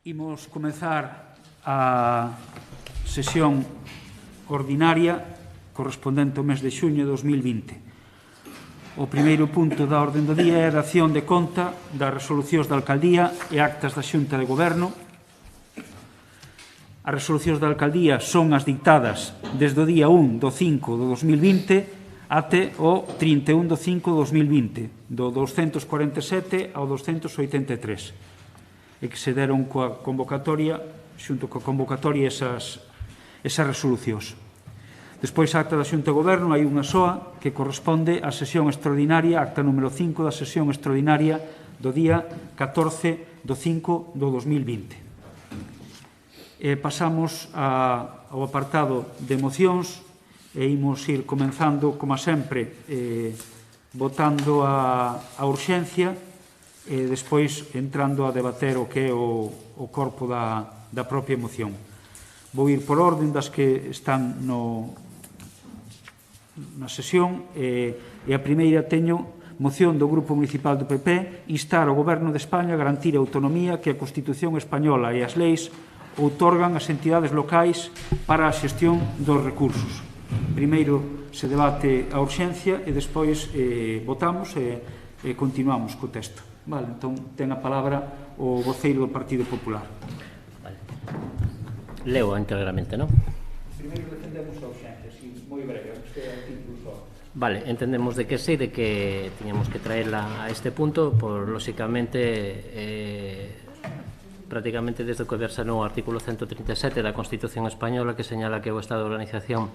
Imos comezar a sesión ordinaria correspondente ao mes de xuño de 2020. O primeiro punto da orde do día é a dación de conta das resolucións da Alcaldía e actas da Xunta de Goberno. As resolucións da Alcaldía son as dictadas desde o día 1 do 5 do 2020 até o 31 do 5 do 2020, do 247 ao 283, e que se deron coa convocatoria, xunto coa convocatoria esas resolucións. Despois, a acta da Xunta de Goberno, hai unha soa que corresponde á sesión extraordinaria, acta número 5 da sesión extraordinaria do día 14 do 5 do 2020. Pasamos ao apartado de mocións e imos ir comenzando, como sempre, votando a urxencia e despois entrando a debater o que é o corpo da propia moción. Vou ir por orden das que están na sesión e a primeira teño moción do Grupo Municipal do PP instar ao Goberno de España a garantir a autonomía que a Constitución española e as leis outorgan as entidades locais para a xestión dos recursos. Primeiro se debate a urxencia e despois votamos e continuamos co texto. Vale, entón ten a palabra o voceiro do Partido Popular. Vale. Leo íntegramente, non? Primeiro defendemos a urxencia, si, moi breve, que é o título só. Vale, entendemos de que sí, de que tiñamos que traerla a este punto, por lóxicamente prácticamente desde que versanou o artículo 137 da Constitución española, que señala que o Estado de organización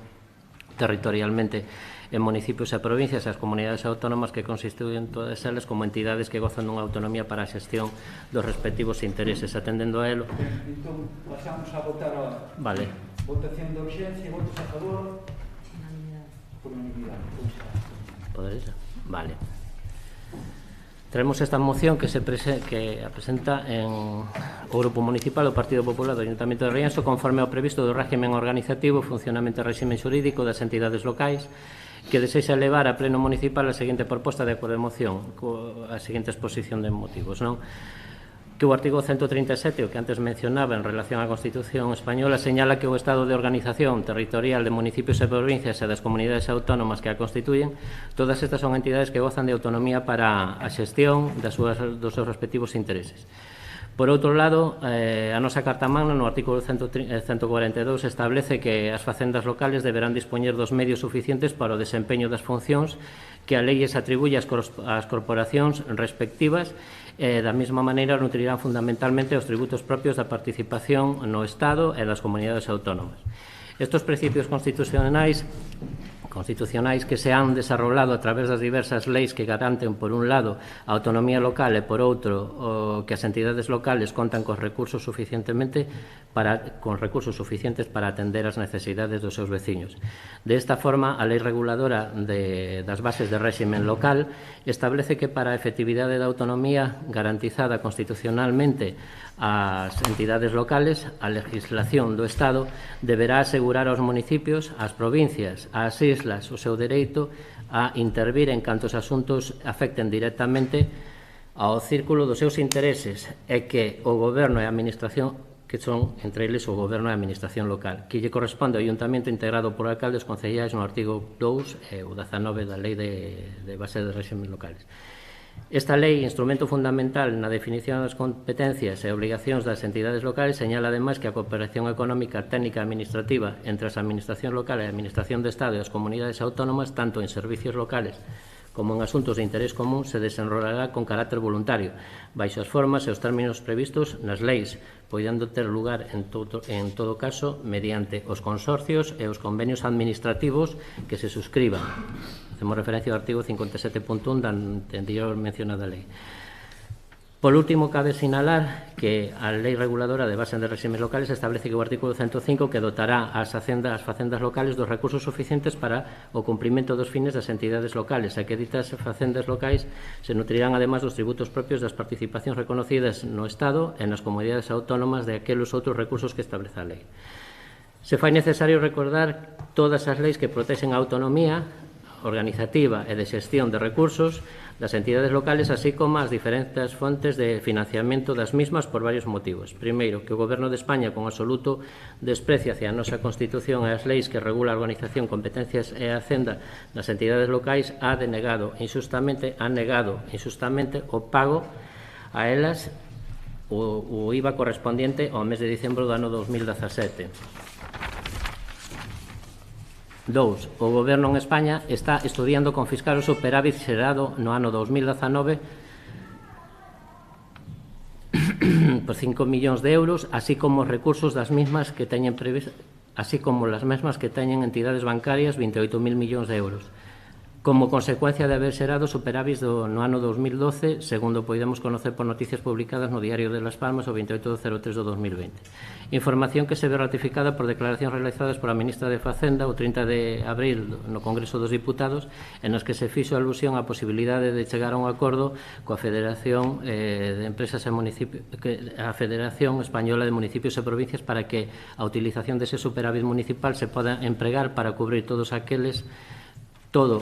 territorialmente en municipios e provincias e as comunidades autónomas que constituen todas elas como entidades que gozan dunha autonomía para a xestión dos respectivos intereses, atendendo a elo. Entón, pasamos a votar a votación de urxencia, votos a favor, por unanimidade. Poderes? Vale. Traemos esta moción que a presenta o Grupo Municipal do Partido Popular do Ayuntamiento de Rianxo conforme ao previsto do régimen organizativo, funcionamento e régimen xurídico das entidades locais que desexa levar a pleno municipal a seguinte proposta de acordo de moción, a seguinte exposición de motivos, non? Que o artigo 137, o que antes mencionaba en relación á Constitución española, señala que o Estado de organización territorial de municipios e provincias e das comunidades autónomas que a constituyen, todas estas son entidades que gozan de autonomía para a xestión dos seus respectivos intereses. Por outro lado, a nosa Carta Magna, no artículo 142, establece que as facendas locales deberán dispoñer dos medios suficientes para o desempeño das funcións que a lei lles atribuye ás corporacións respectivas e, da mesma maneira, nutrirán fundamentalmente os tributos propios da participación no Estado e das comunidades autónomas. Estos principios constitucionais que se han desarrollado a través das diversas leis que garanten, por un lado, a autonomía local e, por outro, que as entidades locales contan con recursos suficientes para atender as necesidades dos seus veciños. De esta forma, a Lei Reguladora das Bases de Réximen Local establece que para a efectividade da autonomía garantizada constitucionalmente ás entidades locales, a legislación do Estado deberá asegurar aos municipios, ás provincias, ás islas, o seu dereito a intervir en cantos asuntos afecten directamente ao círculo dos seus intereses e que o Goberno e a Administración, que son, entre eles, o Goberno e a Administración local, que lle corresponde ao Ayuntamento integrado por alcaldes concellais no artigo 2 e o 19 da Lei de Base de Réximen Locales. Esta lei, instrumento fundamental na definición das competencias e obligacións das entidades locales, señala ademais que a cooperación económica, técnica e administrativa entre as administracións locales e a administración de Estado e as comunidades autónomas, tanto en servicios locales como en asuntos de interés común, se desenrolará con carácter voluntario, baixo as formas e os términos previstos nas leis, podendo ter lugar en todo caso mediante os consorcios e os convenios administrativos que se suscriban. Facemos referencia ao artigo 57.1 da anterior mencionada lei. Por último, cabe sinalar que a Lei Reguladora de Bases de Réximes Locales establece que o artículo 105 que dotará as facendas locales dos recursos suficientes para o cumprimento dos fines das entidades locales e que ditas facendas locais se nutrirán ademais dos tributos propios das participacións reconocidas no Estado e nas comunidades autónomas de aqueles outros recursos que establece a lei. Se fai necesario recordar todas as leis que protexen a autonomía organizativa e de xestión de recursos das entidades locales, así como as diferentes fontes de financiamento das mismas por varios motivos. Primeiro, que o Goberno de España, con absoluto desprecio hacia a nosa Constitución e as leis que regula a organización, competencias e a Hacenda das entidades locais, ha negado injustamente o pago a elas o IVA correspondiente ao mes de diciembro do ano 2017. 2. O Goberno en España está estudiando confiscar o superávit xerado no ano 2019 por 5 millóns de euros, así como os recursos das mismas que teñen entidades bancarias, 28.000 millóns de euros. Como consecuencia de haber xerado superávit no ano 2012, segundo podemos conocer por noticias publicadas no Diario de Las Palmas o 28/03 do 2020. Información que se ve ratificada por declaracións realizadas por a ministra de Facenda o 30 de abril no Congreso dos Diputados, en as que se fixo alusión á posibilidade de chegar a un acordo coa Federación de Empresas e Municipios, a Federación Española de Municipios e Provincias, para que a utilización dese superávit municipal se poda empregar para cubrir todo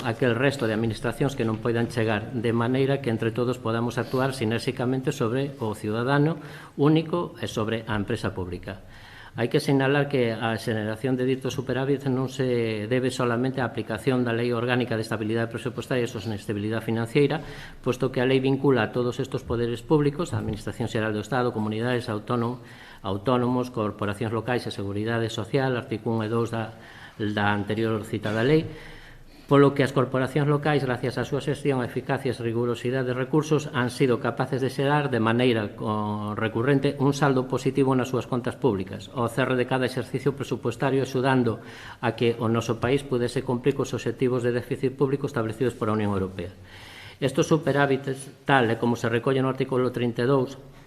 aquel resto de administracións que non poidan chegar, de maneira que entre todos podamos actuar sinérxicamente sobre o cidadano único e sobre a empresa pública. Hai que sinalar que a xeneración de dito superávit non se debe solamente á aplicación da Lei Orgánica de Estabilidade Presupostaria e Sostenibilidade Financiera, posto que a lei vincula a todos estes poderes públicos, a Administración Xeral do Estado, comunidades, autónomos, corporacións locais e Seguridade Social, artículo 1 e 2 da anterior citada lei, polo que as corporacións locais, gracias á súa xestión, eficacia e rigurosidade de recursos, han sido capaces de xerar de maneira recurrente un saldo positivo nas súas contas públicas, ao cerre de cada exercicio presupuestario, axudando a que o noso país pudese cumprir cos obxectivos de déficit público establecidos por a Unión Europea. Estes superávites, tal e como se recolle no artículo 32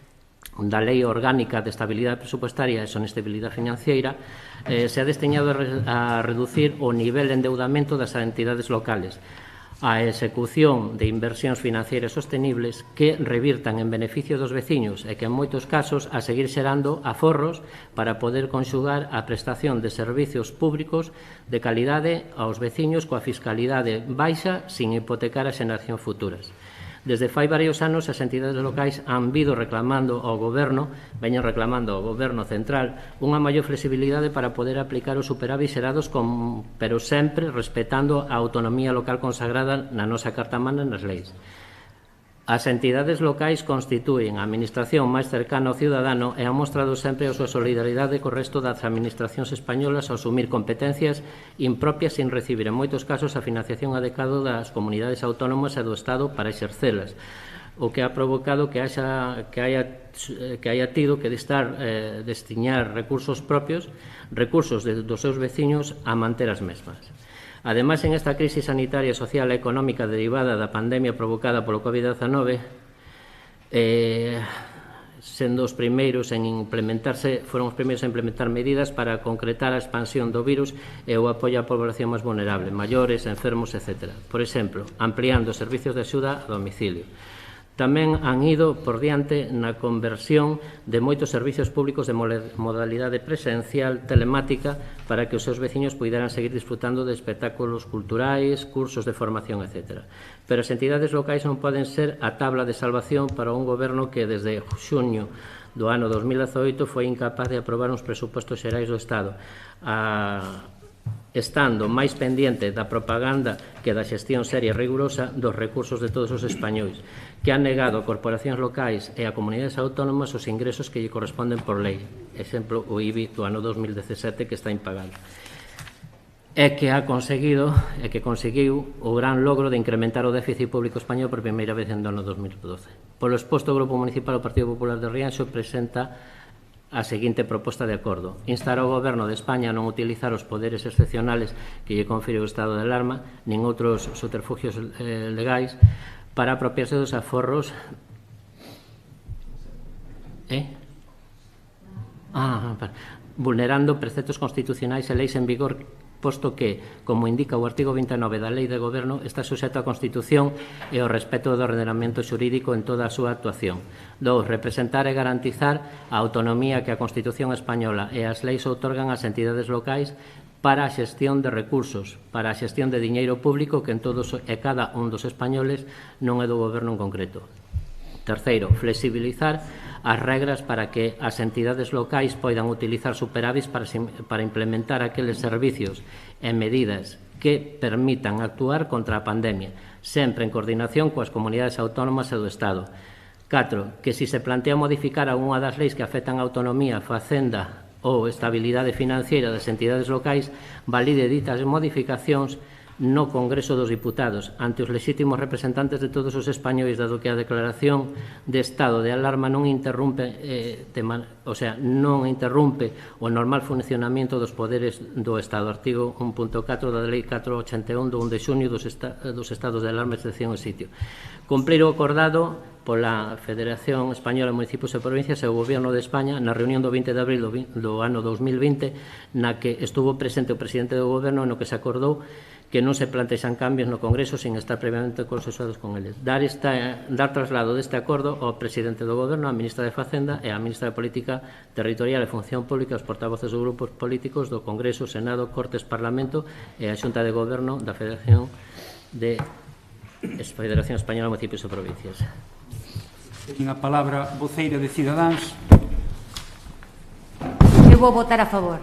da Lei Orgánica de Estabilidade Presupostaria e Sostenibilidade Financiera, se ha destiñado a reducir o nivel de endeudamento das entidades locales, a execución de inversións financeiras sostenibles que revirtan en beneficio dos veciños e que, en moitos casos, a seguir xerando aforros para poder conxugar a prestación de servicios públicos de calidade aos veciños coa fiscalidade baixa sin hipotecar as xeracións futuras. Desde fai varios anos, as entidades locais han veñen reclamando ao Goberno central unha maior flexibilidade para poder aplicar os superávit xerados, pero sempre respetando a autonomía local consagrada na nosa Carta Magna nas leis. As entidades locais constitúen a administración máis cercana ao cidadano e han mostrado sempre a súa solidaridade co resto das administracións españolas ao asumir competencias impropias sin recibir, en moitos casos, a financiación adecuada das comunidades autónomas e do Estado para exercelas, o que ha provocado que haya tido que destiñar recursos propios, recursos dos seus veciños, a manter as mesmas. Ademais, en esta crise sanitaria, social e económica derivada da pandemia provocada polo COVID-19, sendo os primeiros en foron os primeiros a implementar medidas para concretar a expansión do virus e o apoio á población máis vulnerable, maiores, enfermos, etc. Por exemplo, ampliando os servicios de axuda a domicilio. Tamén han ido por diante na conversión de moitos servicios públicos de modalidade presencial, telemática, para que os seus veciños puideran seguir disfrutando de espectáculos culturais, cursos de formación, etc. Pero as entidades locais non poden ser a tabla de salvación para un goberno que desde xuño do ano 2018 foi incapaz de aprobar uns presupostos xerais do Estado, estando máis pendente da propaganda que da xestión seria e rigurosa dos recursos de todos os españois, que han negado a corporacións locais e a comunidades autónomas os ingresos que lle corresponden por lei. Exemplo, o IBI do ano 2017, que está impagado. Que conseguiu o gran logro de incrementar o déficit público español por primeira vez en ano 2012. Polo exposto, o Grupo Municipal do Partido Popular de Rianxo presenta a seguinte proposta de acordo: instar ao Goberno de España a non utilizar os poderes excepcionales que lle confire o estado de alarma nin outros subterfugios legais para apropiarse dos aforros vulnerando preceptos constitucionais e leis en vigor, posto que, como indica o artigo 29 da Lei de Goberno, está suxeto á Constitución e ao respeto do ordenamento xurídico en toda a súa actuación. 2. Representar e garantizar a autonomía que a Constitución española e as leis outorgan ás entidades locais para a xestión de recursos, para a xestión de diñeiro público que en todos e cada un dos españoles non é do goberno en concreto. Terceiro, flexibilizar as regras para que as entidades locais poidan utilizar superávits para implementar aqueles servicios e medidas que permitan actuar contra a pandemia, sempre en coordinación coas comunidades autónomas e do Estado. 4. Que se plantea modificar algunha das leis que afectan a autonomía, facenda ou estabilidade financiera das entidades locais, valide ditas modificacións no Congreso dos Diputados ante os lexítimos representantes de todos os españois, dado que a declaración de estado de alarma non interrumpe non interrumpe o normal funcionamento dos poderes do Estado. Artigo 1.4 da Lei 481 do 1 de xunio dos estados de alarma, excepción e sitio. Cumprir o acordado pola Federación Española de Municipios e Provincias e o Goberno de España na reunión do 20 de abril do ano 2020, na que estuvo presente o presidente do Goberno, no que se acordou que non se plantexan cambios no Congreso sin estar previamente consensuados con eles. Dar traslado deste acordo ao presidente do Goberno, á ministra de Facenda e á ministra de Política Territorial e Función Pública, aos portavoces dos grupos políticos do Congreso, Senado, Cortes, Parlamento e a Xunta de Goberno da Federación Española de Municipios e Provincias. Ten a palabra voceira de Cidadáns. Eu vou votar a favor.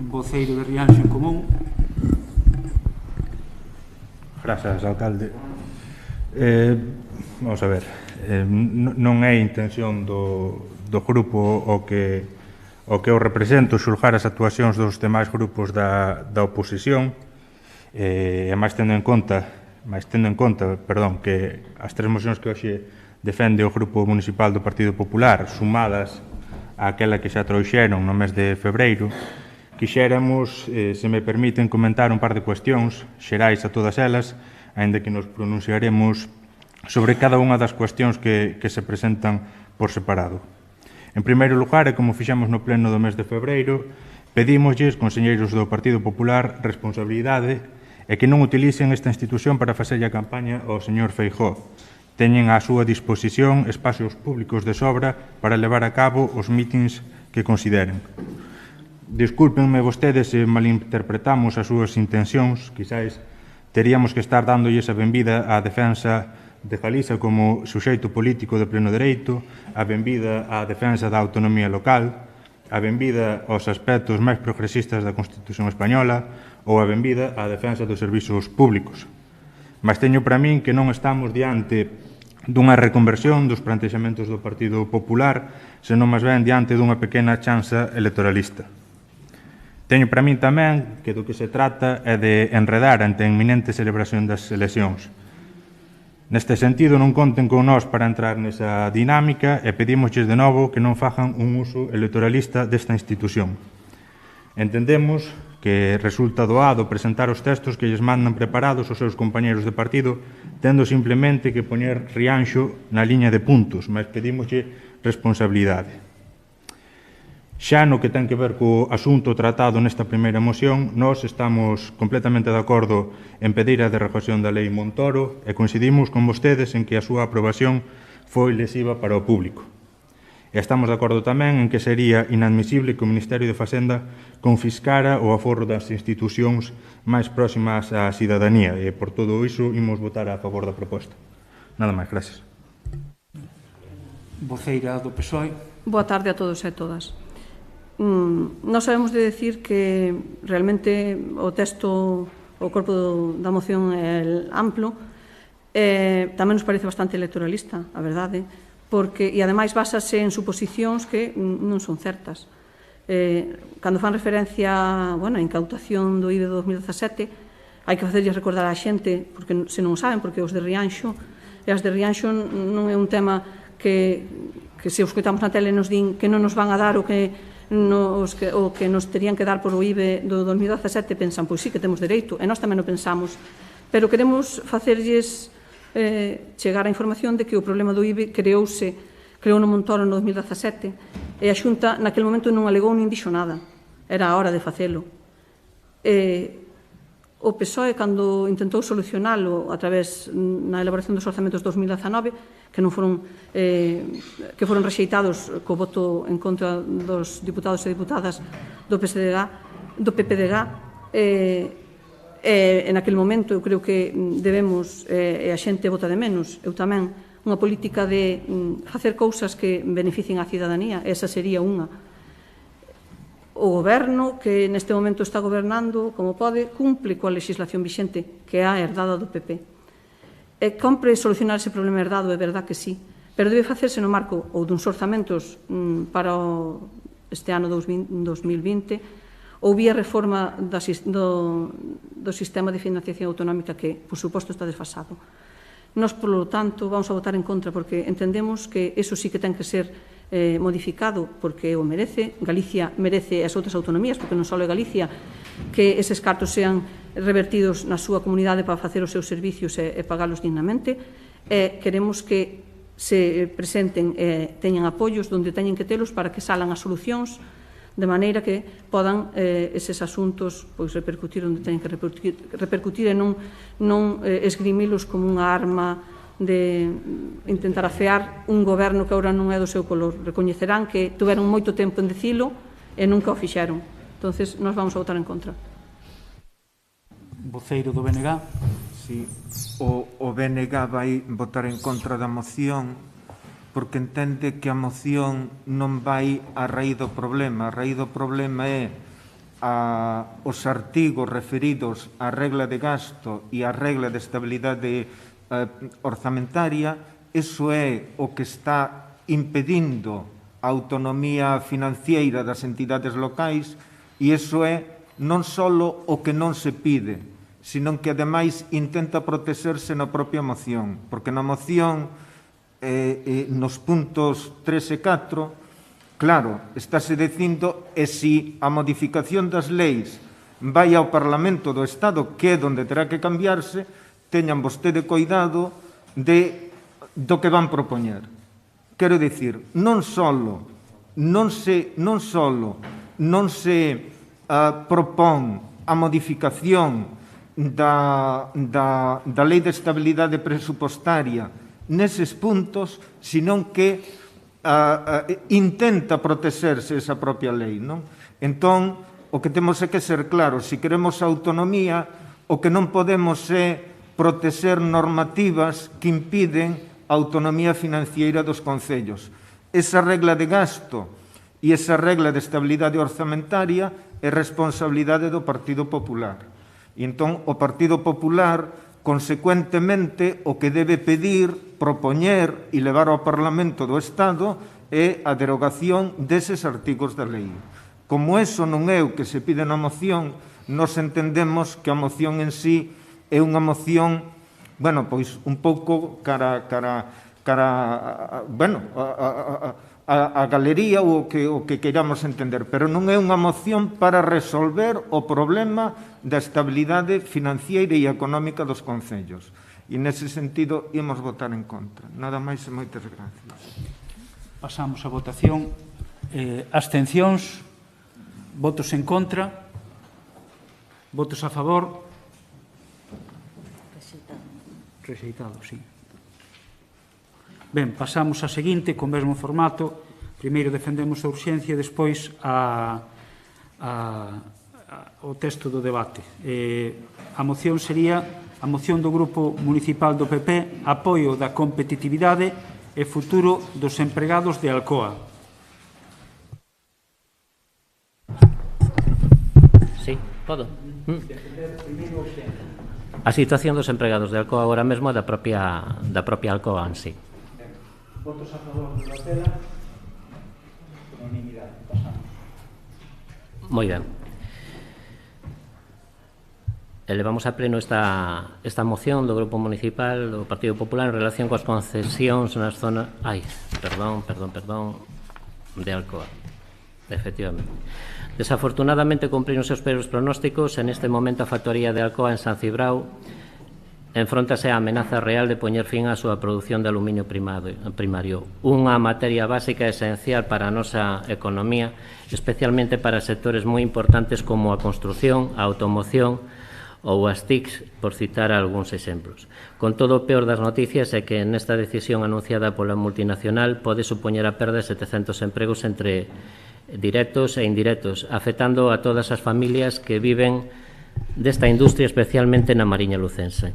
Voceiro de Rianxo en Común. Grazas, alcalde. Vamos a ver, non é intención do grupo o que eu represento xulgar as actuacións dos demais grupos da oposición, e máis tendo en conta que as tres mocións que hoxe defende o Grupo Municipal do Partido Popular, sumadas aquela que xa trouxeron no mes de febreiro, quixéramos, se me permiten, comentar un par de cuestións xerais a todas elas, aínda que nos pronunciaremos sobre cada unha das cuestións que se presentan por separado. En primeiro lugar, e como fixemos no pleno do mes de febreiro, pedímoslles, conselleiros do Partido Popular, responsabilidade e que non utilicen esta institución para facerlle a campaña ao señor Feijóo. Teñen á súa disposición espacios públicos de sobra para levar a cabo os mítins que consideren. Discúlpenme vostedes se malinterpretamos as súas intencións, quizás teríamos que estar dándolle esa benvida á defensa de Galiza como suxeito político de pleno dereito, a benvida á defensa da autonomía local, a benvida aos aspectos máis progresistas da Constitución española ou a benvida á defensa dos servizos públicos. Mas teño para min que non estamos diante dunha reconversión dos plantexamentos do Partido Popular, senón máis ben diante dunha pequena chanza electoralista. Teño para min tamén que do que se trata é de enredar ante a inminente celebración das eleccións. Neste sentido, non conten con nós para entrar nesa dinámica e pedímosles de novo que non fagan un uso electoralista desta institución. Entendemos que resulta doado presentar os textos que lles mandan preparados os seus compañeros de partido, tendo simplemente que poñer Rianxo na liña de puntos, mas pedímoslle responsabilidade. Xa no que ten que ver co asunto tratado nesta primeira moción, nós estamos completamente de acordo en pedir a derrogación da Lei Montoro e coincidimos con vostedes en que a súa aprobación foi lesiva para o público. E estamos de acordo tamén en que sería inadmisible que o Ministerio de Facenda confiscara o aforro das institucións máis próximas á cidadanía e por todo iso imos votar a favor da proposta. Nada máis, gracias. Voceira do PSOE. Boa tarde a todos e a todas. Nós sabemos de decir que realmente o texto, o corpo da moción é amplo, tamén nos parece bastante electoralista, a verdade, porque, e ademais basase en suposicións que non son certas. Cando fan referencia á incautación do IBE do 2017, hai que facerlles recordar á xente, porque se non o saben, porque os de Rianxo, e as de Rianxo non é un tema que se os coitamos na tele nos din que non nos van a dar o que nos terían que dar por o IBE do 2017, pensan, pois sí que temos dereito, e nós tamén o pensamos, pero queremos facerlles chegar a información de que o problema do IBE creou no Montoro no 2017 e a Xunta naquele momento non alegou nin dixo nada, era a hora de facelo. O PSOE, cando intentou solucionalo a través na elaboración dos orzamentos 2019, que foron rexeitados co voto en contra dos diputados e diputadas do PSDG, do PPDG, en aquel momento eu creo que debemos, e a xente vota de menos, eu tamén, unha política de facer cousas que beneficien a cidadanía, esa sería unha. O goberno que neste momento está gobernando, como pode, cumple coa legislación vixente, que é a herdada do PP. E compre solucionar ese problema herdado, é verdad que sí, pero debe facerse no marco ou duns orzamentos para este ano 2020, ou vía reforma do sistema de financiación autonómica que, por suposto, está desfasado. Nós, polo tanto, vamos a votar en contra porque entendemos que eso sí que ten que ser modificado porque o merece, Galicia merece as outras autonomías, porque non só é Galicia, que eses cartos sean revertidos na súa comunidade para facer os seus servicios e pagalos dignamente. Queremos que se presenten e teñan apoios onde teñen que telos para que salan as solucións de maneira que podan eses asuntos repercutir onde teñen que repercutir e non esgrimilos como unha arma de intentar afear un goberno que agora non é do seu color. Recoñecerán que tuveron moito tempo en dicilo e nunca o fixeron. Entonces, nós vamos a votar en contra. Voceiro do BNG. Sí, o BNG vai votar en contra da moción porque entende que a moción non vai á raíz do problema. A raíz do problema é os artigos referidos á regla de gasto e á regla de estabilidade orzamentaria. Iso é o que está impedindo a autonomía financiera das entidades locais e iso é non só o que non se pide, sino que, ademais, intenta protexerse na propia moción, porque na moción nos puntos 3 e 4, claro, estáse dicindo e se a modificación das leis vai ao Parlamento do Estado, que é onde terá que cambiarse, teñan vostede cuidado do que van propoñer. Quero dicir, non se propón a modificación da Lei de Estabilidade Presupostaria neses puntos, senón que intenta protexerse esa propia lei, non? Entón, o que temos é que ser claros, se queremos autonomía, o que non podemos é protexer normativas que impiden a autonomía financiera dos concellos. Esa regla de gasto e esa regla de estabilidade orzamentaria é responsabilidade do Partido Popular. E entón, o Partido Popular, consecuentemente, o que debe pedir, propoñer e levar ao Parlamento do Estado é a derogación deses artigos da lei. Como eso non é o que se pide na moción, nós entendemos que a moción en sí é unha moción, bueno, pois un pouco cara a galería ou o que queiramos entender, pero non é unha moción para resolver o problema da estabilidade financiera e económica dos concellos. E nese sentido imos votar en contra. Nada máis e moitas gracias. Pasamos a votación. Abstencións, votos en contra, votos a favor. Rexeitado, sí. Ben, pasamos a seguinte, con mesmo formato. Primeiro defendemos a urxencia e despois o texto do debate. A moción sería a moción do Grupo Municipal do PP, apoio da competitividade e futuro dos empregados de Alcoa. Sí, podo. A situación dos empregados de Alcoa agora mesmo é da propia Alcoa en sí. Votos a favor de la tela. Unanimidade. Pasamos. Moi ben. Elevamos a pleno esta moción do Grupo Municipal do Partido Popular en relación coas concesións nas zonas... Perdón, de Alcoa. Efectivamente. Desafortunadamente cumpriron os seus peros pronósticos. En este momento a factoría de Alcoa en San Cibrao enfróntase a amenaza real de poñer fin á súa produción de aluminio primario, unha materia básica e esencial para a nosa economía, especialmente para sectores moi importantes como a construción, a automoción ou as TICs, por citar algúns exemplos. Con todo, o peor das noticias é que nesta decisión anunciada pola multinacional pode supoñer a perda de 700 empregos entre directos e indirectos, afectando a todas as familias que viven desta industria, especialmente na Mariña Lucense.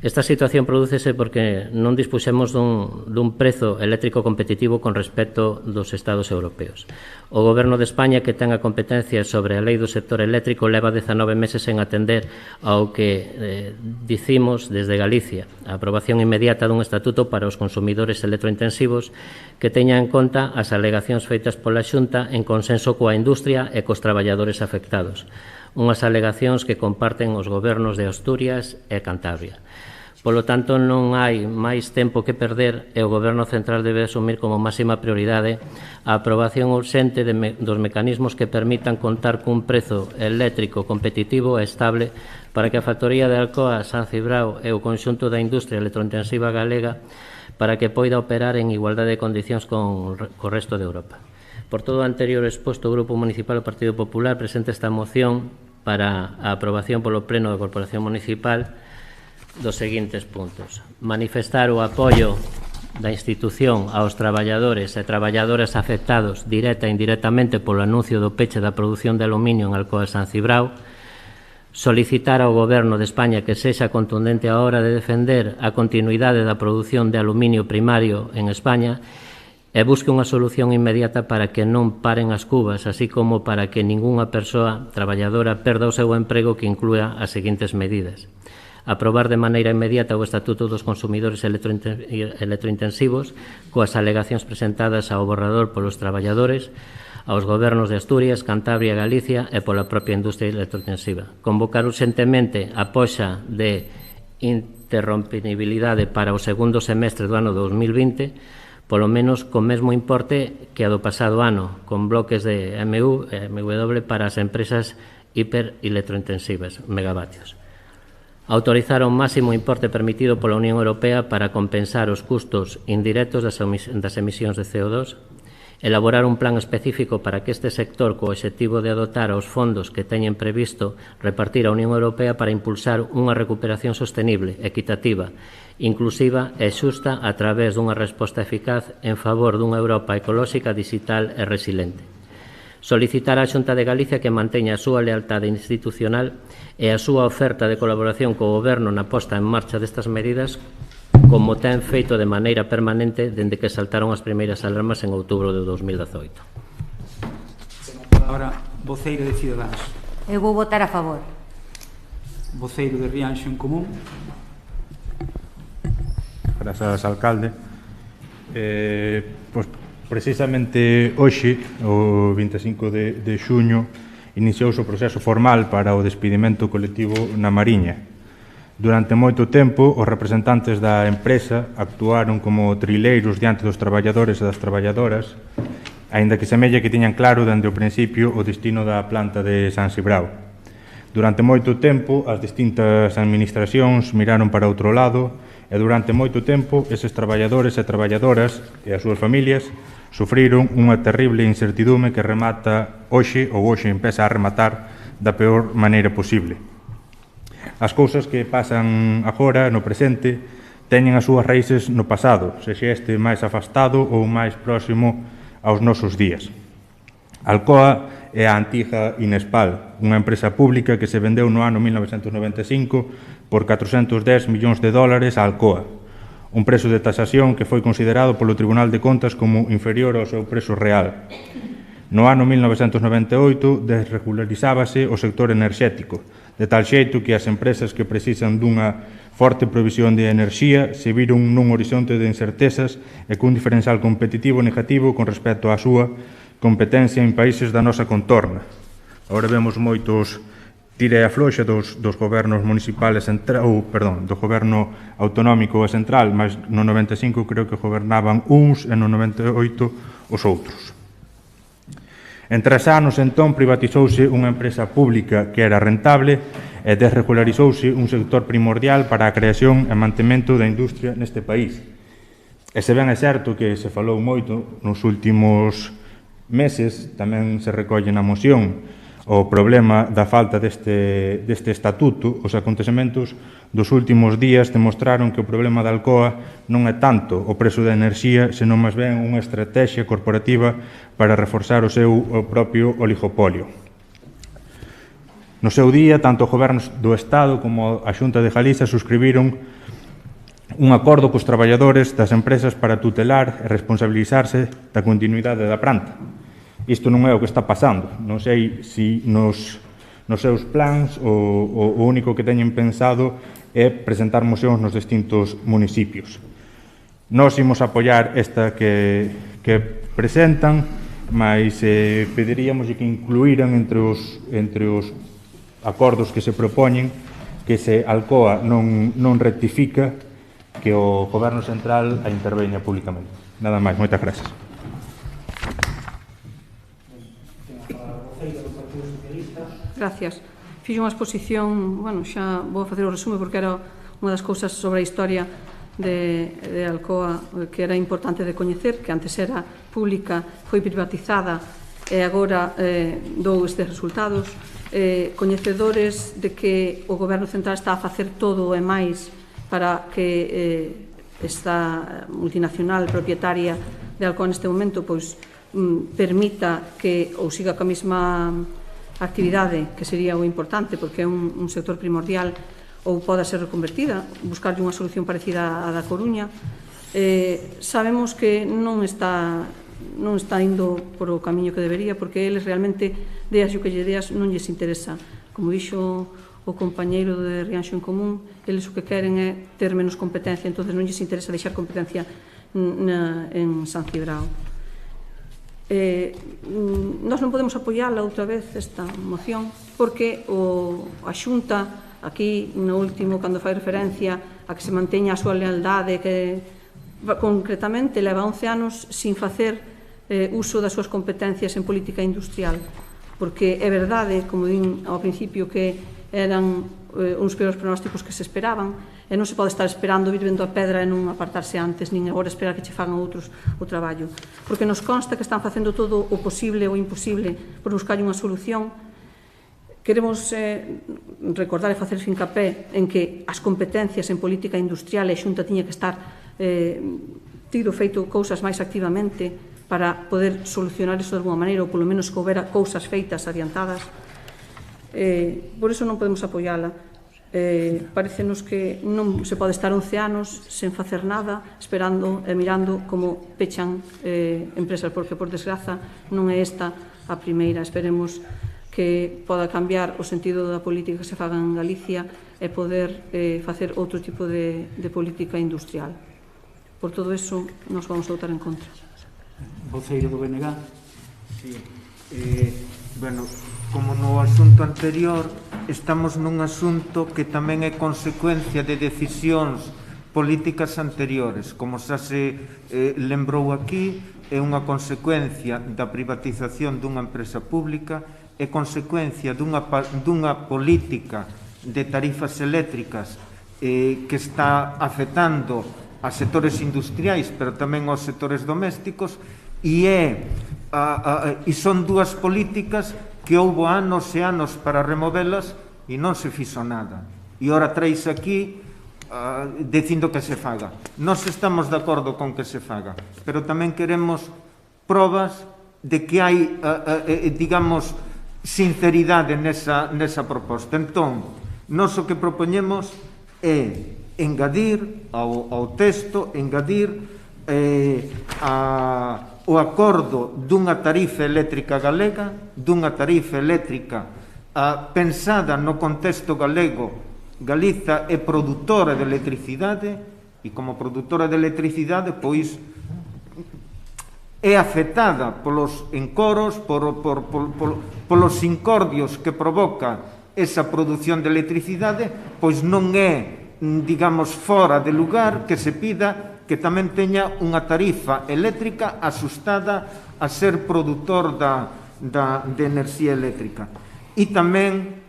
Esta situación prodúcese porque non dispuxemos dun prezo eléctrico competitivo con respecto dos Estados europeos. O Goberno de España, que ten a competencia sobre a lei do sector eléctrico, leva 19 meses en atender ao que dicimos desde Galicia, a aprobación inmediata dun estatuto para os consumidores electrointensivos que teña en conta as alegacións feitas pola Xunta en consenso coa industria e cos traballadores afectados, unhas alegacións que comparten os gobernos de Asturias e Cantabria. Polo tanto, non hai máis tempo que perder e o Goberno Central debe asumir como máxima prioridade a aprobación urxente dos mecanismos que permitan contar cun prezo eléctrico competitivo e estable para que a factoría de Alcoa, San Cibrao e o conxunto da industria electrointensiva galega para que poida operar en igualdade de condicións con o resto de Europa. Por todo o anterior exposto, o Grupo Municipal do Partido Popular presenta esta moción para a aprobación polo Pleno da Corporación Municipal dos seguintes puntos. Manifestar o apoio da institución aos traballadores e traballadoras afectados directa e indirectamente polo anuncio do peche da produción de aluminio en Alcoa San Cibrao. Solicitar ao Goberno de España que sexa contundente á hora de defender a continuidade da produción de aluminio primario en España e busque unha solución inmediata para que non paren as cubas, así como para que ningunha persoa traballadora perda o seu emprego, que inclúa as seguintes medidas: aprobar de maneira inmediata o Estatuto dos Consumidores Electrointensivos coas alegacións presentadas ao borrador polos traballadores, aos gobernos de Asturias, Cantabria e Galicia e pola propia industria electrointensiva. Convocar urxentemente a poxa de interrompibilidade para o segundo semestre do ano 2020, polo menos co mesmo importe que a do pasado ano, con bloques de MU e MW para as empresas hiperelectrointensivas, megavatios. Autorizar o máximo importe permitido pola Unión Europea para compensar os custos indirectos das emisións de CO2, elaborar un plan específico para que este sector, co obxectivo de adotar os fondos que teñen previsto repartir a Unión Europea para impulsar unha recuperación sostenible, equitativa, inclusiva e xusta a través dunha resposta eficaz en favor dunha Europa ecolóxica, digital e resiliente. Solicitar á Xunta de Galicia que manteña a súa lealtade institucional e a súa oferta de colaboración co Goberno na posta en marcha destas medidas, como ten feito de maneira permanente dende que saltaron as primeiras alarmas en outubro de 2018. Agora, voceiro de Ciudadanos. Eu vou votar a favor. Voceiro de Rianxo en Común. Grazas, alcalde. Precisamente hoxe, o 25 de xuño, iniciouse o proceso formal para o despedimento colectivo na Mariña. Durante moito tempo, os representantes da empresa actuaron como trileiros diante dos traballadores e das traballadoras, aínda que semella que tiñan claro dende o principio o destino da planta de San Cibrao. Durante moito tempo, as distintas administracións miraron para outro lado e durante moito tempo, eses traballadores e traballadoras e as súas familias sufriron unha terrible incertidume que remata hoxe ou hoxe empeza a rematar da peor maneira posible. As cousas que pasan agora, no presente, teñen as súas raíces no pasado, sexa este máis afastado ou máis próximo aos nosos días. Alcoa é a antiga Inespal, unha empresa pública que se vendeu no ano 1995 por 410 millóns de dólares a Alcoa, un prezo de taxación que foi considerado polo Tribunal de Contas como inferior ao seu prezo real. No ano 1998 desregularizábase o sector enerxético, de tal xeito que as empresas que precisan dunha forte provisión de enerxía se viron nun horizonte de incertezas e cun diferencial competitivo negativo con respecto á súa competencia en países da nosa contorna. Agora vemos moitos tira e afloxa dos gobernos municipales do goberno autonómico e central, mas no 95 creo que gobernaban uns e no 98 os outros. En 3 anos, entón, privatizouse unha empresa pública que era rentable e desregularizouse un sector primordial para a creación e mantemento da industria neste país. E se ben é certo que se falou moito nos últimos meses, tamén se recolle na moción, o problema da falta deste estatuto, os acontecementos dos últimos días demostraron que o problema da Alcoa non é tanto o preço da enerxía, senón máis ben unha estrategia corporativa para reforzar o seu propio oligopolio. No seu día, tanto o Goberno do Estado como a Xunta de Galicia subscribiron un acordo cos traballadores das empresas para tutelar e responsabilizarse da continuidade da planta. Isto non é o que está pasando. Non sei se nos seus plans o único que teñen pensado é presentar mocións nos distintos municipios. Nós imos apoiar esta que presentan, mas pediríamos que incluíran entre os acordos que se propoñen que se Alcoa non rectifica que o Goberno Central a interveña públicamente. Nada máis, moitas gracias. Gracias. Fixo unha exposición, bueno, xa vou facer o resume porque era unha das cousas sobre a historia de Alcoa que era importante de coñecer, que antes era pública, foi privatizada e agora dou estes resultados. Coñecedores de que o Goberno Central está a facer todo e máis para que esta multinacional propietaria de Alcoa neste momento pois permita que ou siga coa mesma actividade, que sería o importante porque é un sector primordial, ou poda ser reconvertida, buscarlle unha solución parecida á da Coruña. Sabemos que non está indo por o camiño que debería, porque eles realmente, deas o que lle deas, non lles interesa. Como dixo o compañeiro de Rianxo en Común, eles o que queren é ter menos competencia, entón non lles interesa deixar competencia en San Cibrao. Nós non podemos apoiala outra vez esta moción porque a Xunta aquí no último cando fai referencia a que se manteña a súa lealdade que concretamente leva 11 anos sin facer uso das súas competencias en política industrial porque é verdade, como din ao principio, que eran uns peores pronósticos que se esperaban e non se pode estar esperando vir vendo a pedra e non apartarse antes, nin agora esperar que che fagan outros o traballo. Porque nos consta que están facendo todo o posible ou imposible por buscar unha solución. Queremos recordar e facer fincapé en que as competencias en política industrial e Xunta tiña que estar feito cousas máis activamente para poder solucionar iso de alguma maneira ou polo menos que houbera cousas feitas adiantadas. Por iso non podemos apoiala. Parecenos que non se pode estar 11 anos sen facer nada, esperando e mirando como pechan empresas, porque por desgraza non é esta a primeira. Esperemos que poda cambiar o sentido da política que se faga en Galicia e poder facer outro tipo de política industrial. Por todo eso, nos vamos a votar en contra. Voceiro do BNG. Sí. Bueno, como no asunto anterior, estamos nun asunto que tamén é consecuencia de decisións políticas anteriores. Como xa se lembrou aquí, é unha consecuencia da privatización dunha empresa pública, é consecuencia dunha política de tarifas eléctricas que está afectando a sectores industriais, pero tamén aos sectores domésticos, e son dúas políticas que houbo anos e anos para removelas e non se fixo nada. E ora traes aquí dicindo que se faga. Nós estamos de acordo con que se faga, pero tamén queremos probas de que hai, digamos, sinceridade nesa proposta. Entón, nós o que propoñemos é engadir ao texto, engadir o acordo dunha tarifa eléctrica galega, dunha tarifa eléctrica pensada no contexto galego. Galiza é produtora de electricidade e como produtora de electricidade pois é afectada polos encoros, polos incordios que provoca esa produción de electricidade, pois non é, digamos, fora de lugar que se pida que tamén teña unha tarifa eléctrica asustada a ser produtor de enerxía eléctrica. E tamén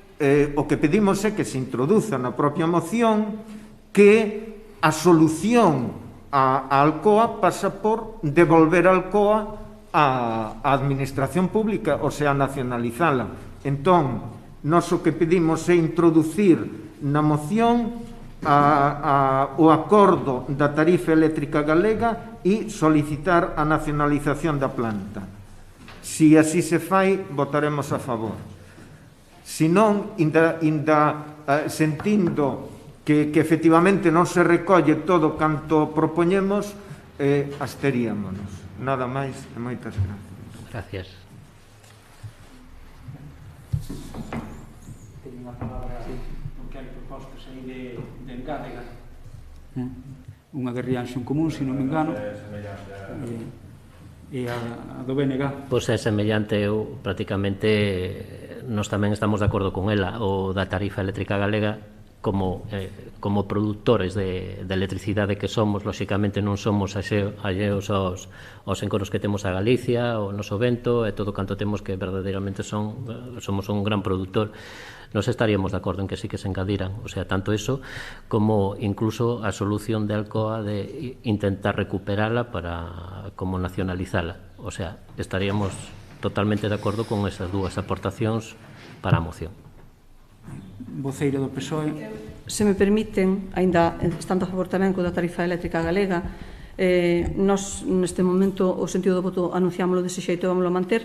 o que pedimos é que se introduza na propia moción que a solución a Alcoa pasa por devolver a Alcoa á administración pública, ou sea, nacionalizala. Entón, nós o que pedimos é introducir na moción o acordo da tarifa eléctrica galega e solicitar a nacionalización da planta. Si así se fai, votaremos a favor. Se non, sentindo que efectivamente non se recolle todo canto propoñemos, absteríamonos. Nada máis e moitas gracias. Gracias. Teño unha palabra no que hai propostas aí de engádega. Unha de Rianxo en común, se non me engano. E a do BNG. Pois é semellante, eu prácticamente nós tamén estamos de acordo con ela, o da tarifa eléctrica galega como produtores de electricidade que somos, lóxicamente non somos alleos aos encoros que temos a Galicia, o noso vento e todo canto temos que verdadeiramente somos un gran produtor. Nos estaríamos de acordo en que sí que se engadiran, o sea, tanto eso como incluso a solución de Alcoa de intentar recuperala como nacionalizala. O sea, estaríamos totalmente de acordo con esas dúas aportacións para a moción. Voceira do PSOE. Se me permiten, aínda estando a favor tamén co da tarifa eléctrica galega, nós neste momento o sentido do voto anunciámoslo dese xeito e vámoslo a manter,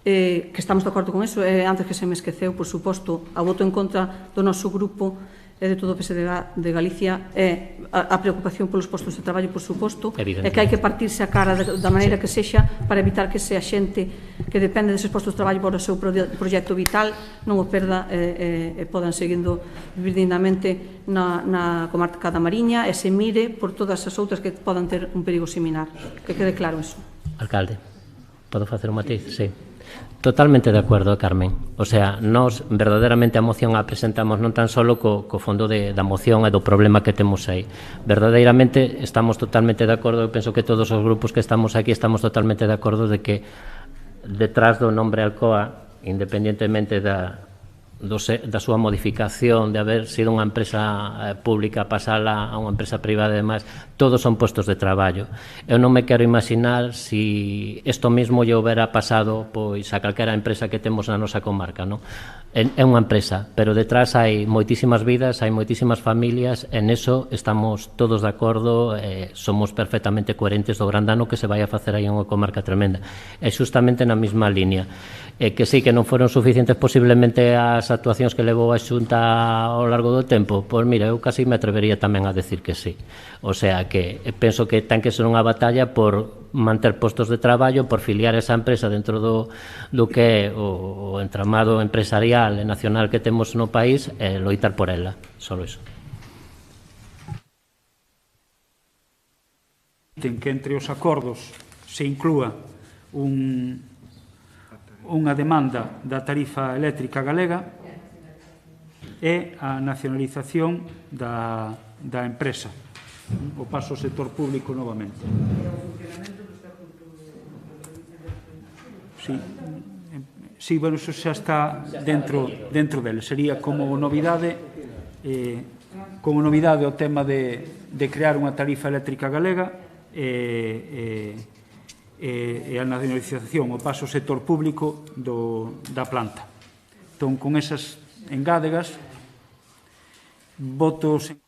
que estamos de acordo con eso, antes que se me esqueceu, por suposto, a voto en contra do noso grupo e de todo o PSDG de Galicia é a preocupación polos postos de traballo, por suposto, e que hai que partirse a cara da maneira que sexa para evitar que se a xente que depende deses postos de traballo para o seu proxecto vital non o perda e podan seguindo vivir dignamente na comarca da Mariña e se mire por todas as outras que podan ter un perigo similar. Que quede claro eso. Alcalde, podo facer un matiz? Sí. Totalmente de acordo, Carmen. O sea, nós verdadeiramente a moción a presentamos non tan só co fondo da moción e do problema que temos aí. Verdadeiramente estamos totalmente de acordo, eu penso que todos os grupos que estamos aquí estamos totalmente de acordo de que detrás do nombre Alcoa, independentemente da súa modificación, de haber sido unha empresa pública pasala a unha empresa privada e demais, todos son postos de traballo. Eu non me quero imaginar se isto mesmo lle houbera pasado pois a calquera empresa que temos na nosa comarca, non? É unha empresa, pero detrás hai moitísimas vidas, hai moitísimas familias, en eso estamos todos de acordo, somos perfectamente coherentes do gran dano que se vai a facer aí en unha comarca tremenda. É xustamente na mesma línea. Que sí, que non foron suficientes posiblemente as actuacións que levou a Xunta ao largo do tempo, pois mira, eu casi me atrevería tamén a decir que sí. O sea, que penso que ten que ser unha batalla por manter postos de traballo, por filiar esa empresa dentro do que é o entramado empresarial e nacional que temos no país e loitar por ela, solo iso. Que entre os acordos se inclúa unha demanda da tarifa eléctrica galega e a nacionalización da empresa, o paso ao sector público novamente. Sí, bueno, eso xa está dentro dele. Sería como novidade o tema de crear unha tarifa eléctrica galega e a nacionalización, o paso ao sector público da planta. Entón, con esas engádegas, votos en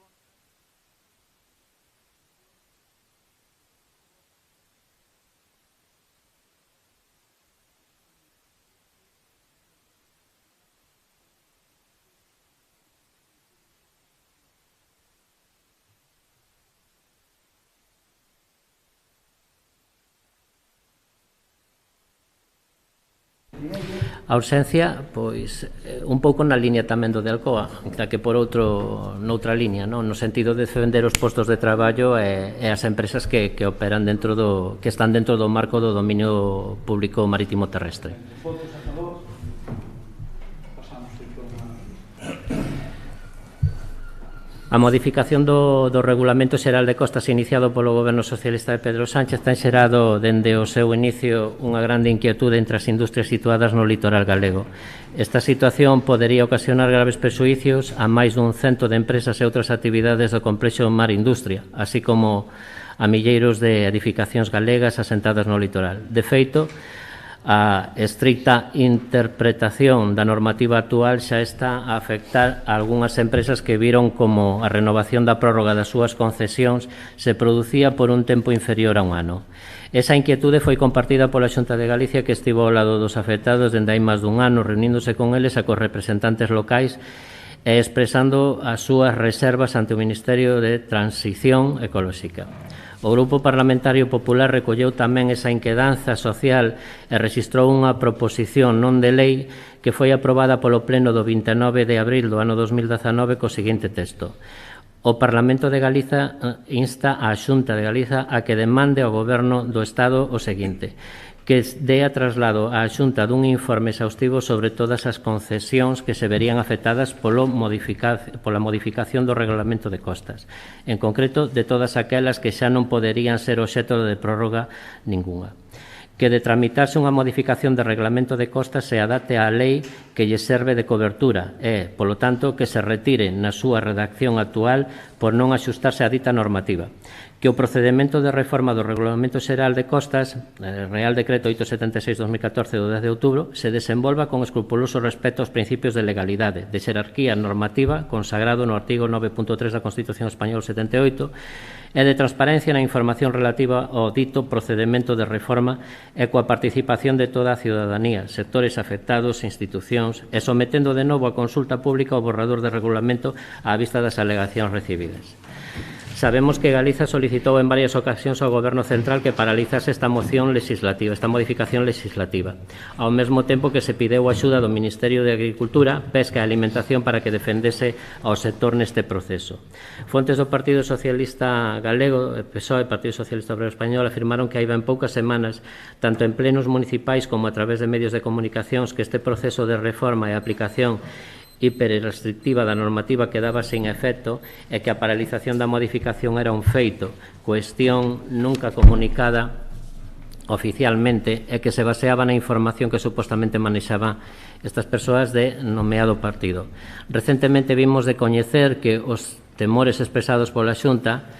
A urxencia, pois, un pouco na liña tamén do de Alcoa, da que por noutra liña, non? No sentido de defender os postos de traballo e as empresas que operan que están dentro do marco do dominio público marítimo terrestre. A modificación do Regulamento Xeral de Costas iniciado polo Goberno Socialista de Pedro Sánchez ten xerado dende o seu inicio unha grande inquietude entre as industrias situadas no litoral galego. Esta situación podería ocasionar graves prexuicios a máis dun 100 de empresas e outras actividades do complexo Mar Industria, así como a milleiros de edificacións galegas asentadas no litoral. De feito, A estricta interpretación da normativa actual xa está a afectar a algunhas empresas que viron como a renovación da prórroga das súas concesións se producía por un tempo inferior a un ano. Esa inquietude foi compartida pola Xunta de Galicia, que estivo ao lado dos afectados dende hai máis dun ano, reuníndose con eles e cos representantes locais e expresando as súas reservas ante o Ministerio de Transición Ecolóxica. O Grupo Parlamentario Popular recolleu tamén esa inquedanza social e rexistrou unha proposición non de lei que foi aprobada polo Pleno do 29 de abril do ano 2019 co seguinte texto. O Parlamento de Galiza insta á Xunta de Galiza a que demande ao Goberno do Estado o seguinte: que dea traslado á Xunta dun informe exhaustivo sobre todas as concesións que se verían afectadas pola modificación do Regulamento de Costas, en concreto de todas aquelas que xa non poderían ser obxecto de prórroga ningunha. Que de tramitarse unha modificación do Regulamento de Costas se adapte á lei que lle serve de cobertura e, polo tanto, que se retire na súa redacción actual por non axustarse á dita normativa. Que o procedimento de reforma do Regulamento Xeral de Costas, Real Decreto 876-2014 do 10 de outubro, se desenvolva con escrupuloso respecto aos principios de legalidade, de xerarquía normativa, consagrado no artigo 9.3 da Constitución Española 78, e de transparencia na información relativa ao dito procedimento de reforma e coa participación de toda a ciudadanía, sectores afectados, institucións, e sometendo de novo a consulta pública o borrador de regulamento á vista das alegacións recibidas. Sabemos que Galiza solicitou en varias ocasións ao Goberno Central que paralizase esta modificación legislativa, ao mesmo tempo que se pideu a axuda do Ministerio de Agricultura, Pesca e Alimentación para que defendese ao sector neste proceso. Fontes do Partido Socialista Galego, PSOE e Partido Socialista Obrero Español afirmaron que hai ben poucas semanas, tanto en plenos municipais como a través de medios de comunicacións, que este proceso de reforma e aplicación hiperrestrictiva da normativa quedaba sin efecto e que a paralización da modificación era un feito, cuestión nunca comunicada oficialmente e que se baseaba na información que supostamente manexaban estas persoas de nomeado partido. Recentemente vimos de coñecer que os temores expresados pola Xunta,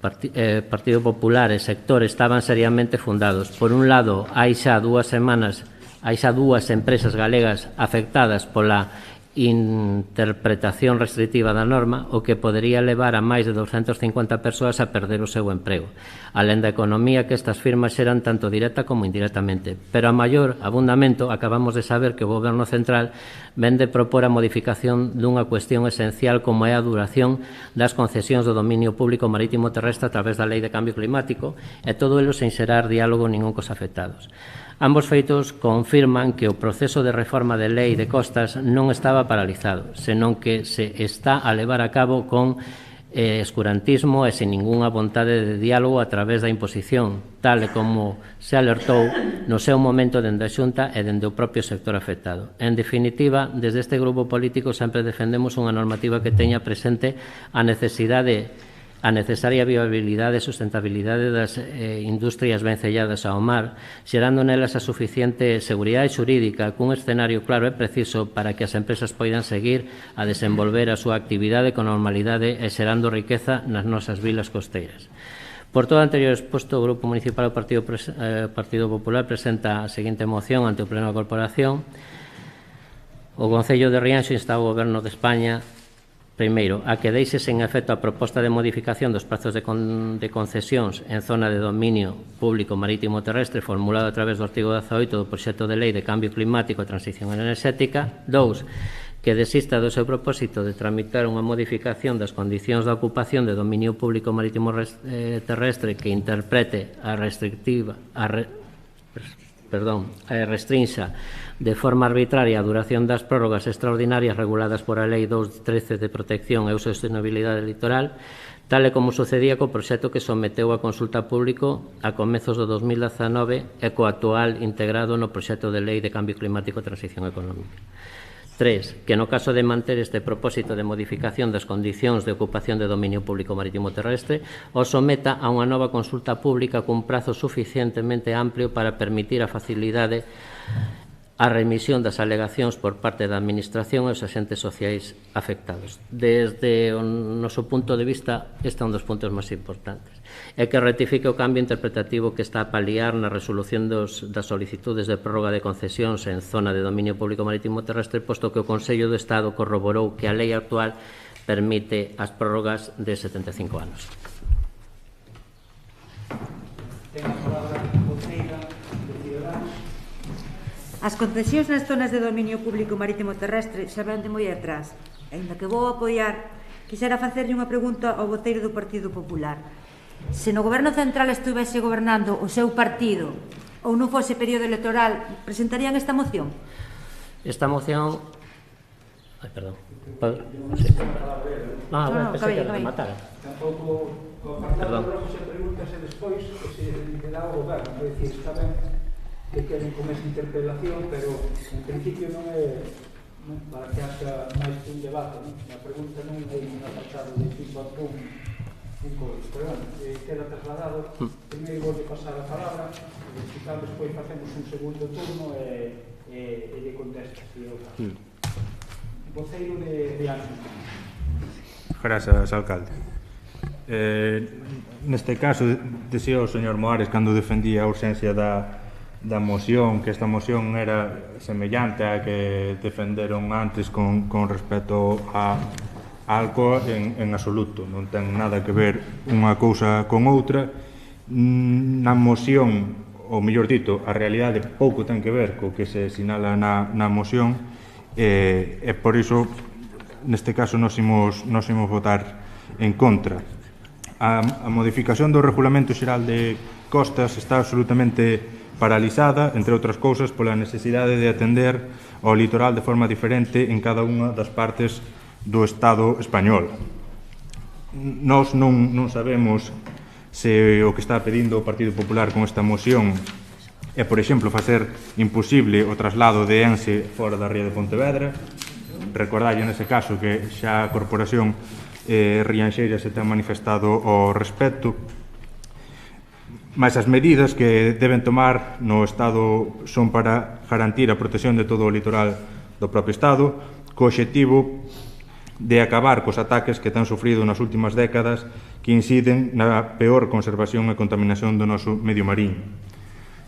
Partido Popular e sector estaban seriamente fundados. Por un lado, hai xa dúas empresas galegas afectadas pola interpretación restrictiva da norma, o que podería levar a máis de 250 persoas a perder o seu emprego, alén da economía que estas firmas xeran tanto directa como indirectamente. Pero a maior abundamento acabamos de saber que o Goberno Central vén de propor a modificación dunha cuestión esencial como é a duración das concesións do dominio público marítimo terrestre a través da Lei de Cambio Climático, e todo elo sen xerar diálogo ningún cos afectados. Ambos feitos confirman que o proceso de reforma de lei de costas non estaba paralizado, senón que se está a levar a cabo con escurantismo e sin ningunha vontade de diálogo a través da imposición, tal e como se alertou no seu momento dende a Xunta e dende o propio sector afectado. En definitiva, desde este grupo político sempre defendemos unha normativa que teña presente a necesaria viabilidade e sustentabilidade das industrias vencelladas ao mar, xerando nelas a suficiente seguridade xurídica cun escenario claro e preciso para que as empresas poidan seguir a desenvolver a súa actividade con normalidade e xerando riqueza nas nosas vilas costeiras. Por todo o anterior exposto, o Grupo Municipal do Partido Popular presenta a seguinte moción ante o Pleno da Corporación. O Concello de Rianxo insta ao Goberno de España, primeiro, a que deixe sen efecto a proposta de modificación dos prazos de concesións en zona de dominio público marítimo terrestre formulado a través do artigo 18 do proxecto de lei de cambio climático e transición enerxética. 2. Que desista do seu propósito de tramitar unha modificación das condicións da ocupación de dominio público marítimo terrestre que interprete restrinxa de forma arbitraria a duración das prórrogas extraordinarias reguladas por a Lei 2.13 de protección e sostenibilidade litoral, tal e como sucedía co proxecto que someteu a consulta público a comezos do 2019 e co actual integrado no proxecto de Lei de Cambio Climático e Transición Económica. 3. Que no caso de manter este propósito de modificación das condicións de ocupación de dominio público marítimo terrestre, o someta a unha nova consulta pública cun prazo suficientemente amplio para permitir a facilidade a remisión das alegacións por parte da Administración e os agentes sociais afectados. Desde o noso punto de vista, este é un dos puntos máis importantes. É que rectifique o cambio interpretativo que está a paliar na resolución das solicitudes de prórroga de concesións en zona de dominio público marítimo terrestre, posto que o Consello do Estado corroborou que a lei actual permite as prórrogas de 75 anos. As concesións nas zonas de dominio público marítimo terrestre xa ven de moi atrás. Ainda que vou apoiar, quixera facerlle unha pregunta ao voceiro do Partido Popular. Se no Goberno Central estuvese gobernando o seu partido ou non fose período electoral, presentarían esta moción? Esta moción... Ai, perdón. Sí. No, pensei que cabello. rematara. Tampouco o Partido Popular se pregúntase despois que se lle dá ao goberno, é dicir, está ben que queren con esa interpelación, pero en principio non é para que haxa máis que un debate, non? A pregunta non é un apartado de tipo a pum, pero bueno, queda trasladado. Primeiro vou pasar a palabra, e se tal despois facemos un segundo turno e lle contesta, se eu faço. Voceiro de Ánimo. Grazas, alcalde. Neste caso, decía o señor Moares cando defendía a urxencia da moción, que esta moción era semellante a que defenderon antes con respecto a Alcoa en absoluto, non ten nada que ver unha cousa con outra. Na moción, ou mellor dito, a realidade pouco ten que ver co que se sinala na moción, e por iso neste caso nos imos votar en contra. A modificación do Regulamento Xeral de Costas está absolutamente paralizada, entre outras cousas, pola necesidade de atender ao litoral de forma diferente en cada unha das partes do Estado español. Nós non sabemos se o que está pedindo o Partido Popular con esta moción é, por exemplo, facer imposible o traslado de Ense fora da ría de Pontevedra. Recordalle nese caso que xa a Corporación Rianxeira se ten manifestado ao respecto. Mais as medidas que deben tomar no Estado son para garantir a protección de todo o litoral do propio Estado, co obxectivo de acabar cos ataques que ten sufrido nas últimas décadas que inciden na peor conservación e contaminación do noso medio mariño.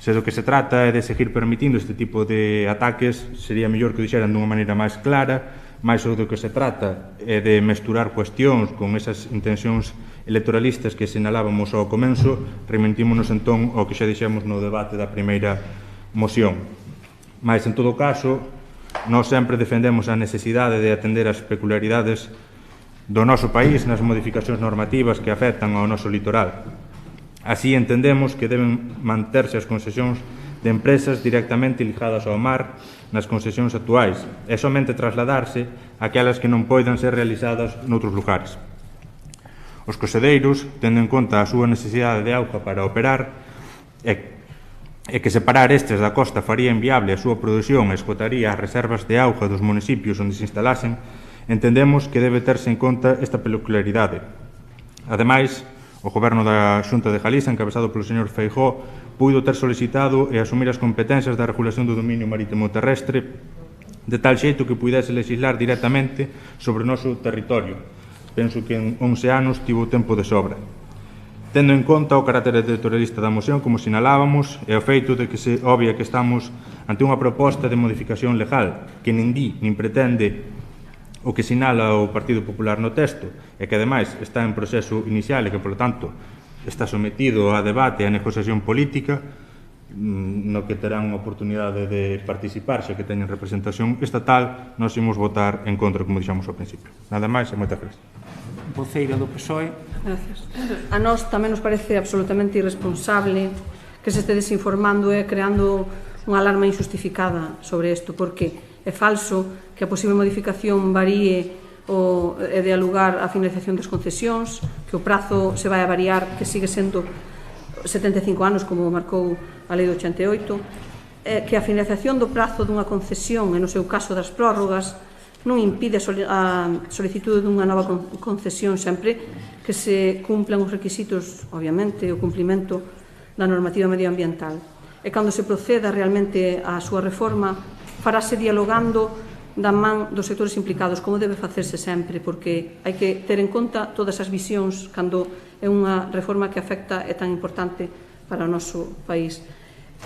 Se do que se trata é de seguir permitindo este tipo de ataques, sería mellor que o dixeran dunha maneira máis clara, mais o do que se trata é de mesturar cuestións con esas intencións electoralistas que sinalábamos ao comenzo. Remitímonos entón ao que xa dixemos no debate da primeira moción. Mais, en todo caso, nós sempre defendemos a necesidade de atender as peculiaridades do noso país nas modificacións normativas que afectan ao noso litoral. Así entendemos que deben manterse as concesións de empresas directamente ligadas ao mar nas concesións actuais e somente trasladarse aquelas que non poidan ser realizadas noutros lugares. Os cosedeiros, tendo en conta a súa necesidade de auga para operar e que separar estes da costa faría inviable a súa produción e esgotaría as reservas de auga dos municipios onde se instalasen, entendemos que debe terse en conta esta peculiaridade. Ademais, o Goberno da Xunta de Galiza, encabezado polo señor Feijóo, puido ter solicitado e asumir as competencias da regulación do dominio marítimo terrestre de tal xeito que puidese legislar directamente sobre o noso territorio. Penso que en 11 anos tivo tempo de sobra. Tendo en conta o carácter electoralista da moción, como sinalábamos, e o feito de que se obvia que estamos ante unha proposta de modificación legal que nin di, nin pretende o que sinala o Partido Popular no texto, e que, ademais, está en proceso inicial e que, polo tanto, está sometido a debate e a negociación política, no que terán unha oportunidade de participar, xa que teñen representación estatal, nós imos votar en contra, como dixamos ao principio. Nada máis e moitas gracias. Voceira do PSOE. Gracias. A nós tamén nos parece absolutamente irresponsable que se este desinformando e creando unha alarma injustificada sobre isto, porque é falso que a posible modificación varíe e dé lugar á finalización das concesións, que o prazo se vai a variar, que sigue sendo 75 anos, como marcou a Lei do 88, que a finalización do prazo dunha concesión, e no seu caso das prórrogas, non impide a solicitude dunha nova concesión sempre que se cumplan os requisitos, obviamente, o cumplimento da normativa medioambiental. E cando se proceda realmente á súa reforma, farase dialogando da man dos sectores implicados, como debe facerse sempre, porque hai que ter en conta todas as visións cando é unha reforma que afecta e tan importante para o noso país.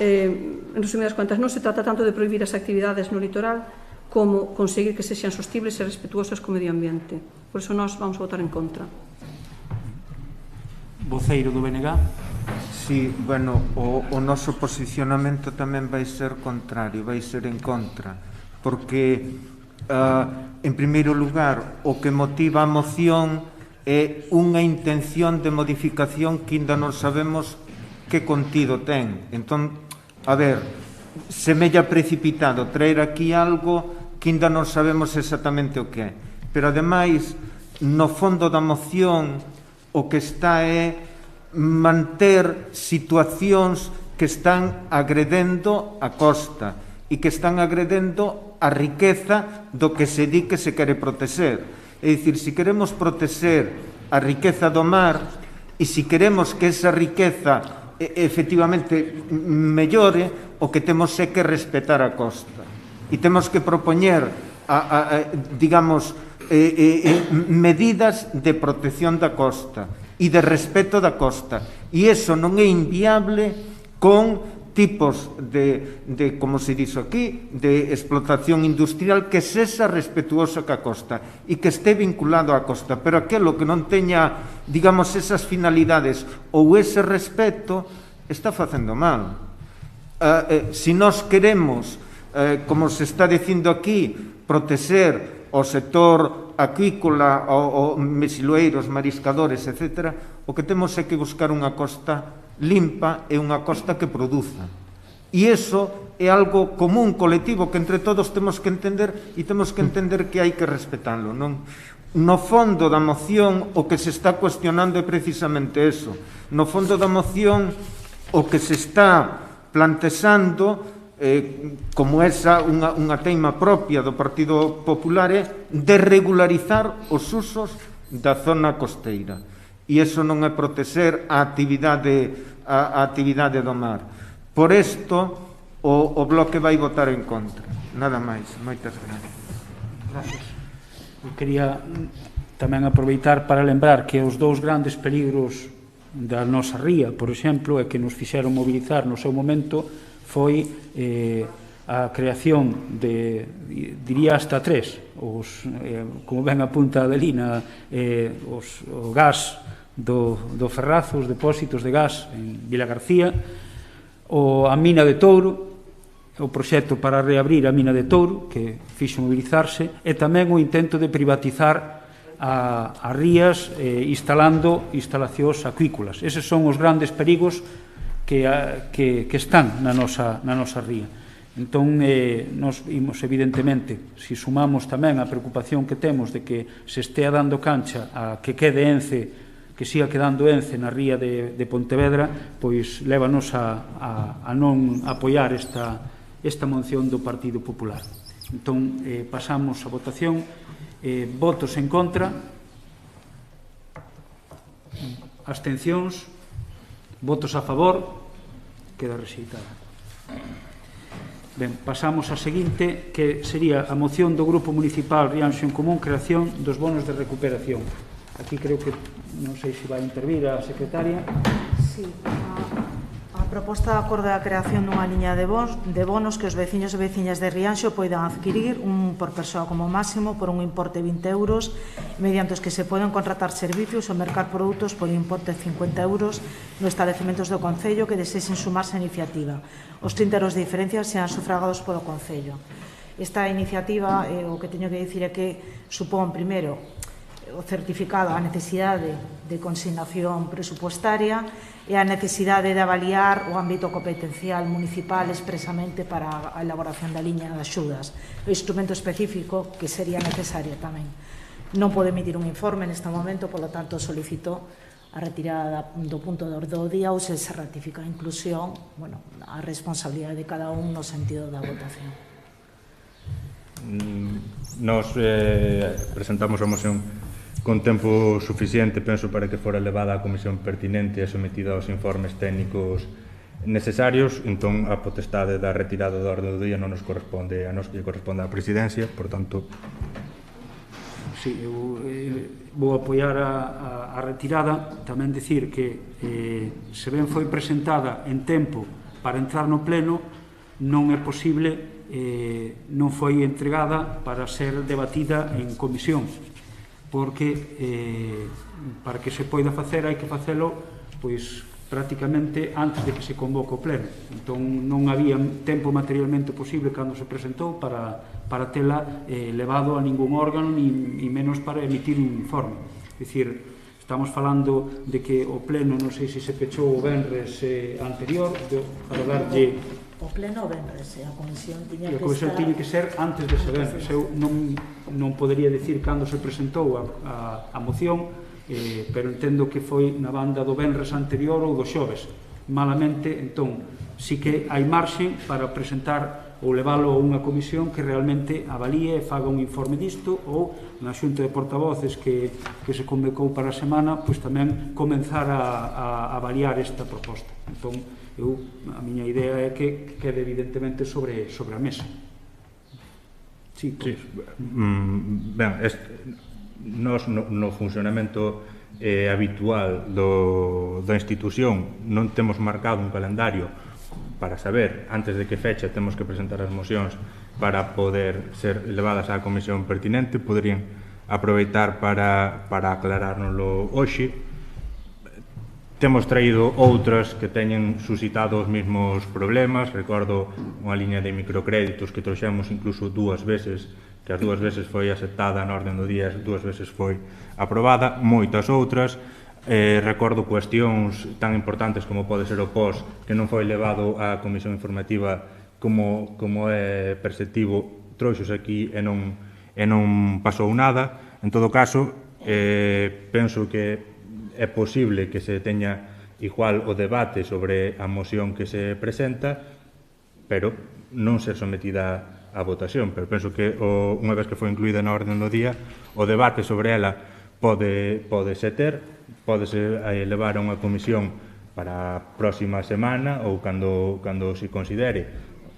En resumidas contas, non se trata tanto de prohibir as actividades no litoral como conseguir que sexan sostibles e respetuosas co medio ambiente. Por iso nós vamos a votar en contra. Voceiro do BNG. Sí, bueno, o noso posicionamento tamén vai ser contrario, vai ser en contra, porque, en primeiro lugar, o que motiva a moción é unha intención de modificación que ainda non sabemos que contido ten. Entón, a ver, semella precipitado traer aquí algo que ainda non sabemos exactamente o que é. Pero, ademais, no fondo da moción, o que está é manter situacións que están agredendo a costa e que están agredendo a riqueza do que se di que se quere proteger. É dicir, se queremos proteger a riqueza do mar e se queremos que esa riqueza efectivamente mellore, o que temos é que respetar a costa e temos que propoñer digamos medidas de protección da costa e de respeto da costa, e iso non é inviable con tipos de como se dixo aquí, de explotación industrial que sexa respetuosa ca costa e que este vinculado á costa, pero aquilo que non teña, digamos, esas finalidades ou ese respeto, está facendo mal. Se nós queremos, como se está dicindo aquí, proteger o sector acuícola, o mesilueiros, mariscadores, etc., o que temos é que buscar unha costa limpa e unha costa que produza. E iso é algo común, colectivo, que entre todos temos que entender, e temos que entender que hai que respetarlo, non? No fondo da moción, o que se está cuestionando é precisamente eso. No fondo da moción, o que se está plantexando, como esa unha teima propia do Partido Popular, é de regularizar os usos da zona costeira. E iso non é protexer a actividade do mar. Por isto, o Bloque vai votar en contra. Nada máis. Moitas gracias. Gracias. Eu quería tamén aproveitar para lembrar que os dous grandes peligros da nosa ría, por exemplo, e que nos fixeron mobilizar no seu momento, foi a creación de, diría hasta tres, como ben apunta Adelina, o gas do Ferrazo, os depósitos de gas en Vilagarcía, a mina de Touro, o proxecto para reabrir a mina de Touro, que fixo mobilizarse, e tamén o intento de privatizar as rías instalando instalacións acuícolas. Eses son os grandes perigos que están na nosa ría. Entón, nos imos, evidentemente, se sumamos tamén a preocupación que temos de que se estea dando cancha a que quede Ence, que siga quedando Ence na ría de Pontevedra, pois lévanos a non apoiar esta moción do Partido Popular. Entón, pasamos a votación. Votos en contra, abstencións, votos a favor, queda rexeitada. Ben, pasamos a seguinte, que sería a moción do Grupo Municipal Rianxo en Común, creación dos bonos de recuperación. Aquí creo que, non sei se vai intervir a secretaria. Sí, a proposta acorda a creación dunha liña de bonos que os veciños e veciñas de Rianxo poidan adquirir, un por persoa como máximo, por un importe de 20 euros, mediante os que se poden contratar servicios ou mercar produtos por importe de 50 euros nos estabelecementos do Concello que desexen sumarse á iniciativa. Os 30 euros de diferencia sean sufragados polo Concello. Esta iniciativa, o que teño que dicir é que supón, primeiro, o certificado a necesidade de consignación presupuestaria e a necesidade de avaliar o ámbito competencial municipal expresamente para a elaboración da liña de axudas. O instrumento específico que sería necesario tamén. Non pode emitir un informe neste momento, polo tanto, solicito a retirada do punto do día ou se ratifica a inclusión, a responsabilidade de cada un no sentido da votación. Nos presentamos a moción con tempo suficiente, penso, para que fora levada á comisión pertinente e sometida aos informes técnicos necesarios, entón a potestade da retirada da orde do día non nos corresponde a nos, que corresponde á presidencia, por tanto... Sí, eu vou apoiar a retirada, tamén dicir que se ben foi presentada en tempo para entrar no pleno, non é posible, non foi entregada para ser debatida en comisión, porque para que se poida facer hai que facelo pois prácticamente antes de que se convoque o pleno. Entón non había tempo materialmente posible cando se presentou para tela levado a ningún órgano ni menos para emitir un informe. É dicir, estamos falando de que o pleno non sei se se pechou o venres anterior para darlle o pleno o venres, a comisión tiña que estar... A comisión tiña que ser antes dese venres. Eu non podería dicir cando se presentou a moción, pero entendo que foi na banda do venres anterior ou do xoves. Malamente, entón, sí que hai marxen para presentar ou leválo a unha comisión que realmente avalíe e faga un informe disto, ou na xunta de portavoces que se convocou para a semana, pois tamén comenzar a avaliar esta proposta. Entón, a miña idea é que quede evidentemente sobre a mesa. Sí, sí. Ben, nos no funcionamento habitual da institución non temos marcado un calendario para saber antes de que fecha temos que presentar as mocións para poder ser levadas á comisión pertinente. Poderían aproveitar para aclarárnoslo hoxe. Temos traído outras que teñen suscitado os mesmos problemas. Recordo unha liña de microcréditos que trouxemos incluso 2 veces, que as 2 veces foi aceptada na orde do día, as 2 veces foi aprobada. Moitas outras. Recordo cuestións tan importantes como pode ser o POS, que non foi levado á comisión informativa como é perceptivo, trouxos aquí e non pasou nada. En todo caso, penso que é posible que se teña igual o debate sobre a moción que se presenta, pero non ser sometida a votación. Pero penso que unha vez que foi incluída na orde do día, o debate sobre ela pódese levar a unha comisión para a próxima semana ou cando se considere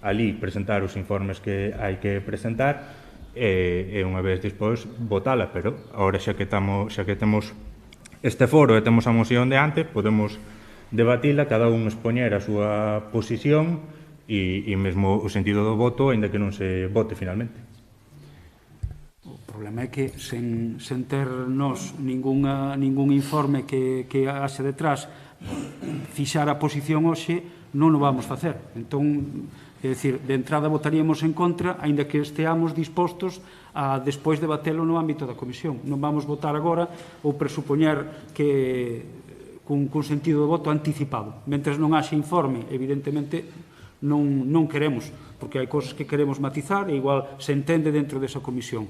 ali presentar os informes que hai que presentar e unha vez despois votala. Pero agora xa que temos este foro e temos a moción de antes, podemos debatila, cada un expoñer a súa posición e mesmo o sentido do voto, aínda que non se vote finalmente. O problema é que sen ter nós ningún informe que haxe detrás fixar a posición hoxe, non o vamos facer. Entón, é dicir, de entrada votaríamos en contra, aínda que esteamos dispostos a despois debatelo no ámbito da comisión. Non vamos votar agora ou presupoñer que cun sentido de voto anticipado. Mentres non haxe informe, evidentemente non queremos, porque hai cousas que queremos matizar e igual se entende dentro desa comisión.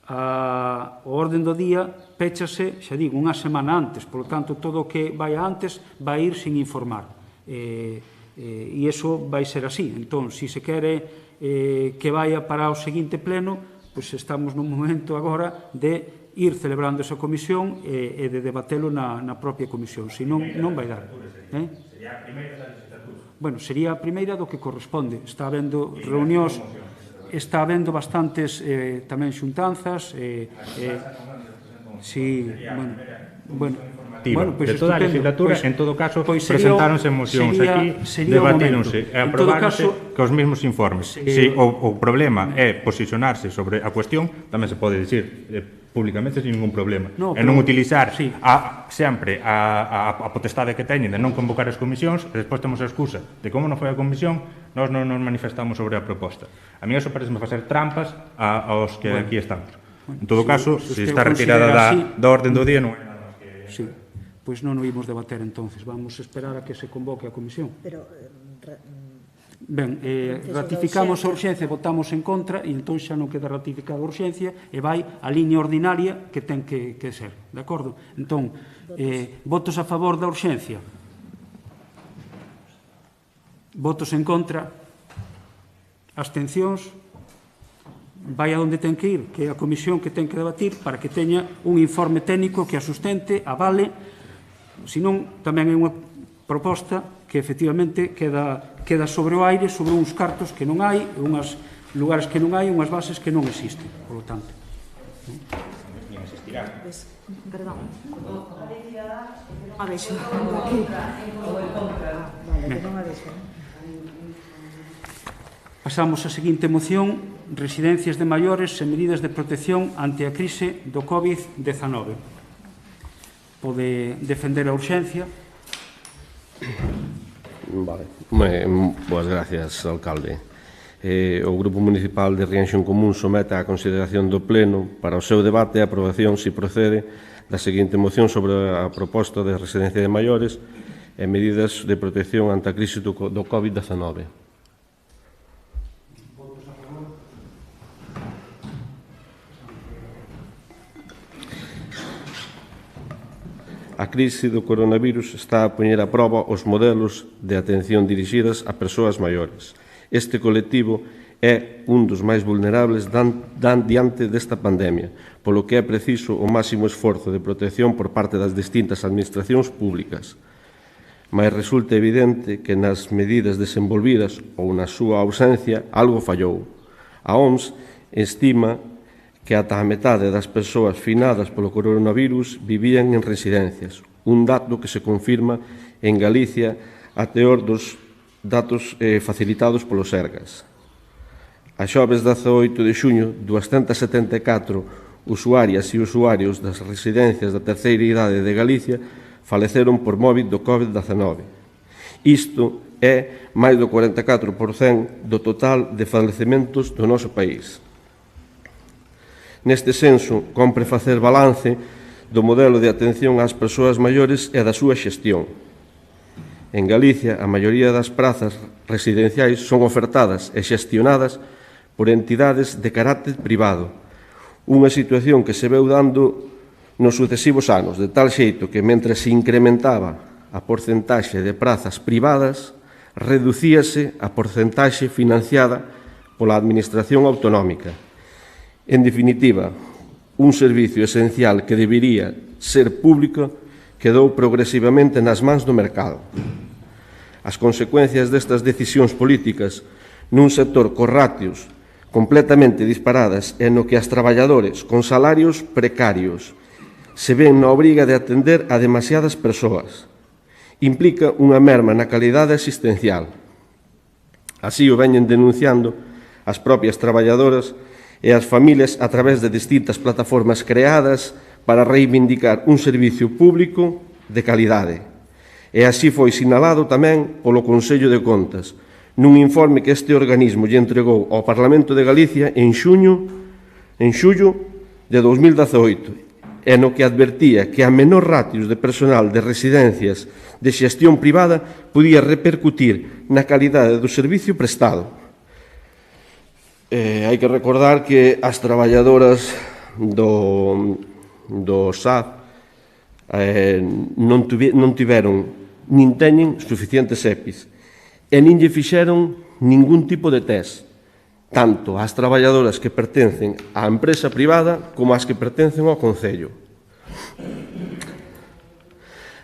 O orden do día péchase, xa digo, unha semana antes, polo tanto, todo o que vai antes vai ir sin informar. E iso vai ser así. Entón, se se quere que vaya para o seguinte pleno, pois estamos nun momento agora de ir celebrando esa comisión e de debatelo na propia comisión. Se non vai dar. Sería a primeira da legislatura? Bueno, sería a primeira do que corresponde. Está habendo reunións, está habendo bastantes tamén xuntanzas. Sí, bueno, de toda a legislatura, en todo caso, presentáronse mocións aquí, debatíronse e aprobaronse cos mesmos informes. Se o problema é posicionarse sobre a cuestión, tamén se pode dicir públicamente sin ningún problema. E non utilizar sempre a potestade que teñen de non convocar as comisións, e despois temos a excusa de como non foi a comisión, nós non nos manifestamos sobre a proposta. A mí eso parece facer trampas aos que aquí estamos. En todo caso, se está retirada da orden do día, non hai nada máis que... Sí, pois non o imos debater entonces. Vamos a esperar a que se convoque a comisión. Pero... Ben, ratificamos a urxencia, votamos en contra e entón xa non queda ratificada a urxencia e vai a liña ordinaria que ten que ser, de acordo? Entón, votos a favor da urxencia? Votos en contra? Abstencións? Vai a onde ten que ir, que é a comisión que ten que debatir para que teña un informe técnico que a sustente, avale, senón tamén é unha proposta que efectivamente queda sobre o aire, sobre uns cartos que non hai, unhas lugares que non hai, unhas bases que non existen, por lo tanto. Perdón. Pasamos á seguinte moción, residencias de maiores e medidas de protección ante a crise do COVID-19. Pode defender a urxencia. Vale. Boas gracias, alcalde. O Grupo Municipal de Rianxo en Común somete á consideración do Pleno para o seu debate e aprobación, se procede, da seguinte moción sobre a proposta de residencia de maiores e medidas de protección ante a crise do COVID-19. A crise do coronavirus está a poñer a proba os modelos de atención dirixidas a persoas maiores. Este colectivo é un dos máis vulnerables diante desta pandemia, polo que é preciso o máximo esforzo de protección por parte das distintas administracións públicas. Mas resulta evidente que nas medidas desenvolvidas ou na súa ausencia algo fallou. A OMS estima que ata a metade das persoas finadas polo coronavirus vivían en residencias, un dato que se confirma en Galicia a teor dos datos facilitados polos Sergas. A xoves 18 de xuño, 274 usuarias e usuarios das residencias da terceira idade de Galicia faleceron por móvil do COVID-19. Isto é máis do 44% do total de falecementos do noso país. Neste senso, compre facer balance do modelo de atención ás persoas maiores e da súa xestión. En Galicia, a maioría das prazas residenciais son ofertadas e xestionadas por entidades de carácter privado, unha situación que se veu dando nos sucesivos anos, de tal xeito que, mentre se incrementaba a porcentaxe de prazas privadas, reducíase a porcentaxe financiada pola Administración autonómica. En definitiva, un servicio esencial que debería ser público quedou progresivamente nas mans do mercado. As consecuencias destas decisións políticas nun sector con ratios completamente disparadas e no que as traballadores con salarios precarios se ven na obriga de atender a demasiadas persoas. Implica unha merma na calidade asistencial. Así o veñen denunciando as propias traballadoras e as familias a través de distintas plataformas creadas para reivindicar un servicio público de calidade. E así foi sinalado tamén polo Consello de Contas, nun informe que este organismo lle entregou ao Parlamento de Galicia en xullo de 2018, e no que advertía que a menor ratios de personal de residencias de xestión privada podía repercutir na calidade do servicio prestado. Hai que recordar que as traballadoras do SAD non tiveron nin teñen suficientes EPIs e nin lle fixeron ningún tipo de test, tanto ás traballadoras que pertencen á empresa privada como ás que pertencen ao Concello.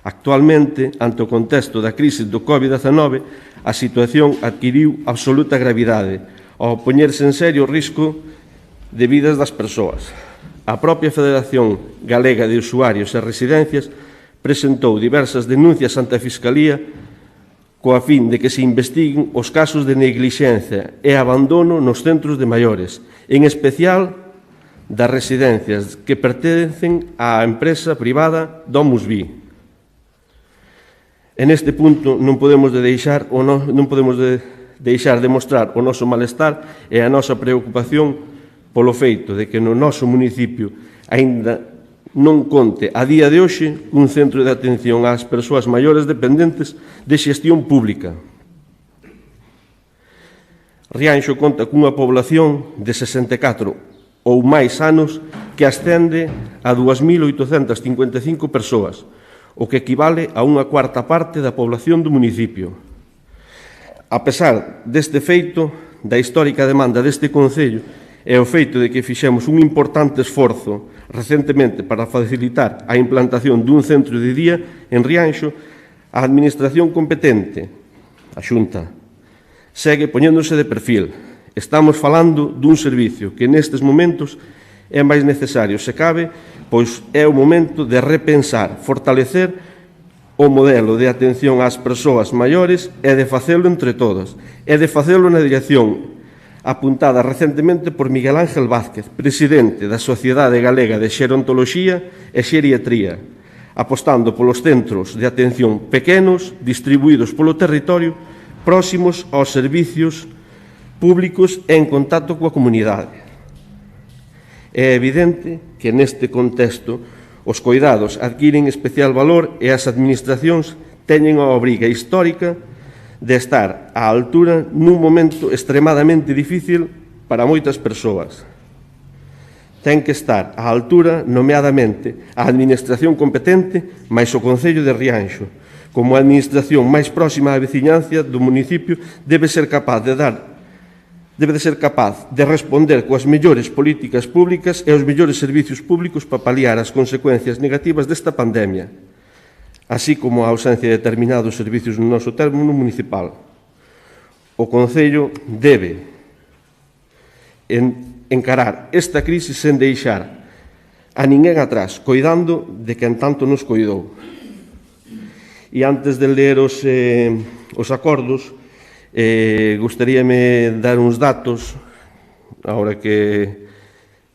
Actualmente, ante o contexto da crise do COVID-19, a situación adquiriu absoluta gravidade ao poñerse en serio o risco de vidas das persoas. A propia Federación Galega de Usuarios e Residencias presentou diversas denuncias ante a Fiscalía coa fin de que se investiguen os casos de neglixencia e abandono nos centros de maiores, en especial das residencias que pertencen á empresa privada Domus Vi. En este punto non podemos deixar de mostrar o noso malestar e a nosa preocupación polo feito de que no noso municipio aínda non conte a día de hoxe un centro de atención ás persoas maiores dependentes de xestión pública. Rianxo conta cunha población de 64 ou máis anos que ascende a 2.855 persoas, o que equivale a unha cuarta parte da población do municipio. A pesar deste feito, da histórica demanda deste Concello e o feito de que fixemos un importante esforzo recentemente para facilitar a implantación dun centro de día en Rianxo, a Administración competente a Xunta, segue poñéndose de perfil. Estamos falando dun servicio que nestes momentos é máis necesario, se cabe, pois é o momento de repensar, fortalecer o modelo de atención ás persoas maiores e de facelo entre todas, e de facelo na dirección apuntada recentemente por Miguel Ángel Vázquez, presidente da Sociedade Galega de Xerontoloxía e Xeriatría, apostando polos centros de atención pequenos, distribuídos polo territorio, próximos aos servicios públicos e en contacto coa comunidade. É evidente que neste contexto os coidados adquiren especial valor e as administracións teñen a obriga histórica de estar á altura nun momento extremadamente difícil para moitas persoas. Ten que estar á altura, nomeadamente, a administración competente máis o Concello de Rianxo. Como a administración máis próxima á veciñanza do municipio debe ser capaz de responder coas mellores políticas públicas e os mellores servicios públicos para paliar as consecuencias negativas desta pandemia, así como a ausencia de determinados servicios no noso término municipal. O Concello debe encarar esta crise sen deixar a ninguén atrás, coidando de quen tanto nos coidou. E antes de ler os acordos, gustaríame dar uns datos, agora que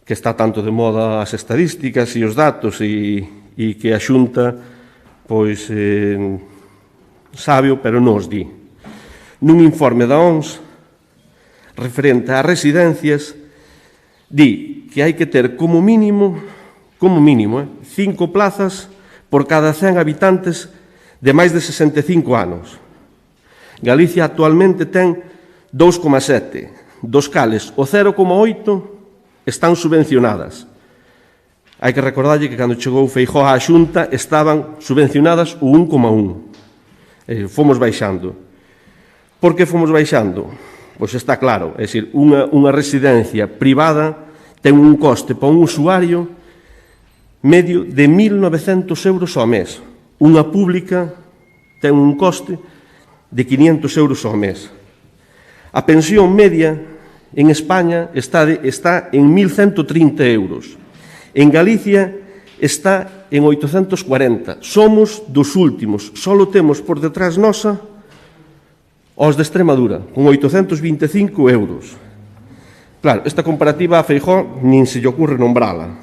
está tanto de moda as estadísticas e os datos e que a Xunta pois sábeo, pero non os di. Nun informe da OMS referente ás residencias, di que hai que ter como mínimo 5 plazas por cada 100 habitantes de máis de 65 anos. Galicia actualmente ten 2,7, dos cales o 0,8 están subvencionadas. Hai que recordarlle que cando chegou Feijóo á Xunta estaban subvencionadas o 1,1. Fomos baixando. Por que fomos baixando? Pois está claro, é dicir, unha residencia privada ten un coste para un usuario medio de 1.900 euros ao mes. Unha pública ten un coste de 500 euros ao mes. A pensión media en España está en 1.130 euros. En Galicia está en 840. Somos dos últimos. Só temos por detrás nosa aos de Extremadura, con 825 euros. Claro, esta comparativa a Feijóo nin se lle ocurre nombrala.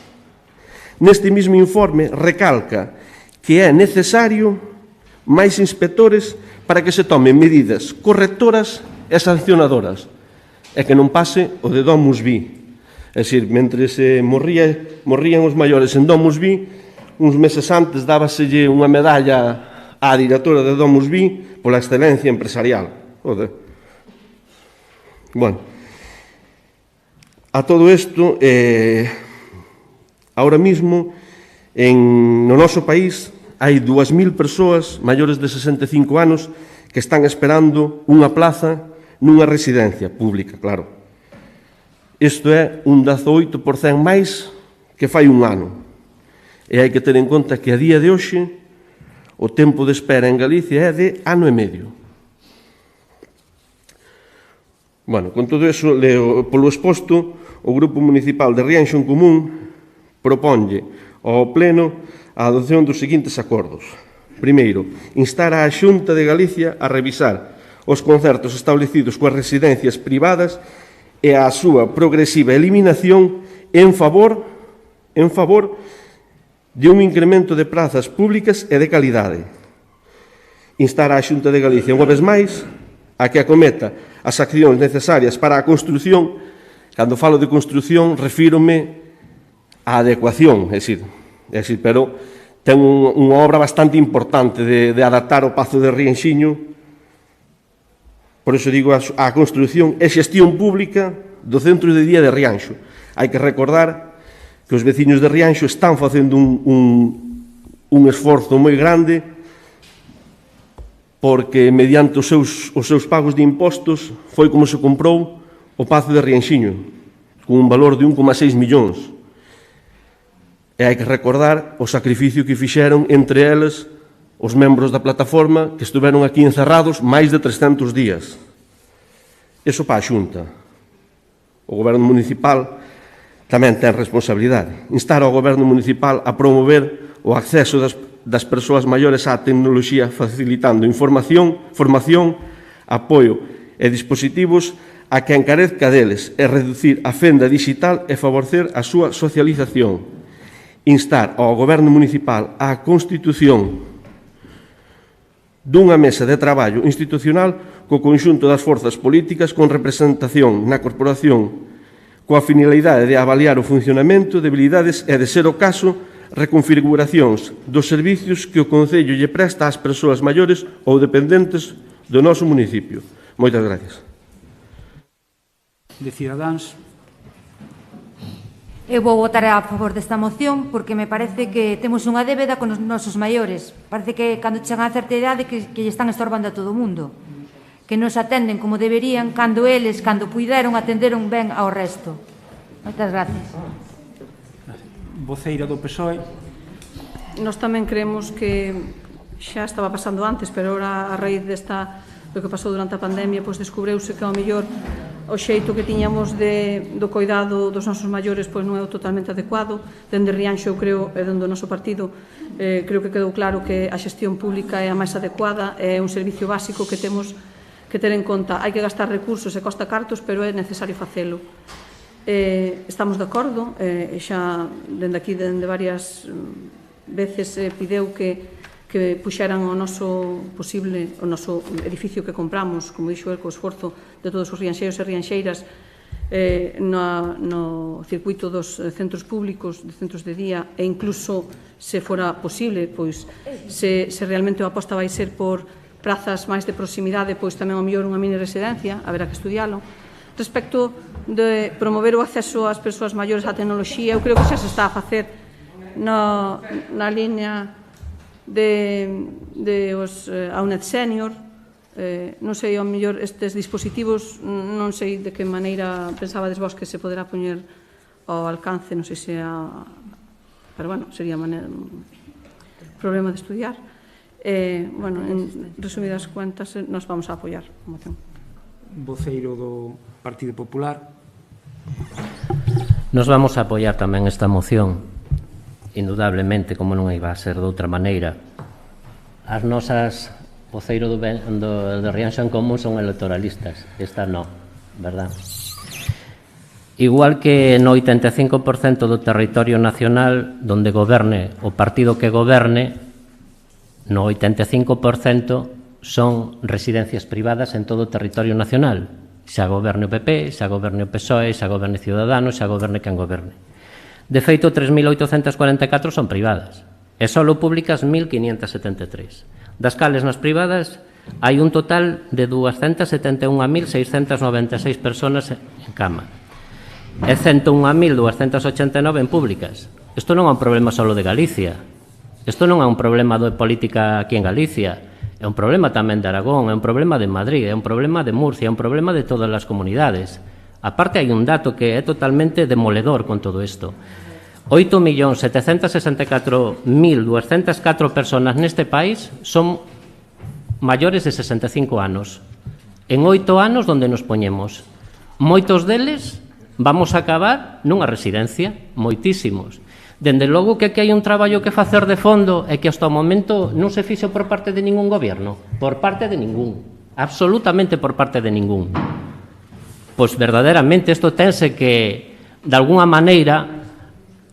Neste mesmo informe recalca que é necesario máis inspectores para que se tomen medidas correctoras e sancionadoras e que non pase o de DomusVi. É dicir, mentre se morrían os maiores en DomusVi, uns meses antes dábaselle unha medalla á directora de DomusVi pola excelencia empresarial. Bueno, a todo isto, ahora mismo, no noso país, hai 2.000 persoas maiores de 65 anos que están esperando unha plaza nunha residencia pública, claro. Isto é un 18% máis que fai un ano. E hai que ter en conta que a día de hoxe o tempo de espera en Galicia é de ano e medio. Bueno, con todo iso, polo exposto, o Grupo Municipal de Rianxo en Común proponlle ao Pleno a adopción dos seguintes acordos. Primeiro, instar a Xunta de Galicia a revisar os concertos establecidos coas residencias privadas e a súa progresiva eliminación en favor de un incremento de prazas públicas e de calidade. Instar a Xunta de Galicia, unha vez máis, a que acometa as accións necesarias para a construción. Cando falo de construción, refírome á adecuación, é dicir, pero ten unha obra bastante importante de adaptar o Pazo de Rianxiño. Por iso digo a construción e xestión pública do centro de día de Rianxo. Hai que recordar que os veciños de Rianxo están facendo un esforzo moi grande porque mediante os seus pagos de impostos foi como se comprou o Pazo de Rianxiño, con un valor de 1,6 millóns. E hai que recordar o sacrificio que fixeron entre eles os membros da plataforma que estiveron aquí encerrados máis de 300 días. Iso para a Xunta. O Goberno municipal tamén ten responsabilidade. Instar ao Goberno municipal a promover o acceso das persoas maiores á tecnoloxía, facilitando información, formación, apoio e dispositivos a que encarezca deles e reducir a fenda digital e favorecer a súa socialización. Instar ao Goberno municipal á constitución dunha mesa de traballo institucional co conxunto das forzas políticas con representación na corporación coa finalidade de avaliar o funcionamento, debilidades e, de ser o caso, reconfiguracións dos servicios que o Concello lle presta ás persoas maiores ou dependentes do noso municipio. Moitas gracias. De Cidadáns. Eu vou votar a favor desta moción porque me parece que temos unha débeda con os nosos maiores. Parece que cando chegan a certa idade que lle están estorbando a todo o mundo. Que nos atenden como deberían cando eles, cando puideron, atenderon ben ao resto. Moitas gracias. Voceira do PSOE. Nós tamén creemos que xa estaba pasando antes, pero ahora a raíz do que pasou durante a pandemia, pois descubreuse que ao mellor o xeito que tiñamos do coidado dos nosos maiores pois non é o totalmente adecuado. Dende Rianxo, eu creo, e dende o noso partido, creo que quedou claro que a xestión pública é a máis adecuada, é un servicio básico que temos que ter en conta. Hai que gastar recursos e costa cartos, pero é necesario facelo. Estamos de acordo, e xa dende aquí, dende varias veces pideu que puxeran o noso edificio que compramos, como dixo el, co esforzo de todos os rianxeiros e rianxeiras no circuito dos centros públicos, de centros de día, e incluso, se fora posible, pois, se realmente a aposta vai ser por prazas máis de proximidade, pois tamén ao mellor unha mini residencia, haberá que estudialo. Respecto de promover o acceso ás persoas maiores á tecnoloxía, eu creo que xa se está a facer na liña a UNED Senior. Non sei, ao mellor estes dispositivos, non sei de que maneira pensabades vos que se poderá poñer ao alcance, non sei se pero bueno, sería problema de estudiar. Bueno, en resumidas cuentas, nos vamos a apoiar a moción. Voceiro do Partido Popular. Nos vamos a apoiar tamén esta moción. Indudablemente, como non iba a ser de outra maneira. As nosas voceiro de Rianxo en Común son electoralistas. Esta non, verdad? Igual que no 85% do territorio nacional donde goberne o partido que goberne, no 85% son residencias privadas en todo o territorio nacional. Xa goberne o PP, xa goberne o PSOE, xa goberne Ciudadanos, xa goberne quen goberne. De feito, 3.844 son privadas e só públicas 1.573. Das cales nas privadas hai un total de 271.696 personas en cama e 101.289 en públicas. Isto non é un problema só de Galicia, isto non é un problema de política aquí en Galicia, é un problema tamén de Aragón, é un problema de Madrid, é un problema de Murcia, é un problema de todas as comunidades. Aparte, hai un dato que é totalmente demoledor con todo isto. 8.764.204 personas neste país son maiores de 65 anos. En 8 anos, onde nos poñemos? Moitos deles vamos a acabar nunha residencia, moitísimos. Dende logo que aquí hai un traballo que facer de fondo e que hasta o momento non se fixo por parte de ningún goberno, por parte de ningún, absolutamente por parte de ningún. Pois verdadeiramente isto tense que, de alguna maneira,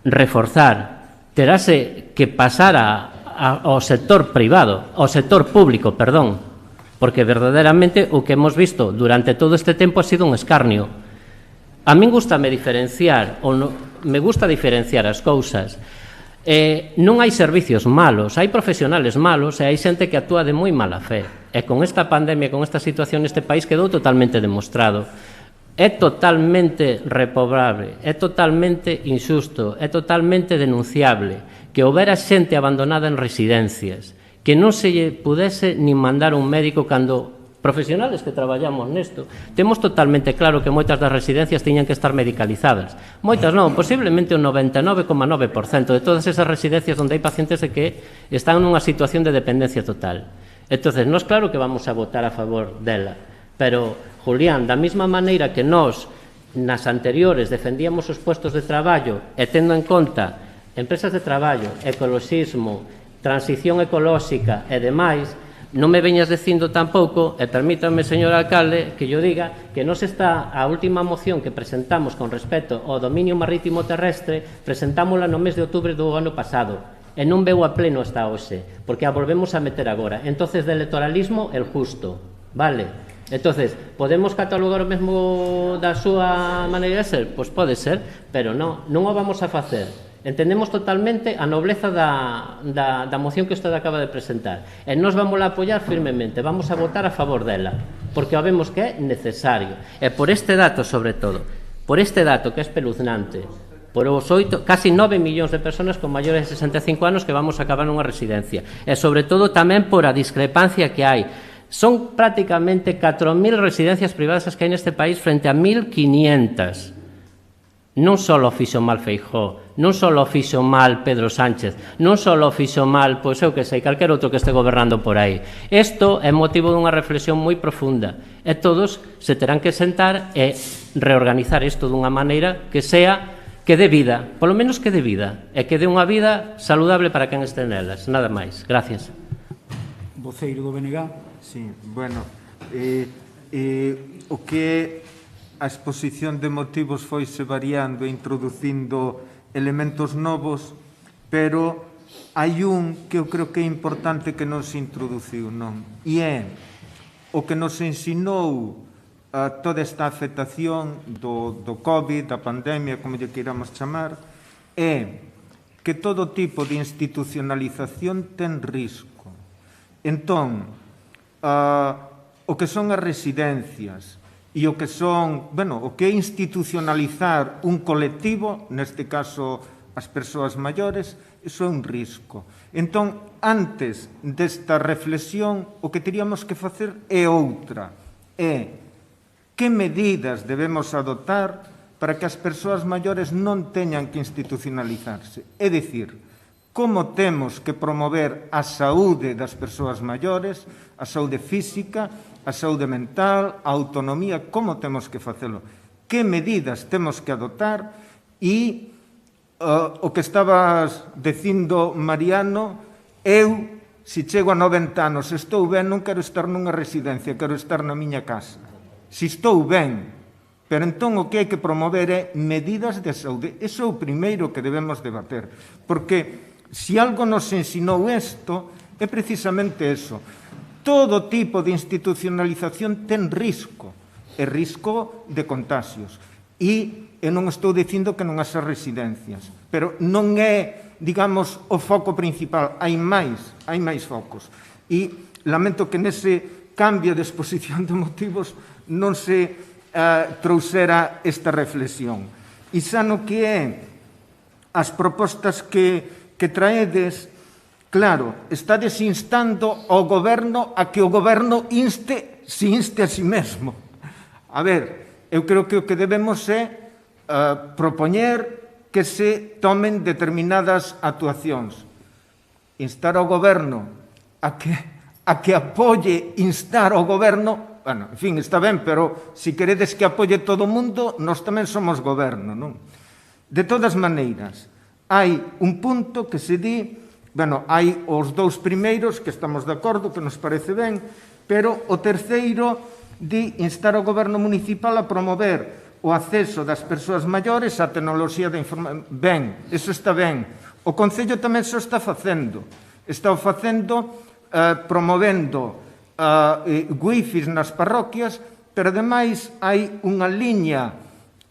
reforzar. Terase que pasar ao sector privado, ao sector público, perdón, porque verdadeiramente o que hemos visto durante todo este tempo ha sido un escarnio. A min gustame diferenciar, me gusta diferenciar as cousas. Non hai servicios malos, hai profesionales malos e hai xente que actúa de moi mala fe. E con esta pandemia, con esta situación neste país quedou totalmente demostrado. É totalmente reprobable, é totalmente injusto, é totalmente denunciable que houbera xente abandonada en residencias, que non se lle pudese nin mandar un médico cando profesionales que traballamos nesto. Temos totalmente claro que moitas das residencias tiñan que estar medicalizadas, Moitas non, posiblemente un 99,9% de todas esas residencias onde hai pacientes de que están nunha situación de dependencia total. Entonces, nós claro que vamos a votar a favor dela, pero, Julián, da mesma maneira que nós nas anteriores defendíamos os puestos de traballo e tendo en conta empresas de traballo, ecoloxismo, transición ecolóxica e demais, non me veñas dicindo tampouco, e permítame, señor alcalde, que yo diga que nos está a última moción que presentamos con respecto ao dominio marítimo terrestre, presentámola no mes de outubro do ano pasado, e non veu a pleno hasta hoxe, porque a volvemos a meter agora. Entonces, de electoralismo, el justo, vale? Entonces, podemos catalogar o mesmo da súa maneira de ser? Pois pode ser, pero non o vamos a facer. Entendemos totalmente a nobleza da moción que usted acaba de presentar. E nós vamos a apoiar firmemente, vamos a votar a favor dela, porque o vemos que é necesario. E por este dato, sobre todo, por este dato que é espeluznante, por os casi 9 millóns de persoas con maiores de 65 anos que vamos a acabar nunha residencia. E sobre todo tamén por a discrepancia que hai. Son prácticamente 4.000 residencias privadas que hai neste país frente a 1.500. Non só o fixo mal Feijóo, non só o fixo mal Pedro Sánchez, non só o fixo mal, pois eu que sei, calquer outro que este gobernando por aí. Isto é motivo dunha reflexión moi profunda e todos se terán que sentar e reorganizar isto dunha maneira que sea que dé vida, polo menos que dé vida, e que dé unha vida saludable para quen este nelas. Nada máis. Gracias. Voceiro do BNG. Sí, bueno, o que a exposición de motivos foise variando e introducindo elementos novos, pero hai un que eu creo que é importante que non se introduciu, non? E é o que nos ensinou toda esta afectación do COVID, da pandemia, como lle queiramos chamar, é que todo tipo de institucionalización ten risco. Entón, o que son as residencias e o que son, bueno, o que é institucionalizar un colectivo, neste caso as persoas maiores, iso é un risco. Entón, antes desta reflexión, o que teríamos que facer é outra, é que medidas debemos adoptar para que as persoas maiores non teñan que institucionalizarse. É dicir, como temos que promover a saúde das persoas maiores, a saúde física, a saúde mental, a autonomía, como temos que facelo, que medidas temos que adoptar e o que estabas dicindo, Mariano, eu, se chego a 90 anos, estou ben, non quero estar nunha residencia, quero estar na miña casa. Se estou ben, pero entón o que hai que promover é medidas de saúde. Iso é o primeiro que debemos debater, porque se algo nos ensinou isto, é precisamente eso. Todo tipo de institucionalización ten risco, é risco de contagios. E eu non estou dicindo que non haxa residencias, pero non é, digamos, o foco principal. Hai máis focos. E lamento que nese cambio de exposición de motivos non se trouxera esta reflexión. E xa no que é as propostas que traedes, claro, estades instando ao goberno a que o goberno se inste a si mesmo. A ver, eu creo que o que debemos é propoñer que se tomen determinadas actuacións. Instar ao goberno a que apoie instar ao goberno, bueno, en fin, está ben, pero se queredes que apoie todo o mundo, nós tamén somos goberno, non? De todas maneiras, hai un punto que se di, bueno, hai os dous primeiros que estamos de acordo, que nos parece ben, pero o terceiro di instar ao goberno municipal a promover o acceso das persoas maiores á tecnoloxía da información. Ben, iso está ben. O Concello tamén se está facendo. Está facendo promovendo wifis nas parroquias, pero ademais hai unha liña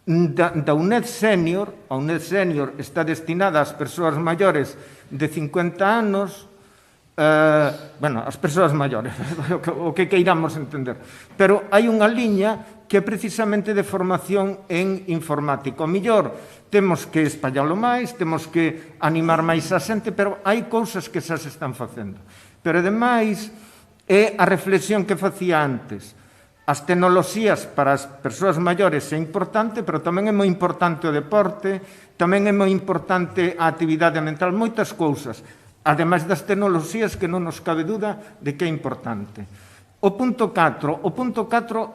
da UNED Senior. A UNED Senior está destinada ás persoas maiores de 50 anos, bueno, as persoas maiores, o que queiramos entender. Pero hai unha liña que é precisamente de formación en informática. O mellor temos que espallalo máis, temos que animar máis a xente, pero hai cousas que xa se están facendo. Pero, ademais, é a reflexión que facía antes. as tecnoloxías para as persoas maiores é importante, pero tamén é moi importante o deporte, tamén é moi importante a actividade mental, moitas cousas, ademais das tecnoloxías que non nos cabe duda de que é importante. O punto 4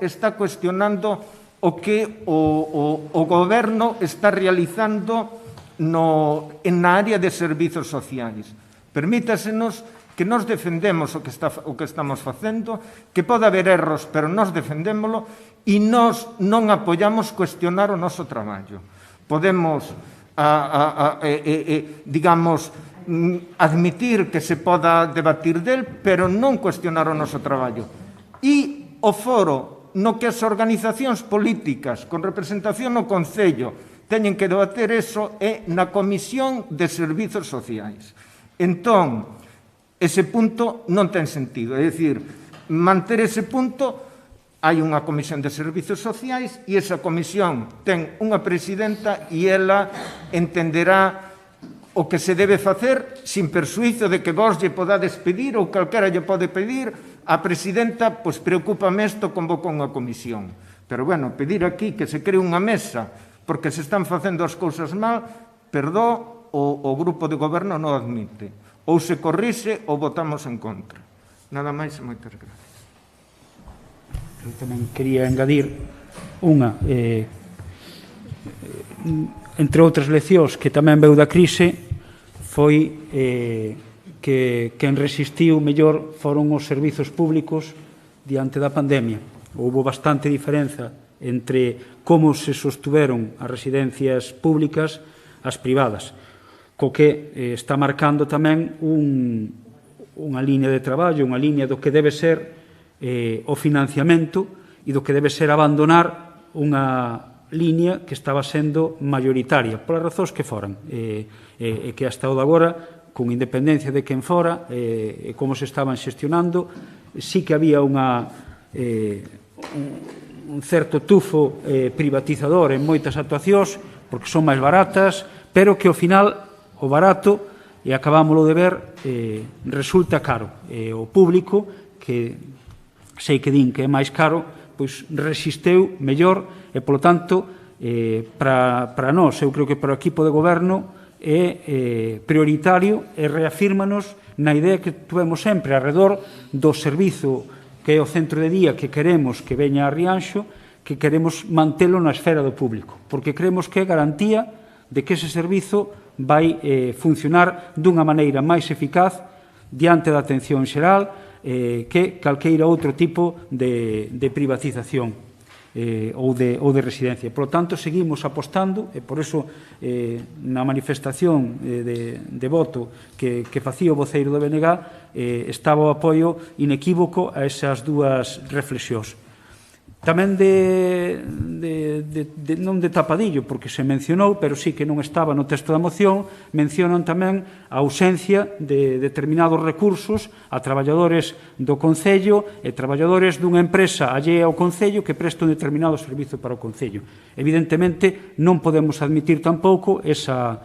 está cuestionando o que o goberno está realizando na área de servizos sociais. Permítasenos que nos defendemos o que estamos facendo, que pode haber erros, pero nos defendémolo e nos non apoiamos cuestionar o noso traballo. Podemos, digamos, admitir que se poda debatir del, pero non cuestionar o noso traballo. E o foro no que as organizacións políticas con representación no Concello teñen que debater eso é na Comisión de Servizos Sociais. Entón, ese punto non ten sentido. É dicir, manter ese punto, hai unha comisión de servizos sociais e esa comisión ten unha presidenta e ela entenderá o que se debe facer sin persuízo de que vos lle podades pedir ou calquera lle pode pedir. A presidenta, pois preocúpame isto, convoca unha comisión. Pero, bueno, pedir aquí que se cree unha mesa porque se están facendo as cousas mal, perdó, o grupo de goberno non admite. Ou se corrixe ou votamos en contra. Nada máis e moitas gracias. Eu tamén quería engadir unha, entre outras leccións que tamén veu da crise, foi que quen resistiu mellor foron os servizos públicos diante da pandemia. Houbo bastante diferenza entre como se sostuveron as residencias públicas as privadas, co que está marcando tamén unha liña de traballo, unha liña do que debe ser o financiamento e do que debe ser abandonar unha liña que estaba sendo mayoritaria, polas razóns que foran, e que hasta o de agora, con independencia de quen fora, e como se estaban xestionando, sí que había un certo tufo privatizador en moitas actuacións, porque son máis baratas, pero que ao final o barato, e acabámoslo de ver, resulta caro. O público, que sei que din que é máis caro, pois resisteu mellor e, polo tanto, para nós, eu creo que para o equipo de goberno é prioritario e reafírmanos na idea que tuvemos sempre alrededor do servizo que é o centro de día que queremos que veña a Rianxo, que queremos mantelo na esfera do público, porque creemos que é garantía de que ese servizo vai funcionar dunha maneira máis eficaz diante da atención xeral que calqueira outro tipo de privatización ou de residencia. Por lo tanto, seguimos apostando, e por iso na manifestación de voto que facía o voceiro do BNG estaba o apoio inequívoco a esas dúas reflexións. Tamén non de tapadillo, porque se mencionou, pero sí que non estaba no texto da moción, mencionan tamén a ausencia de determinados recursos a traballadores do Concello e traballadores dunha empresa allea ao Concello que presta un determinado servizo para o Concello. Evidentemente, non podemos admitir tampouco esa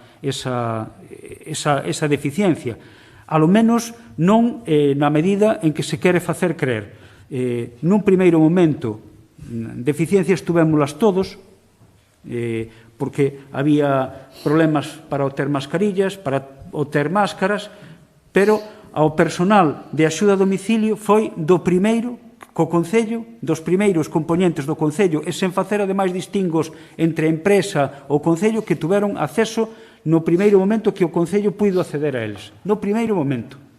deficiencia, a lo menos non na medida en que se quere facer creer. Nun primeiro momento, deficiencias tuvémolas todos, porque había problemas para obter mascarillas, para obter máscaras, pero ao personal de axuda a domicilio foi do primeiro co Concello, dos primeiros componentes do Concello, e sen facer ademais distingos entre a empresa ou o Concello, que tuveron acceso no primeiro momento que o Concello puido acceder a eles. No primeiro momento.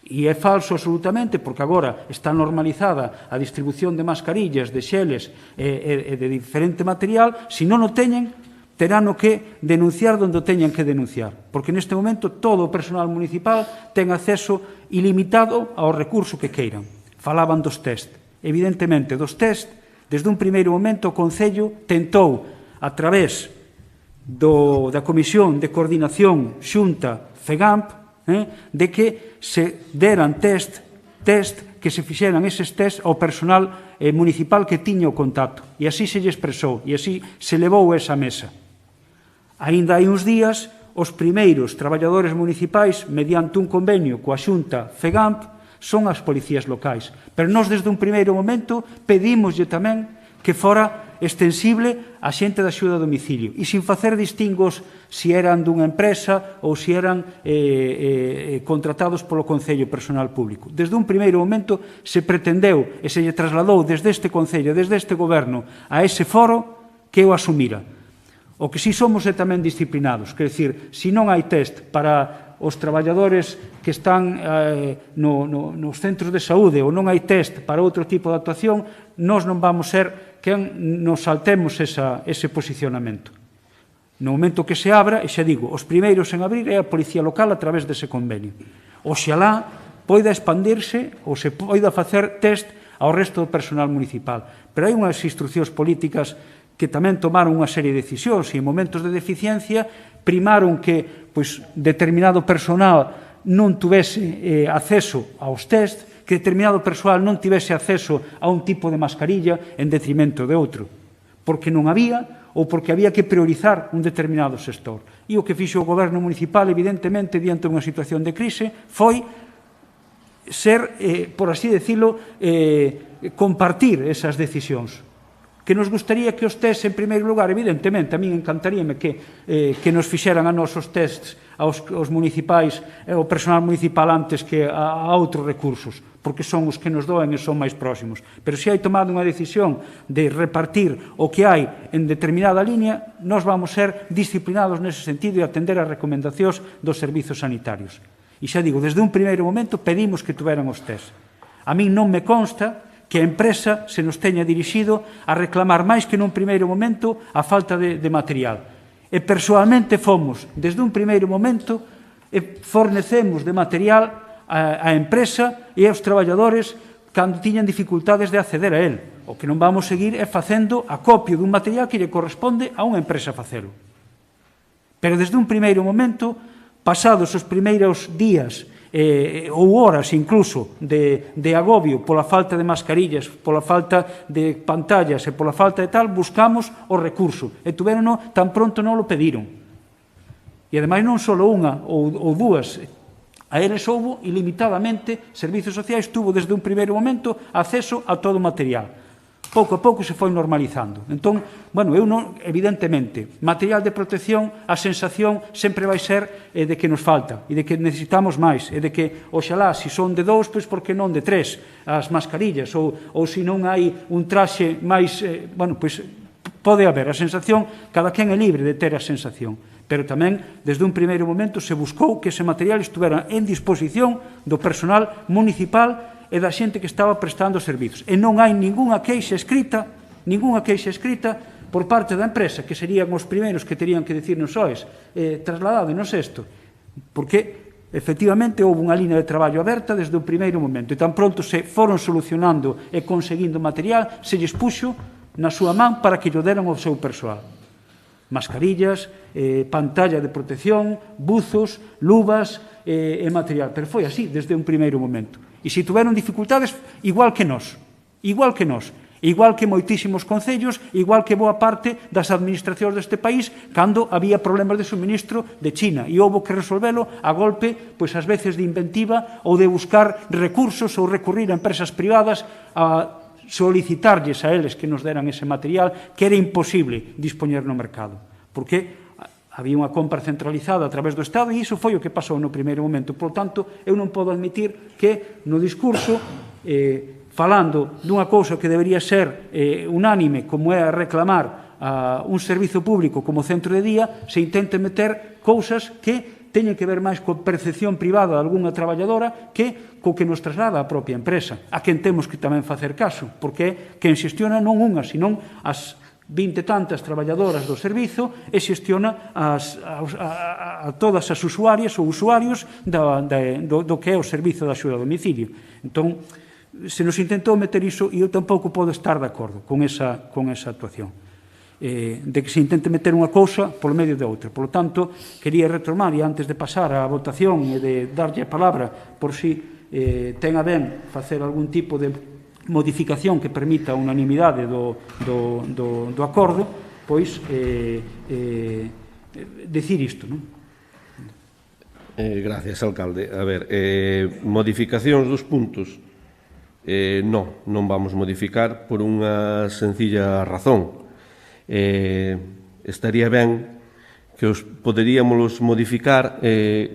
E é falso absolutamente, porque agora está normalizada a distribución de mascarillas, de xeles e de diferente material. Se non o teñen, terán o que denunciar onde o teñan que denunciar, porque neste momento todo o personal municipal ten acceso ilimitado ao recurso que queiran. Falaban dos test. Evidentemente, dos test, desde un primeiro momento o Concello tentou, a través da Comisión de Coordinación Xunta FEGAMP, de que se deran test que se fixeran eses test ao personal municipal que tiña o contacto. E así se lle expresou, e así se levou a esa mesa. Aínda hai uns días, os primeiros traballadores municipais, mediante un convenio coa Xunta FEGAMP, son as policías locais. Pero nós, desde un primeiro momento, pedímoslle tamén que fora extensible a xente da axuda a domicilio e sin facer distingos se eran dunha empresa ou se eran contratados polo Concello Personal Público. Desde un primeiro momento se pretendeu e se lle trasladou desde este Concello, desde este Goberno a ese foro que o asumira. O que si somos é tamén disciplinados, quer dicir, se non hai test para os traballadores que están nos centros de saúde ou non hai test para outro tipo de actuación, nós non vamos ser quen nos saltemos ese posicionamento. No momento que se abra, e xa digo, os primeiros en abrir é a Policía Local a través dese convenio. Oxalá poida expandirse ou se poida facer test ao resto do personal municipal. Pero hai unhas instruccións políticas que tamén tomaron unha serie de decisións e en momentos de deficiencia primaron que determinado personal non tuvese acceso aos test, que determinado persoal non tivese acceso a un tipo de mascarilla en detrimento de outro, porque non había ou porque había que priorizar un determinado sector. E o que fixo o Goberno municipal, evidentemente, diante dunha situación de crise, foi ser, por así decirlo, compartir esas decisións. Que nos gustaría que os tests, en primeiro lugar, evidentemente, a min encantaríame que nos fixeran a nosos tests aos municipais, ao personal municipal antes que a outros recursos, porque son os que nos doen e son máis próximos. Pero se hai tomado unha decisión de repartir o que hai en determinada línea, nós vamos ser disciplinados nese sentido e atender as recomendacións dos servizos sanitarios. E xa digo, desde un primeiro momento pedimos que tuveran os tests. A min non me consta que a empresa se nos teña dirixido a reclamar máis que nun primeiro momento a falta de material. E persoalmente fomos, desde un primeiro momento, fornecemos de material á empresa e aos traballadores cando tiñan dificultades de acceder a él. O que non vamos seguir é facendo acopio dun material que lle corresponde a unha empresa facelo. Pero desde un primeiro momento, pasados os primeiros días ou horas incluso de agobio pola falta de mascarillas, pola falta de pantallas e pola falta de tal, buscamos o recurso e tuverono tan pronto non lo pediron. E ademais non só unha ou dúas, a eles houbo ilimitadamente, Servizos Sociais tuvo desde un primeiro momento acceso a todo o material. Pouco a pouco se foi normalizando. Entón, eu non, evidentemente, material de protección, a sensación sempre vai ser de que nos falta e de que necesitamos máis e de que, oxalá, se son de 2, pois por que non de 3 as mascarillas ou se non hai un traxe máis, pois pode haber a sensación, cada quen é libre de ter a sensación, pero tamén desde un primeiro momento se buscou que ese material estuvera en disposición do personal municipal e da xente que estaba prestando servizos. E non hai ningunha queixa escrita por parte da empresa, que serían os primeiros que terían que dicirnos sois, trasladádenos isto, porque efectivamente houve unha línea de traballo aberta desde o primeiro momento e tan pronto se foron solucionando e conseguindo material, se lles puxo na súa man para que lle deran ao seu persoal. Mascarillas, pantalla de protección, buzos, luvas e material. Pero foi así desde un primeiro momento. E se tuveron dificultades, igual que nós, igual que moitísimos concellos, igual que boa parte das administracións deste país, cando había problemas de suministro de China e houve que resolvelo a golpe, pois ás veces de inventiva ou de buscar recursos ou recurrir a empresas privadas a solicitarlles a eles que nos deran ese material que era imposible dispoñer no mercado, porque había unha compra centralizada a través do Estado e iso foi o que pasou no primeiro momento. Por tanto, eu non podo admitir que no discurso, falando dunha cousa que debería ser unánime, como é a reclamar a un servizo público como centro de día, se intente meter cousas que teñen que ver máis coa percepción privada de algunha traballadora que co que nos traslada a propia empresa, a quen temos que tamén facer caso, porque quen xestiona non unha, senón as 20 tantas traballadoras do servizo e xestiona a todas as usuarias ou usuarios do que é o servizo de axuda a domicilio. Entón, se nos intentou meter iso e eu tampouco podo estar de acordo con esa actuación, de que se intente meter unha cousa polo medio de outra. Por lo tanto, quería retomar e antes de pasar á votación e de darlle a palabra por si ten a ben facer algún tipo de modificación que permita a unanimidade do acordo, pois decir isto, non? Gracias, alcalde. A ver, modificacións dos puntos. Non vamos modificar por unha sencilla razón. Estaría ben que os poderíamos modificar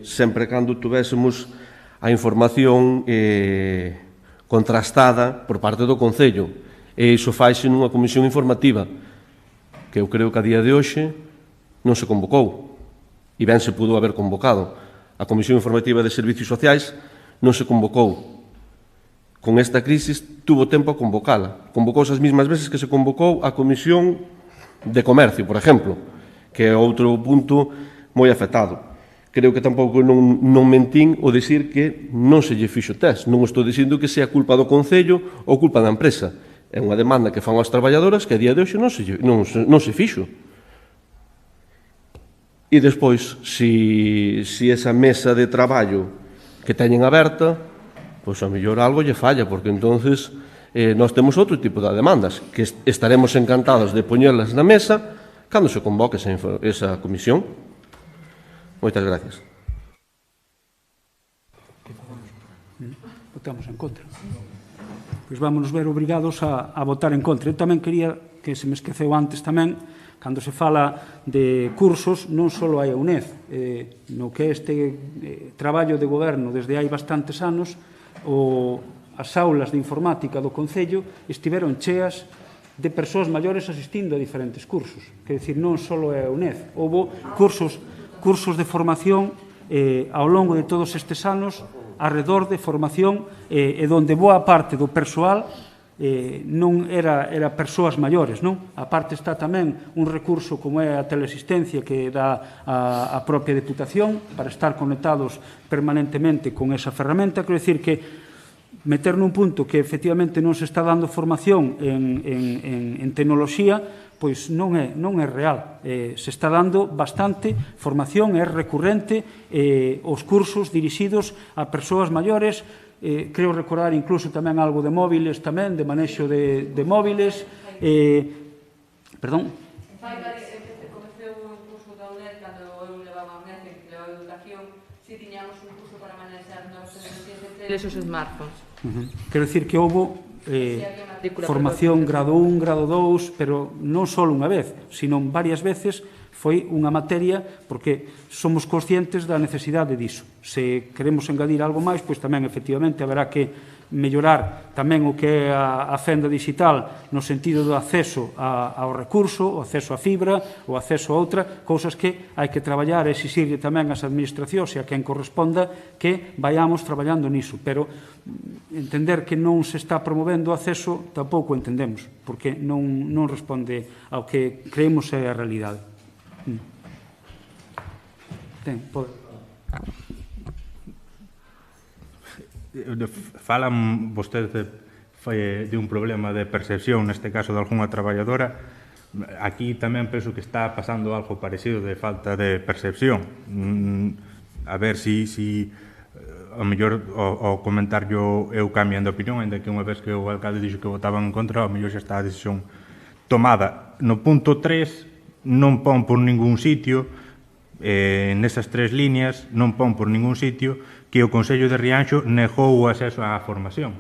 sempre cando tuvésemos a información contrastada por parte do Concello. E iso faise nunha comisión informativa, que eu creo que a día de hoxe non se convocou. E ben se pudo haber convocado. A Comisión Informativa de Servicios Sociais non se convocou. Con esta crisis tuvo tempo a convocala. Convocouse as mesmas veces que se convocou a Comisión de Comercio, por exemplo, que é outro punto moi afectado. Creo que tampouco non mentín o dicir que non se lle fixo test. Non estou dicindo que sea culpa do Concello ou culpa da empresa. É unha demanda que fan as traballadoras que a día de hoxe non se fixo. E despois, se esa mesa de traballo que teñen aberta, pois a mellor algo lle falla, porque entonces nós temos outro tipo de demandas, que estaremos encantados de poñerlas na mesa cando se convoque esa comisión. Moitas gracias. Votamos en contra. Pois vámonos ver obrigados a votar en contra. Eu tamén quería, que se me esqueceu antes tamén, cando se fala de cursos, non só hai a UNED, no que este traballo de goberno desde hai bastantes anos, as aulas de informática do Concello estiveron cheas de persoas maiores asistindo a diferentes cursos. Quer dizer, non só é a UNED. Houve cursos de formación ao longo de todos estes anos, arredor de formación, e donde boa parte do persoal non era persoas maiores, non? A parte está tamén un recurso como é a teleasistencia que dá a propia Deputación para estar conectados permanentemente con esa ferramenta. Quero dicir que meter nun punto que efectivamente non se está dando formación en tecnoloxía, pois non é real. Se está dando bastante formación, é recurrente os cursos dirixidos a persoas maiores. Creo recordar incluso tamén algo de móviles tamén, de manexo de móviles. Perdón? Comeceu un curso da UNED cando eu levaba a UNED, que levaba educación, si tiñamos un curso para manexar novas tecnologías de teles os smartphones. Quero dicir que houve formación grado 1, grado 2, pero non só unha vez, sino varias veces. Foi unha materia porque somos conscientes da necesidade diso. Se queremos engadir algo máis, pois tamén efectivamente haberá que mellorar tamén o que é a fenda digital no sentido do acceso ao recurso, o acceso á fibra, o acceso a outra, cousas que hai que traballar e exixirle tamén ás administracións e a quen corresponda que vayamos traballando niso. Pero entender que non se está promovendo o acceso tampouco entendemos, porque non responde ao que creemos é a realidade. Falan vostedes de un problema de percepción, neste caso de algunha traballadora. Aquí tamén penso que está pasando algo parecido de falta de percepción. A ver si ao mellor ao comentar eu cambian de opinión, ainda que unha vez que o alcalde dixo que votaban en contra, ao mellor xa está a decisión tomada. No punto 3 non pon por ningún sitio, nesas 3 líneas, non pon por ningún sitio que o Concello de Rianxo negou o acceso á formación,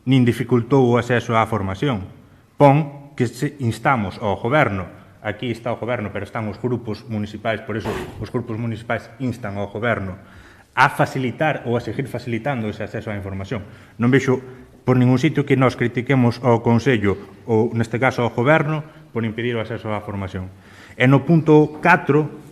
nin dificultou o acceso á formación. Pon que instamos ao Goberno, aquí está o Goberno, pero están os grupos municipais, por iso os grupos municipais instan ao Goberno a facilitar ou a seguir facilitando ese acceso á información. Non vexo por ningún sitio que nós critiquemos ao Concello ou, neste caso, ao Goberno por impedir o acceso á formación. E no punto 4,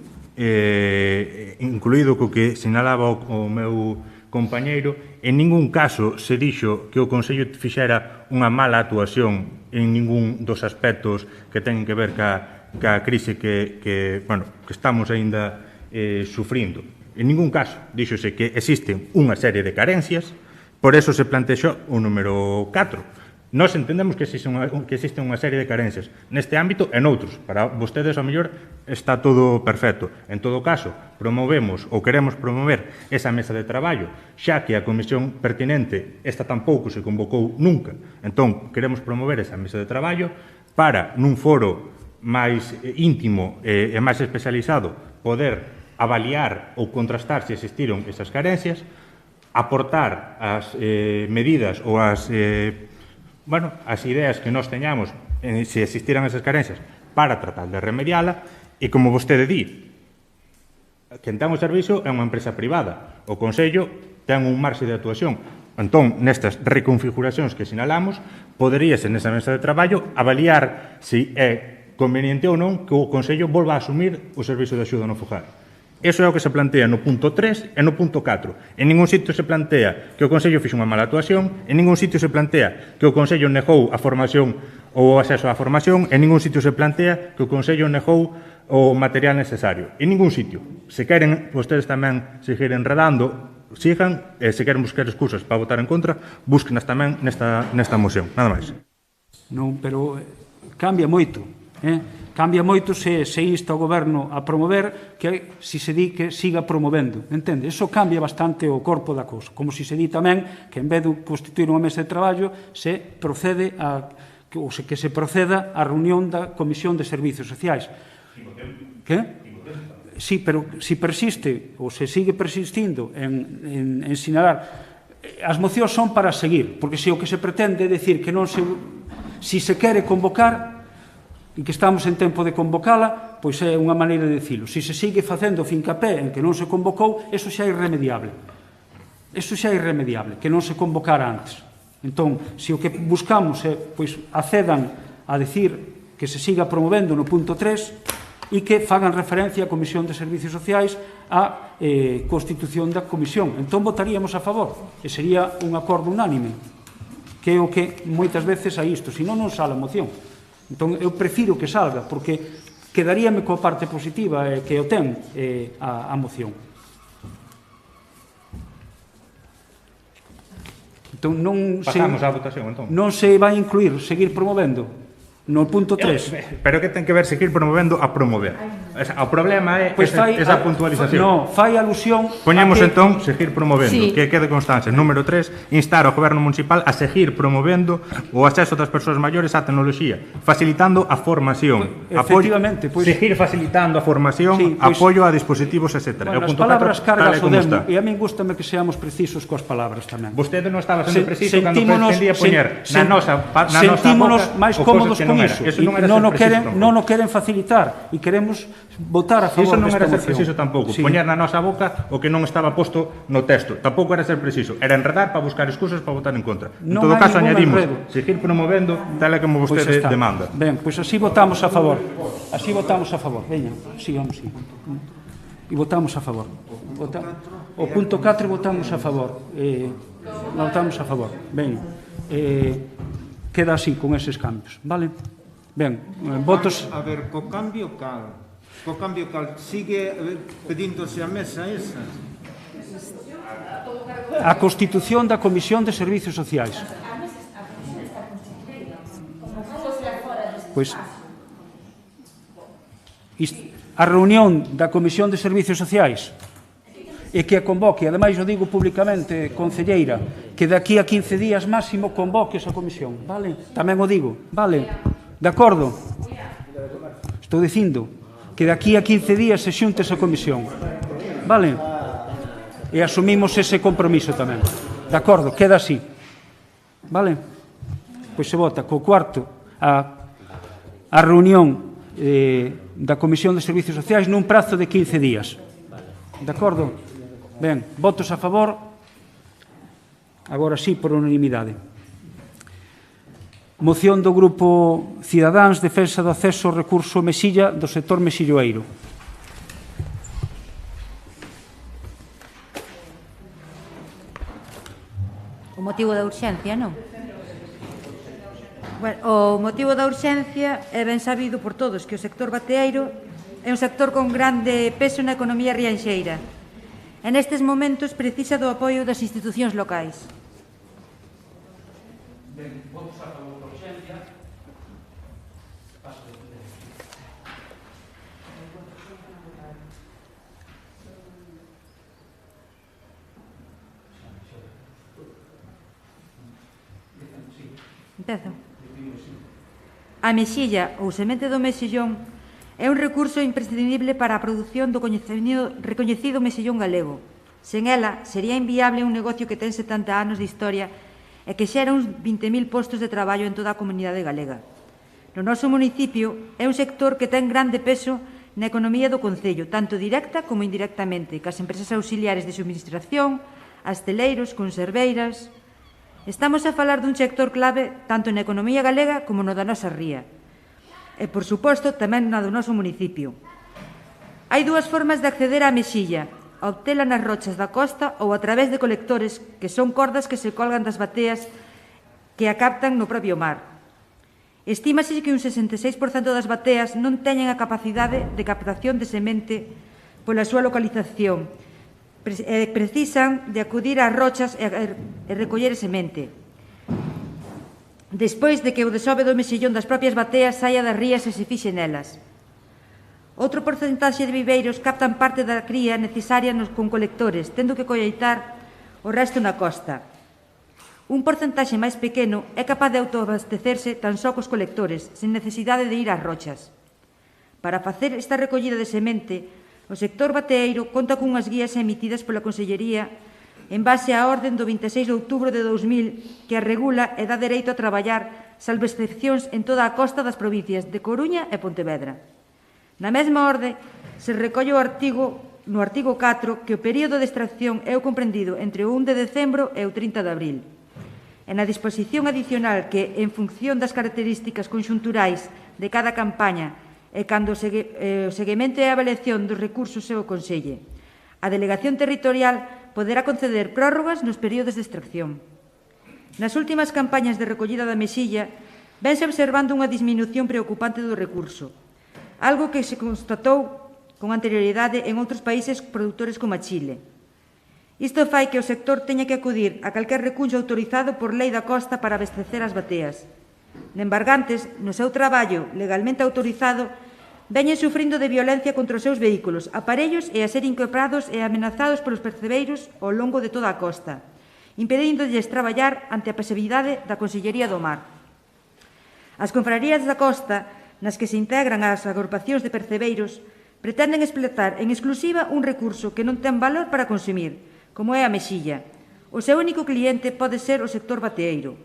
incluído co que sinalaba o meu compañeiro, en ningún caso se dixo que o Concello fixera unha mala actuación en ningún dos aspectos que teñen que ver ca crise que estamos aínda sufrindo. En ningún caso díxose que existen unha serie de carencias, por eso se plantexou o número 4. Nós entendemos que existe unha serie de carencias neste ámbito e noutros. Para vostedes, ao mellor, está todo perfecto. En todo caso, promovemos ou queremos promover esa mesa de traballo, xa que a comisión pertinente, esta tampouco se convocou nunca. Entón, queremos promover esa mesa de traballo para, nun foro máis íntimo e máis especializado, poder avaliar ou contrastar se existiron esas carencias, aportar as medidas ou as ideas que nós teñamos se existiran esas carencias para tratar de remediala e, como vostede di, quen ten o servicio é unha empresa privada. O Consello ten un marxe de actuación. Entón, nestas reconfiguracións que sinalamos, poderíase nesa mesa de traballo avaliar se é conveniente ou non que o Consello volva a asumir o servicio de axuda no fogar. Eso é o que se plantea no punto 3 e no punto 4. En ningún sitio se plantea que o Consello fixe unha mala actuación, en ningún sitio se plantea que o Consello negou a formación ou o acceso á formación, en ningún sitio se plantea que o Consello negou o material necesario. En ningún sitio. Se queren vostedes tamén seguir enredando, sigan, e se queren buscar excusas para votar en contra, búsquenas tamén nesta moción. Nada máis. Non, pero cambia moito, Cambia moito se insta o Goberno a promover que se di que siga promovendo, entende? Eso cambia bastante o corpo da cousa, como se di tamén que en vez de constituir unha mesa de traballo se procede que se proceda á reunión da Comisión de Servicios Sociais. Que? Sí, pero se persiste ou se sigue persistindo en sinalar, as mocións son para seguir, porque se o que se pretende é dicir que non se quere convocar e que estamos en tempo de convocala, pois é unha maneira de dicilo. Se sigue facendo fincapé en que non se convocou, eso xa é irremediable. Eso xa é irremediable, que non se convocara antes. Entón, se o que buscamos é pois accedan a dicir que se siga promovendo no punto 3 e que fagan referencia á Comisión de Servicios Sociais á constitución da Comisión. Entón votaríamos a favor, e sería un acordo unánime, que é o que moitas veces hai isto, senón non sale a moción. Entón, eu prefiro que salga, porque quedaríame coa parte positiva que o ten a moción. Entón, pasamos á votación, entón. Non se vai incluir seguir promovendo no punto 3. Pero que ten que ver seguir promovendo a promover? O problema é esa puntualización. Non, fai alusión... Poñemos entón seguir promovendo, que quede constancia. Número 3, instar ao Goberno Municipal a seguir promovendo o acceso das persoas maiores á tecnoloxía, facilitando a formación. Efectivamente. Seguir facilitando a formación, apoio a dispositivos, etc. As palabras cargas o demo, e a min gústame que seamos precisos coas palabras tamén. Vostede non estaba sendo preciso cando pretendía poñer na nosa boca... Sentímonos máis cómodos con iso. Non o queren facilitar e queremos votar a favor desta moción. Iso non era ser preciso tampouco. Poñer na nosa boca o que non estaba posto no texto. Tampouco era ser preciso. Era enredar para buscar excusas para votar en contra. En todo caso, añadimos seguir promovendo tal e como vostede demanda. Ben, pois así votamos a favor. Así votamos a favor. Veña, sí, vamos, sí. E votamos a favor. O punto 4 votamos a favor. Votamos a favor. Ben, queda así, con eses cambios, vale? Ben, votos... A ver, co cambio cal? Sigue pedíndose a mesa esa? A constitución da Comisión de Servicios Sociais. Pois... A reunión da Comisión de Servicios Sociais e que a convoque, ademais o digo públicamente, concelleira, que de aquí a 15 días máximo convoque esa comisión, vale? Tamén o digo, vale? De acordo? Estou dicindo que de aquí a 15 días se xunte esa comisión, vale? E asumimos ese compromiso tamén, de acordo? Queda así, vale? Pois se vota co cuarto a reunión da Comisión de Servicios Sociais nun prazo de 15 días, de acordo? Ben, votos a favor, agora sí, por unanimidade. Moción do Grupo Cidadáns, defensa do acceso ao recurso Mesilla do sector mexilloeiro. O motivo da urxencia, non? Bueno, o motivo da urxencia é ben sabido por todos que o sector bateeiro é un sector con grande peso na economía rianxeira. E nestes momentos precisa do apoio das institucións locais. Ben, votos a favor da urxencia. Empezo. A mexilla ou semente do mexillón É un recurso imprescindible para a produción do recoñecido mexillón galego. Sen ela, sería inviable un negocio que ten 70 anos de historia e que xera uns 20.000 postos de traballo en toda a comunidade galega. No noso municipio é un sector que ten grande peso na economía do concello, tanto directa como indirectamente, cas empresas auxiliares de subministración, asteleiros, conserveiras. Estamos a falar dun sector clave tanto na economía galega como no da nosa ría. E, por suposto, tamén na do noso municipio. Hai dúas formas de acceder á mexilla, a obtela nas rochas da costa ou a través de colectores, que son cordas que se colgan das bateas que a captan no propio mar. Estímase que un 66% das bateas non teñen a capacidade de captación de semente pola súa localización. Precisan de acudir ás rochas e recoller semente. Despois de que o desove do mexillón das propias bateas saia das rías e se fixe nelas. Outro porcentaxe de viveiros captan parte da cría necesaria con colectores, tendo que colleitar o resto na costa. Un porcentaxe máis pequeno é capaz de autoabastecerse tan só cos colectores, sen necesidade de ir ás rochas. Para facer esta recollida de semente, o sector bateeiro conta cunhas guías emitidas pola Consellería en base á orde do 26 de outubro de 2000 que a regula e dá dereito a traballar salvo excepcións en toda a costa das provincias de Coruña e Pontevedra. Na mesma orde, se recolle no artigo 4 que o período de extracción é o comprendido entre o 1 de decembro e o 30 de abril. E na disposición adicional que, en función das características conxunturais de cada campaña e cando o seguimento e a avaliación dos recursos se o conselle, a Delegación Territorial poderá conceder prórrogas nos períodos de extracción. Nas últimas campañas de recollida da mexilla, vense observando unha disminución preocupante do recurso, algo que se constatou con anterioridade en outros países produtores como Chile. Isto fai que o sector teña que acudir a calquer recuncho autorizado por lei da costa para abastecer as bateas. Nembargantes, no seu traballo legalmente autorizado, veñen sufrindo de violencia contra os seus vehículos, aparellos e a ser incoprados e amenazados polos percebeiros ao longo de toda a costa, impedíndolles traballar ante a pasividade da Consellería do Mar. As confrarías da costa, nas que se integran as agrupacións de percebeiros, pretenden explotar en exclusiva un recurso que non ten valor para consumir, como é a mexilla. O seu único cliente pode ser o sector bateeiro.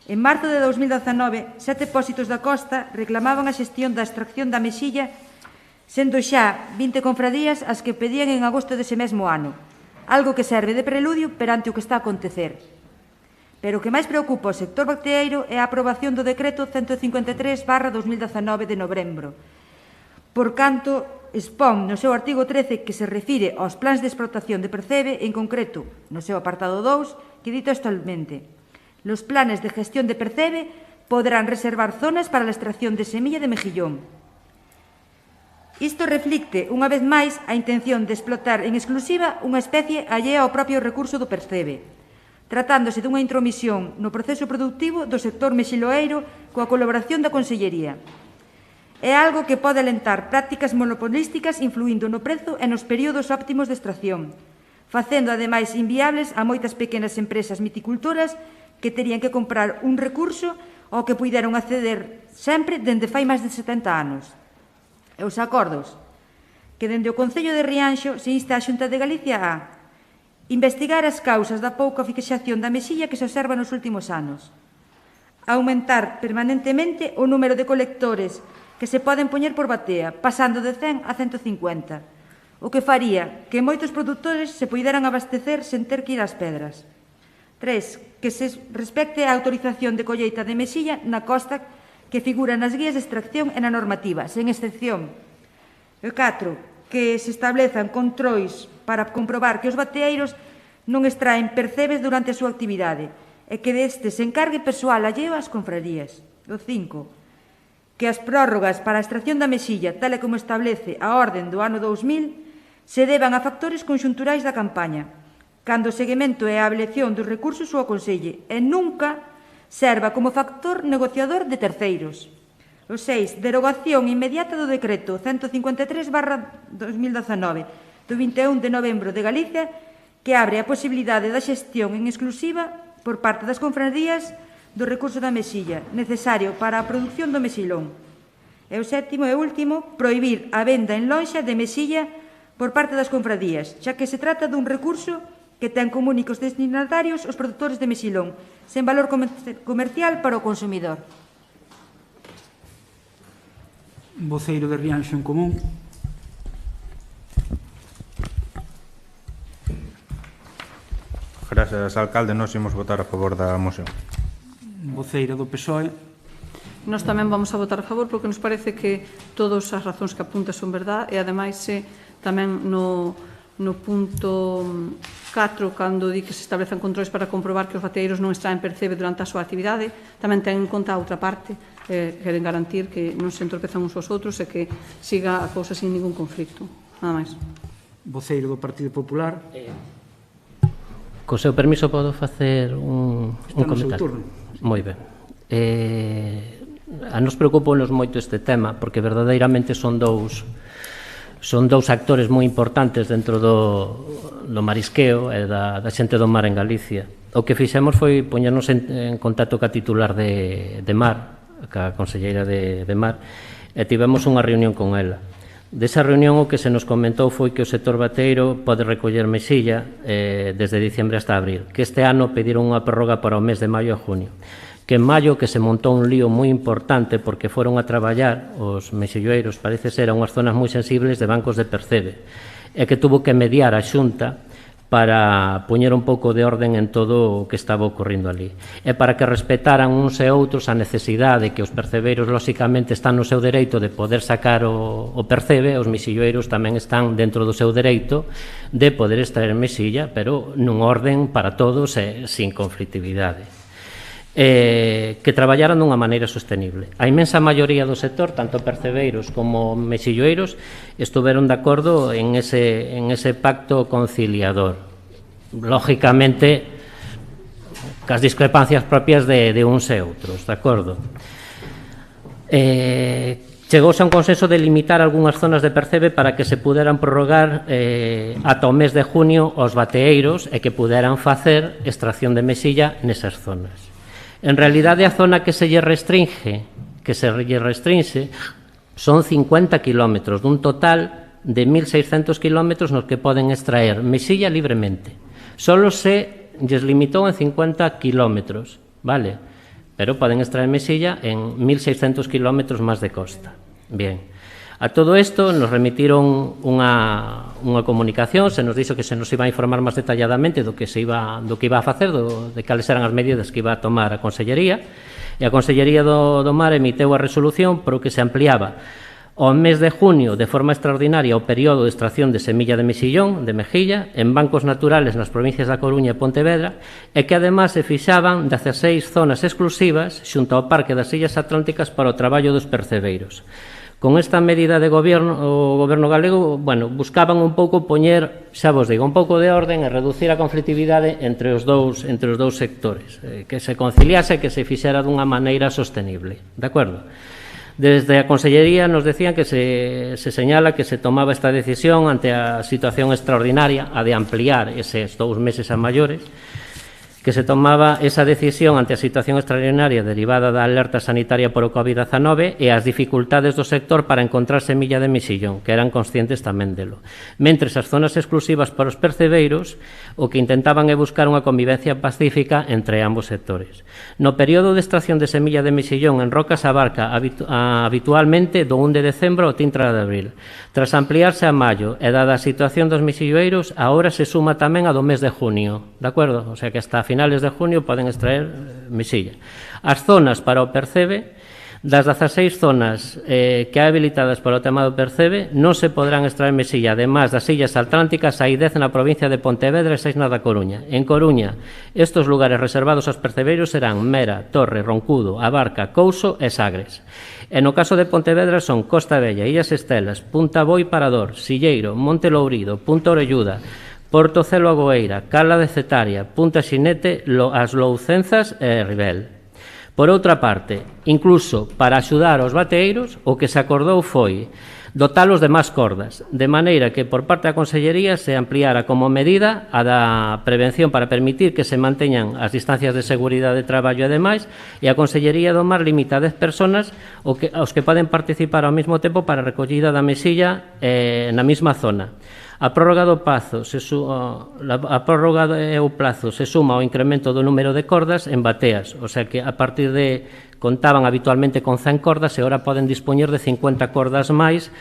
En marzo de 2019, 7 depósitos da costa reclamaban a xestión da extracción da mexilla, sendo xa 20 confradías as que pedían en agosto dese mesmo ano, algo que serve de preludio perante o que está a acontecer. Pero o que máis preocupa ao sector bateeiro é a aprobación do decreto 153/2019 de novembro, por canto expón no seu artigo 13 que se refire aos plans de explotación de percebe, en concreto, no seu apartado 2, que di textualmente: los planes de gestión de percebe podrán reservar zonas para a extracción de semilla de mexillón. Isto reflicte, unha vez máis, a intención de explotar en exclusiva unha especie allea ao propio recurso do percebe, tratándose dunha intromisión no proceso productivo do sector mexiloeiro coa colaboración da Consellería. É algo que pode alentar prácticas monopolísticas influindo no prezo e nos períodos óptimos de extracción, facendo ademais inviables a moitas pequenas empresas miticultoras que terían que comprar un recurso ao que puideron acceder sempre dende fai máis de 70 anos. E os acordos, que dende o Concello de Rianxo se insta a Xunta de Galicia a investigar as causas da pouca fixación da mexilla que se observa nos últimos anos, aumentar permanentemente o número de colectores que se poden poñer por batea, pasando de 100 a 150, o que faría que moitos produtores se puideran abastecer sen ter que ir ás pedras. 3. Que se respecte a autorización de colleita de mexilla na costa que figura nas guías de extracción e na normativa, sen excepción. E 4. Que se establezan controis para comprobar que os bateeiros non extraen percebes durante a súa actividade e que deste se encargue persoal alleo ás confrarías. O 5. Que as prórrogas para a extracción da mexilla, tal e como establece a orden do ano 2000, se deban a factores conxunturais da campaña, cando o seguimento e a avaliación dos recursos o aconselle, e nunca serva como factor negociador de terceiros. O 6. Derogación inmediata do decreto 153/2019 do 21 de novembro de Galicia, que abre a posibilidade da xestión en exclusiva por parte das confrarías do recurso da mexilla necesario para a produción do mexilón. E o sétimo e último, prohibir a venda en lonxa de mesilla por parte das confradías, xa que se trata dun recurso que ten como únicos destinatarios os produtores de mexilón, sen valor comercial para o consumidor. Voceiro de Rianxo en Común. Grazas, alcalde, nós imos votar a favor da moción. Voceiro do PSOE. Nós tamén vamos a votar a favor porque nos parece que todas as razóns que apunta son verdad e ademais tamén no punto 4, cando di que se establezan controles para comprobar que os bateeiros non extraen percebe durante a súa actividade, tamén ten en conta a outra parte, queren garantir que non se entorpezan uns aos outros e que siga a cousa sin ningún conflicto. Nada máis. Voceiro do Partido Popular. Co seu permiso podo facer un comentario. comentario? Moi ben. A nos preocupa-nos moito este tema porque verdadeiramente son dous actores moi importantes dentro do marisqueo e da xente do mar en Galicia. O que fixemos foi poñernos en contacto ca titular de mar, ca conselleira de mar, e tivemos unha reunión con ela. Desa reunión o que se nos comentou foi que o sector bateiro pode recoller mexilla desde diciembre hasta abril, que este ano pediron unha prórroga para o mes de maio a junio, que en maio que se montou un lío moi importante porque foron a traballar os mexilloeiros, parece ser, a unhas zonas moi sensibles de bancos de percebe, e que tuvo que mediar a Xunta para poñer un pouco de orden en todo o que estaba ocorrindo ali. E para que respetaran uns e outros a necesidade que os percebeiros, lóxicamente, están no seu dereito de poder sacar o percebe, os mexilloeiros tamén están dentro do seu dereito de poder extraer mexilla, pero nun orden para todos e sin conflictividade. Que traballaran dunha maneira sostenible. A inmensa maioría do sector, tanto percebeiros como mexilloeiros, estuveron de acordo en ese pacto conciliador. Lógicamente, cas discrepancias propias de uns e outros, de acordo? Chegouse a un consenso de limitar algunhas zonas de percebe para que se puderan prorrogar ata o mes de junio os bateeiros e que puderan facer extracción de mexilla nesas zonas. En realidade, a zona que se lle restringe, son 50 kilómetros, dun total de 1.600 kilómetros nos que poden extraer mexilla libremente. Solo se lles limitou en 50 kilómetros, vale? Pero poden extraer mexilla en 1.600 kilómetros máis de costa. Bien. A todo isto nos remitiron unha comunicación, se nos dixo que se nos iba a informar máis detalladamente do que iba a facer, de cales eran as medidas que iba a tomar a Consellería, e a Consellería do Mar emiteu a resolución por o que se ampliaba ao mes de junio de forma extraordinaria o período de extracción de semilla de mexillón, de mexilla, en bancos naturales nas provincias da Coruña e Pontevedra, e que además se fixaban 16 zonas exclusivas xunto ao Parque das Illas Atlánticas para o traballo dos percebeiros. Con esta medida de goberno, o goberno galego, buscaban un pouco poñer, xa vos digo, un pouco de orden e reducir a conflictividade entre os dous sectores, que se conciliase e que se fixera dunha maneira sostenible, de acordo? Desde a Consellería nos decían que se señala que se tomaba esta decisión ante a situación extraordinaria, a de ampliar eses 2 meses a maiores, que se tomaba esa decisión ante a situación extraordinaria derivada da alerta sanitaria por o COVID-19 e as dificultades do sector para encontrar semilla de mexillón, que eran conscientes tamén delo. Mentres as zonas exclusivas para os percebeiros, o que intentaban é buscar unha convivencia pacífica entre ambos sectores. No período de extracción de semilla de mexillón en rocas abarca habitualmente do 1 de decembro ao 30 de abril. Tras ampliarse a maio e dada a situación dos mexilloeiros, agora se suma tamén a do mes de junio, de acordo? O sea que hasta finales de junio poden extraer mexilla. As zonas para o percebe, das 16 zonas que hai habilitadas para o tema do percebe, non se podrán extraer mexilla. Ademais das Illas Atlánticas, hai 10 na provincia de Pontevedra e 6 na da Coruña. En Coruña, estes lugares reservados aos percebeiros serán Mera, Torre, Roncudo, Abarca, Couso e Sagres. E no caso de Pontevedra son Costa Bella, Illas Estelas, Punta Boi, Parador, Silleiro, Monte Lourido, Punta Orelluda, Porto Celo Agoeira, Cala de Cetaria, Punta Xinete, as Louzenzas e Ribel. Por outra parte, incluso para axudar aos bateeiros, o que se acordou foi dotalos de máis cordas, de maneira que por parte da Consellería se ampliara como medida a da prevención para permitir que se manteñan as distancias de seguridade de traballo e demais, e a Consellería do Mar limita a 10 personas aos que poden participar ao mesmo tempo para a recollida da mesilla na mesma zona. A prórroga do prazo se suma ao incremento do número de cordas en bateas, o sea que a partir de contaban habitualmente con 100 cordas e agora poden dispoñer de 50 cordas máis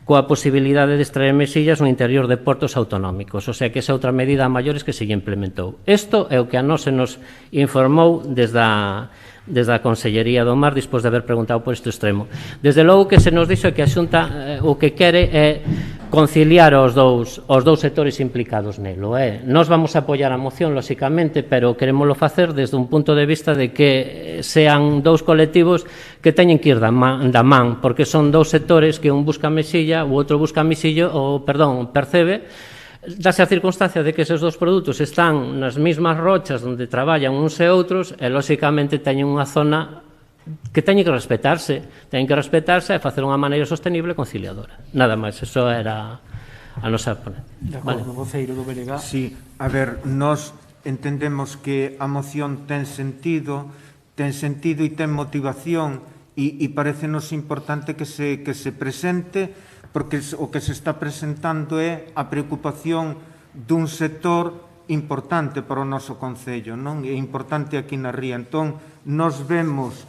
coa posibilidade de extraer mesillas no interior de portos autonómicos, o sea que esa outra medida a maiores que se lle implementou. Isto é o que a nós se nos informou desde a Consellería do Mar, despois de haber preguntado por este extremo. Desde logo que se nos dixo que a Xunta o que quere é conciliar os dous sectores implicados nelo. Nós vamos a apoiar a moción, lóxicamente, pero queremoslo facer desde un punto de vista de que sean dous colectivos que teñen que ir da man, porque son dous sectores que un busca mesilla, o outro busca mesillo, percebe. Dase a circunstancia de que eses dous produtos están nas mesmas rochas onde traballan uns e outros e, lóxicamente, teñen unha zona que teñen que respetarse e facer unha maneira sostenible e conciliadora. Nada máis, eso era a nosa ponencia. De acordo, voceiro do BNG. Sí, a ver, nós entendemos que a moción ten sentido e ten motivación e parecenos importante que se presente, porque o que se está presentando é a preocupación dun sector importante para o noso Concello, non? É importante aquí na Ría. Entón, nos vemos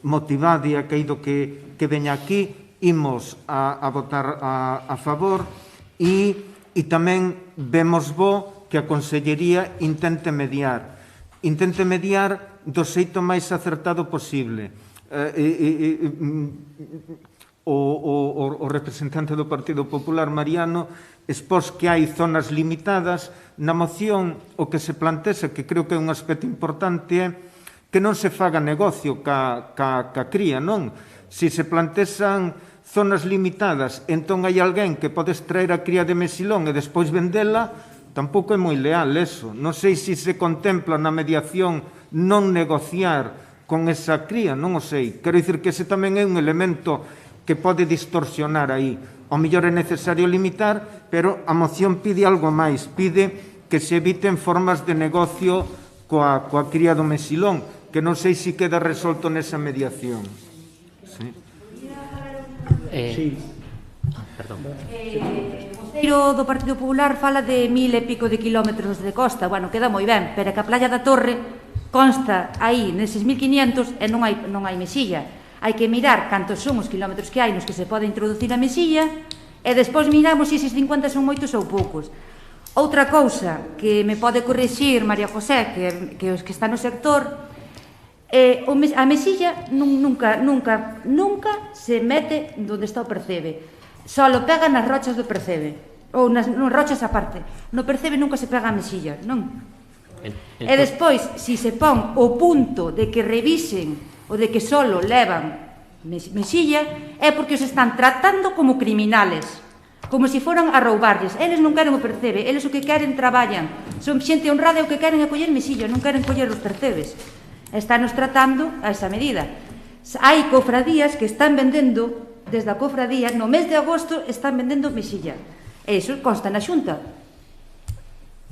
motivado e aqueido que veña aquí, imos a votar a favor e tamén vemos bo que a Consellería intente mediar do xeito máis acertado posible. O representante do Partido Popular, Mariano, expós que hai zonas limitadas. Na moción o que se plantea, que creo que é un aspecto importante, é que non se faga negocio ca cría, non? Se se plantean zonas limitadas, entón hai alguén que pode extraer a cría de mesilón e despois vendela, tampouco é moi leal eso. Non sei se se contempla na mediación non negociar con esa cría, non o sei. Quero dicir que ese tamén é un elemento que pode distorsionar aí. Ao mellor é necesario limitar, pero a moción pide algo máis, pide que se eviten formas de negocio coa cría do mesilón, que non sei se queda resolto nesa mediación. Sí. Perdón. O voceiro do Partido Popular fala de 1000 e pico de kilómetros de costa. Bueno, queda moi ben, pero que a Playa da Torre consta aí neses 1500 e non hai mesilla. Hai que mirar cantos son os kilómetros que hai nos que se pode introducir a mesilla e despois miramos se eses 50 son moitos ou poucos. Outra cousa que me pode corrixir María José, que os que está no sector, a mesilla nunca se mete onde está o percebe. Só pega nas rochas do percebe, ou nas rochas aparte. No percebe nunca se pega a mesilla, non? E despois, se se pon o punto de que revisen ou de que solo levan mesilla, é porque os están tratando como criminales, como se foran a roubarles. Eles non queren o percebe, eles o que queren traballan. Son xente honrada e o que queren é coller mesilla, non queren coller os percebes. Estános tratando a esa medida. Hai cofradías que están vendendo, desde a cofradía, no mes de agosto están vendendo mesilla. E iso consta na Xunta.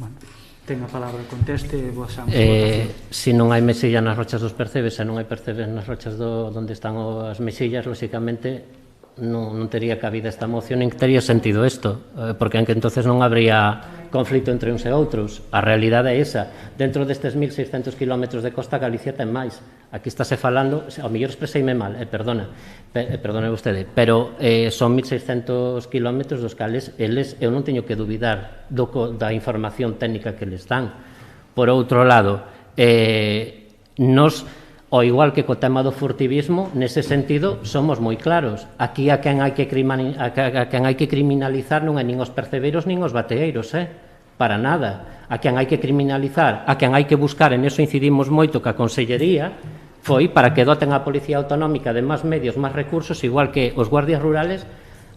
Bueno, ten a palabra, conteste e vosamos. Se non hai mesilla nas rochas dos percebes, se non hai percebes nas rochas onde están as mesillas, lóxicamente non tería cabida esta moción, nin tería sentido isto, porque entonces non habría conflito entre uns e outros. A realidade é esa. Dentro destes 1600 km de costa, Galicia ten máis. Aquí estáse falando, ao mellor expreseime mal, perdone vostede, pero son 1600 km dos cales eles, eu non teño que dubidar da información técnica que les dan. Por outro lado, nos, ao igual que co tema do furtivismo, nese sentido somos moi claros. Aquí a quen hai que criminalizar non é nin os percebeiros nin os bateeiros, para nada. A quen hai que criminalizar, a quen hai que buscar, en eso incidimos moito que a Consellería, foi para que doten a Policía Autonómica de máis medios, máis recursos, igual que os guardias rurales,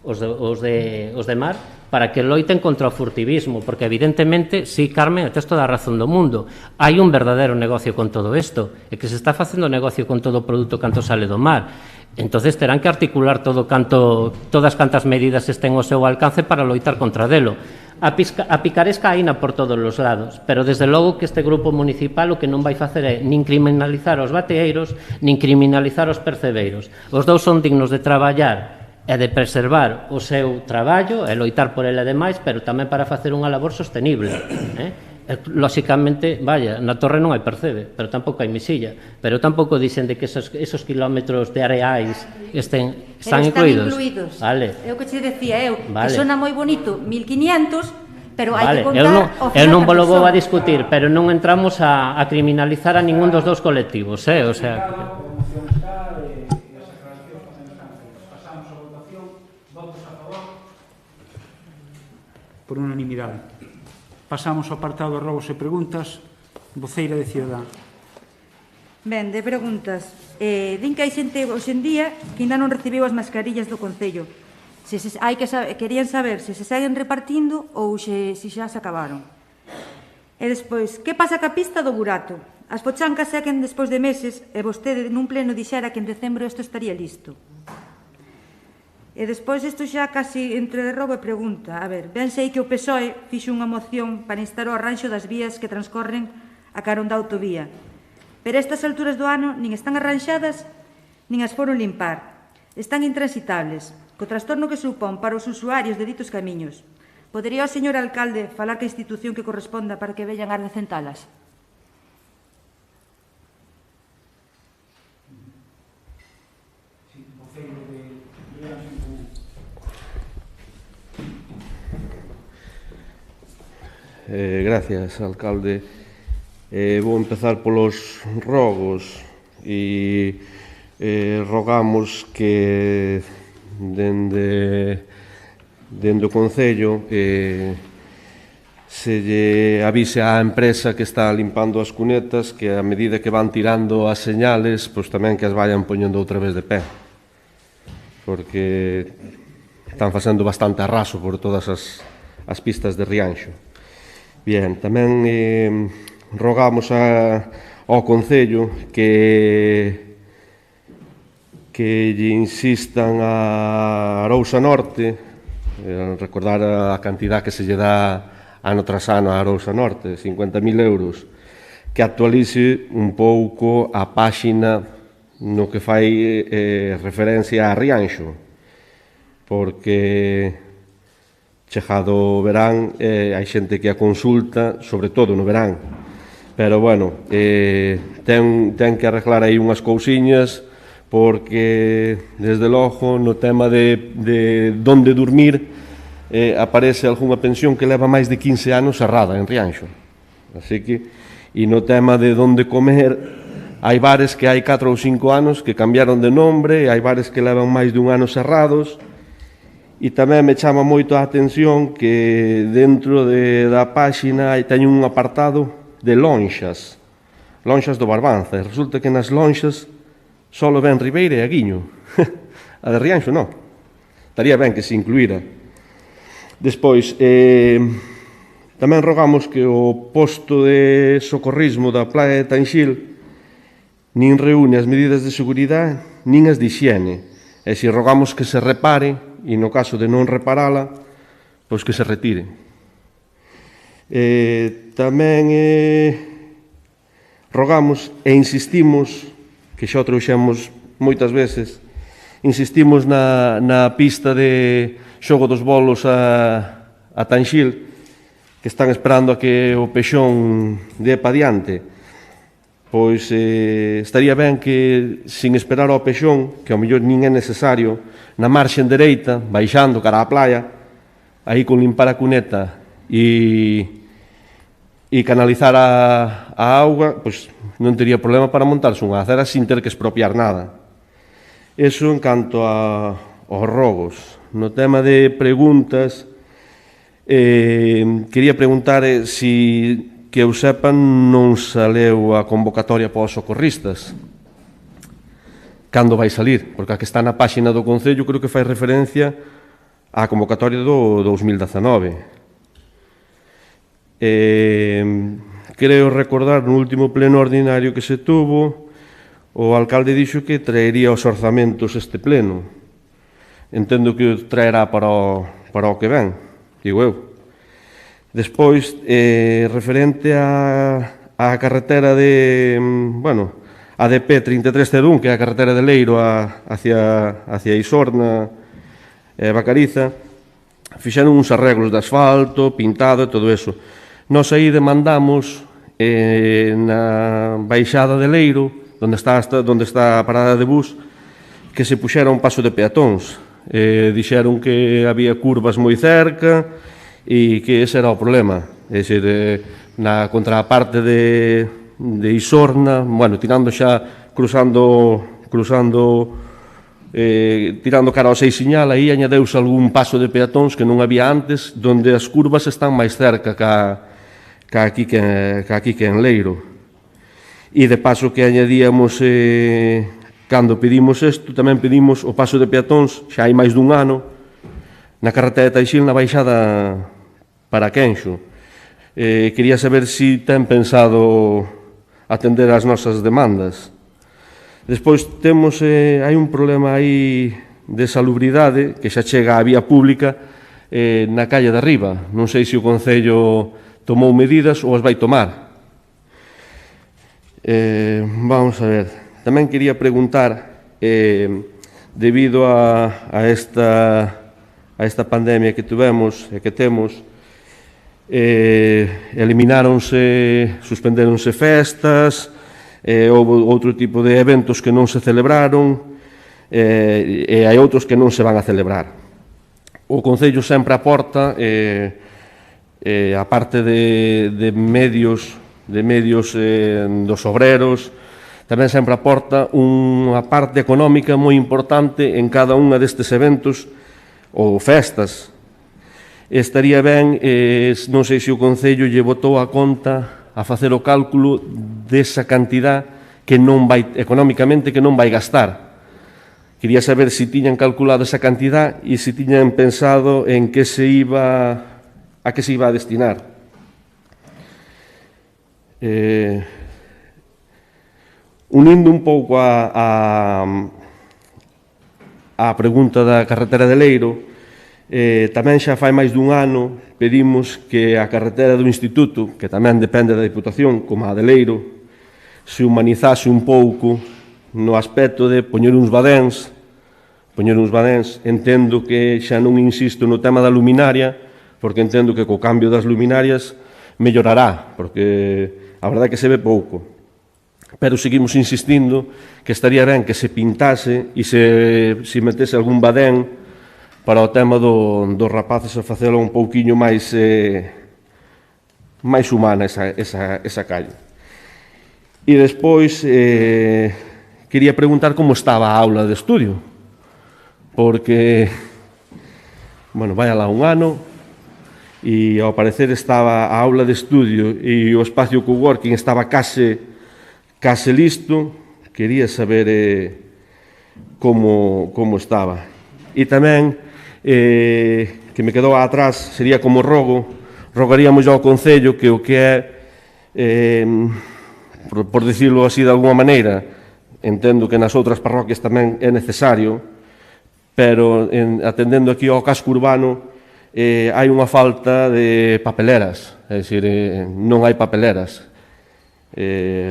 os de mar, para que loiten contra o furtivismo, porque evidentemente, si, Carmen, tes toda a razón do mundo, hai un verdadeiro negocio con todo isto, e que se está facendo negocio con todo o produto canto sale do mar. Entonces terán que articular todas cantas medidas estén ao seu alcance para loitar contra delo. A picaresca haina por todos os lados, pero desde logo que este grupo municipal o que non vai facer é nin criminalizar os bateeiros, nin criminalizar os percebeiros. Os dous son dignos de traballar e de preservar o seu traballo e loitar por ele ademais, pero tamén para facer unha labor sostenible. Lóxicamente, vaya, na torre non hai percebe, pero tampouco hai misilla, pero tampouco dicen de que esos kilómetros de areais están incluídos. Vale. É o que che decía eu, vale. Que sona moi bonito, 1500, pero hai que contar ao final. Eu non vos lo vou a discutir, pero non entramos a criminalizar a ningún dos dous colectivos, o sea... Por unanimidade. Pasamos ao apartado de robos e preguntas. Voceira de Ciudadanos. Ben, de preguntas. Din que hai xente hoxe en día que ainda non recibiu as mascarillas do Concello. Querían saber se se seguen repartindo ou se xa se acabaron. E despois, que pasa ca pista do Burato? As pochancas seguen despois de meses e vostede nun pleno dixera que en decembro isto estaría listo. E despois isto xa casi entre de robo e pregunta. A ver, ben sei que o PSOE fixo unha moción para instar o arranxo das vías que transcorren a carón da autovía. Pero a estas alturas do ano nin están arranxadas, nin as foron limpar. Están intransitables, co trastorno que supón para os usuarios de ditos camiños. Podería o señor alcalde falar que a institución que corresponda para que veñan a decentalas? Gracias, alcalde. Vou empezar polos rogos e rogamos que dende o Concello se lle avise á empresa que está limpando as cunetas que a medida que van tirando as señales, pois tamén que as vayan poñendo outra vez de pé, porque están facendo bastante arraso por todas as pistas de Rianxo. Bien, tamén rogamos ao Concello que lle insistan a Arousa Norte, recordar a cantidad que se lle dá ano tras ano a Arousa Norte, 50.000 euros, que actualice un pouco a páxina no que fai referencia a Rianxo, porque chegado o verán, hai xente que a consulta, sobre todo no verán. Pero, bueno, ten que arreglar aí unhas cousiñas, porque, desde logo, no tema de donde dormir, aparece algunha pensión que leva máis de 15 anos cerrada en Rianxo. Así que, e no tema de donde comer, hai bares que hai 4 ou 5 anos que cambiaron de nombre, hai bares que levan máis de un ano cerrados. E tamén me chama moito a atención que dentro da páxina teñen un apartado de lonxas do Barbanza, e resulta que nas lonxas só ven Ribeira e Aguiño. A de Rianxo non. Estaría ben que se incluíra. Despois, tamén rogamos que o posto de socorrismo da Praia de Tanxil nin reúne as medidas de seguridade nin as de higiene. E se rogamos que se repare, e no caso de non reparala, pois que se retire. Tamén rogamos e insistimos, que xa o trouxemos moitas veces, insistimos na pista de xogo dos bolos a Tanxil, que están esperando a que o pexón dé pa diante. Pois estaría ben que, sin esperar ao pexón, que ao mellor nin é necesario, na marxen dereita, baixando cara á playa, aí con limpar a cuneta e canalizar a auga, pois non tería problema para montarse unha acera sin ter que expropiar nada. Eso en canto aos rogos. No tema de preguntas, quería preguntar se que eu sepa non saleu a convocatoria para os socorristas. Cando vai salir? Porque a que está na páxina do Concello creo que fai referencia á convocatoria do 2019. Creo recordar no último pleno ordinario que se tuvo O alcalde dixo que traería os orzamentos este pleno. Entendo que o traerá para o que ven, digo eu. Despois, referente á carretera de, bueno, a DP 3301, que é a carretera de Leiro hacia Isorna e Bacariza, fixeron uns arreglos de asfalto, pintado e todo eso. Nós aí demandamos na baixada de Leiro, onde está a parada de bus, que se puxera un paso de peatóns. Dixeron que había curvas moi cerca e que ese era o problema. É dicir, na contraparte de Isorna, bueno, tirando xa, tirando cara ao Seixiñal, aí añadeuse algún paso de peatóns que non había antes, donde as curvas están máis cerca ca aquí que en Leiro. E de paso que añadíamos, cando pedimos isto, tamén pedimos o paso de peatóns, xa hai máis dun ano, na carretera de Taixil, na baixada para Quenxo. Quería saber se ten pensado atender as nosas demandas. Despois temos, hai un problema aí de salubridade, que xa chega á vía pública na calle de arriba. Non sei se o Concello tomou medidas ou as vai tomar. Vamos a ver. Tamén quería preguntar, debido a esta pandemia que tuvemos e que temos, suspendéronse festas, houve outro tipo de eventos que non se celebraron, e hai outros que non se van a celebrar. O Concello sempre aporta, a parte de medios dos obreros, tamén sempre aporta unha parte económica moi importante en cada unha destes eventos ou festas. Estaría ben, non sei se o Concello lle botou a conta a facer o cálculo desa cantidad que non vai, económicamente, que non vai gastar. Quería saber se tiñan calculado esa cantidad e se tiñan pensado en que se iba a destinar. Unindo un pouco a pregunta da carretera de Leiro, tamén xa fai máis dun ano pedimos que a carretera do Instituto, que tamén depende da Diputación, como a de Leiro, se humanizase un pouco no aspecto de poñer uns badéns. Entendo que xa non insisto no tema da luminaria, porque entendo que co cambio das luminarias mellorará, porque a verdade é que se ve pouco. Pero seguimos insistindo que estaría ben que se pintase e se metese algún badén para o tema dos rapaces a facelo un pouquiño máis humana esa calle. E despois quería preguntar como estaba a aula de estudio, porque, bueno, vai alá un ano, e ao parecer estaba a aula de estudio e o espacio coworking estaba case listo. Quería saber como estaba. E tamén, que me quedou atrás, sería como rogaríamos ao Concello que o que é, por dicirlo así de alguma maneira, entendo que nas outras parroquias tamén é necesario, pero atendendo aquí ao casco urbano, hai unha falta de papeleras, é dicir, non hai papeleras.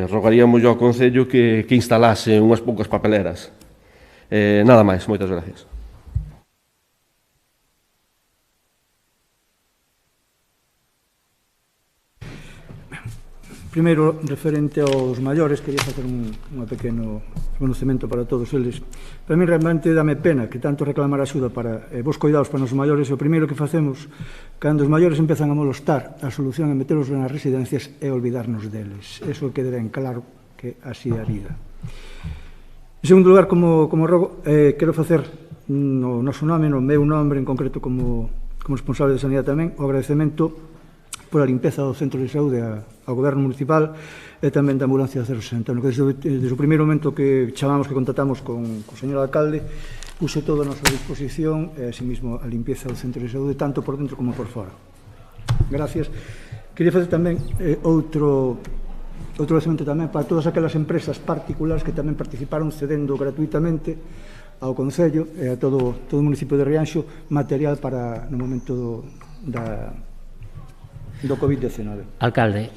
Rogaríamos ao Concello que instalase unhas poucas papeleras. Nada máis, moitas gracias. Primeiro, referente aos maiores, quería facer un pequeno reconocemento para todos eles. Para mí realmente dame pena que tanto reclamar axuda para vos cuidados para os maiores, e o primeiro que facemos cando os maiores empezan a molestar, a solución é meterlos nas residencias e olvidarnos deles. Eso quede ben claro que así é a vida. En segundo lugar, como rogo, quero facer no noso nome, no meu nome en concreto como responsable de sanidade tamén, o agradecemento pola limpeza do centro de saúde ao goberno municipal e tamén da ambulancia 060. Desde o primeiro momento que chamamos, que contactamos con o señor alcalde, puse todo a nosa disposición e, así mismo, a limpieza do centro de saúde, tanto por dentro como por fora. Gracias. Quería facer tamén outro outro agradecemento tamén para todas aquelas empresas particulares que tamén participaron cedendo gratuitamente ao Concello e a todo o municipio de Rianxo material para no momento do COVID-19. Alcalde,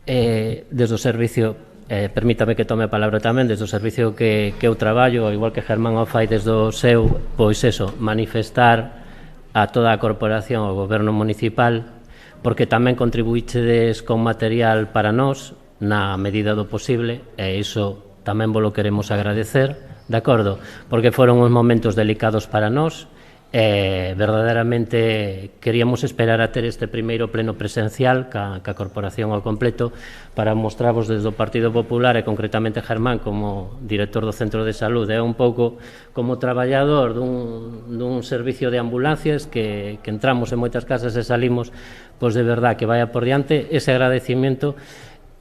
desde o servicio, permítame que tome a palabra tamén, desde o servicio que eu traballo, igual que Germán o fai desde o seu, pois eso, manifestar a toda a corporación, ao goberno municipal, porque tamén contribuíchedes con material para nós, na medida do posible, e iso tamén vos lo queremos agradecer, de acordo? Porque foron uns momentos delicados para nós, verdadeiramente queríamos esperar a ter este primeiro pleno presencial ca corporación ao completo para mostrarvos desde o Partido Popular e concretamente Germán como director do Centro de Saúde e un pouco como traballador dun servicio de ambulancias que entramos en moitas casas e salimos, pois de verdad que vaya por diante ese agradecimiento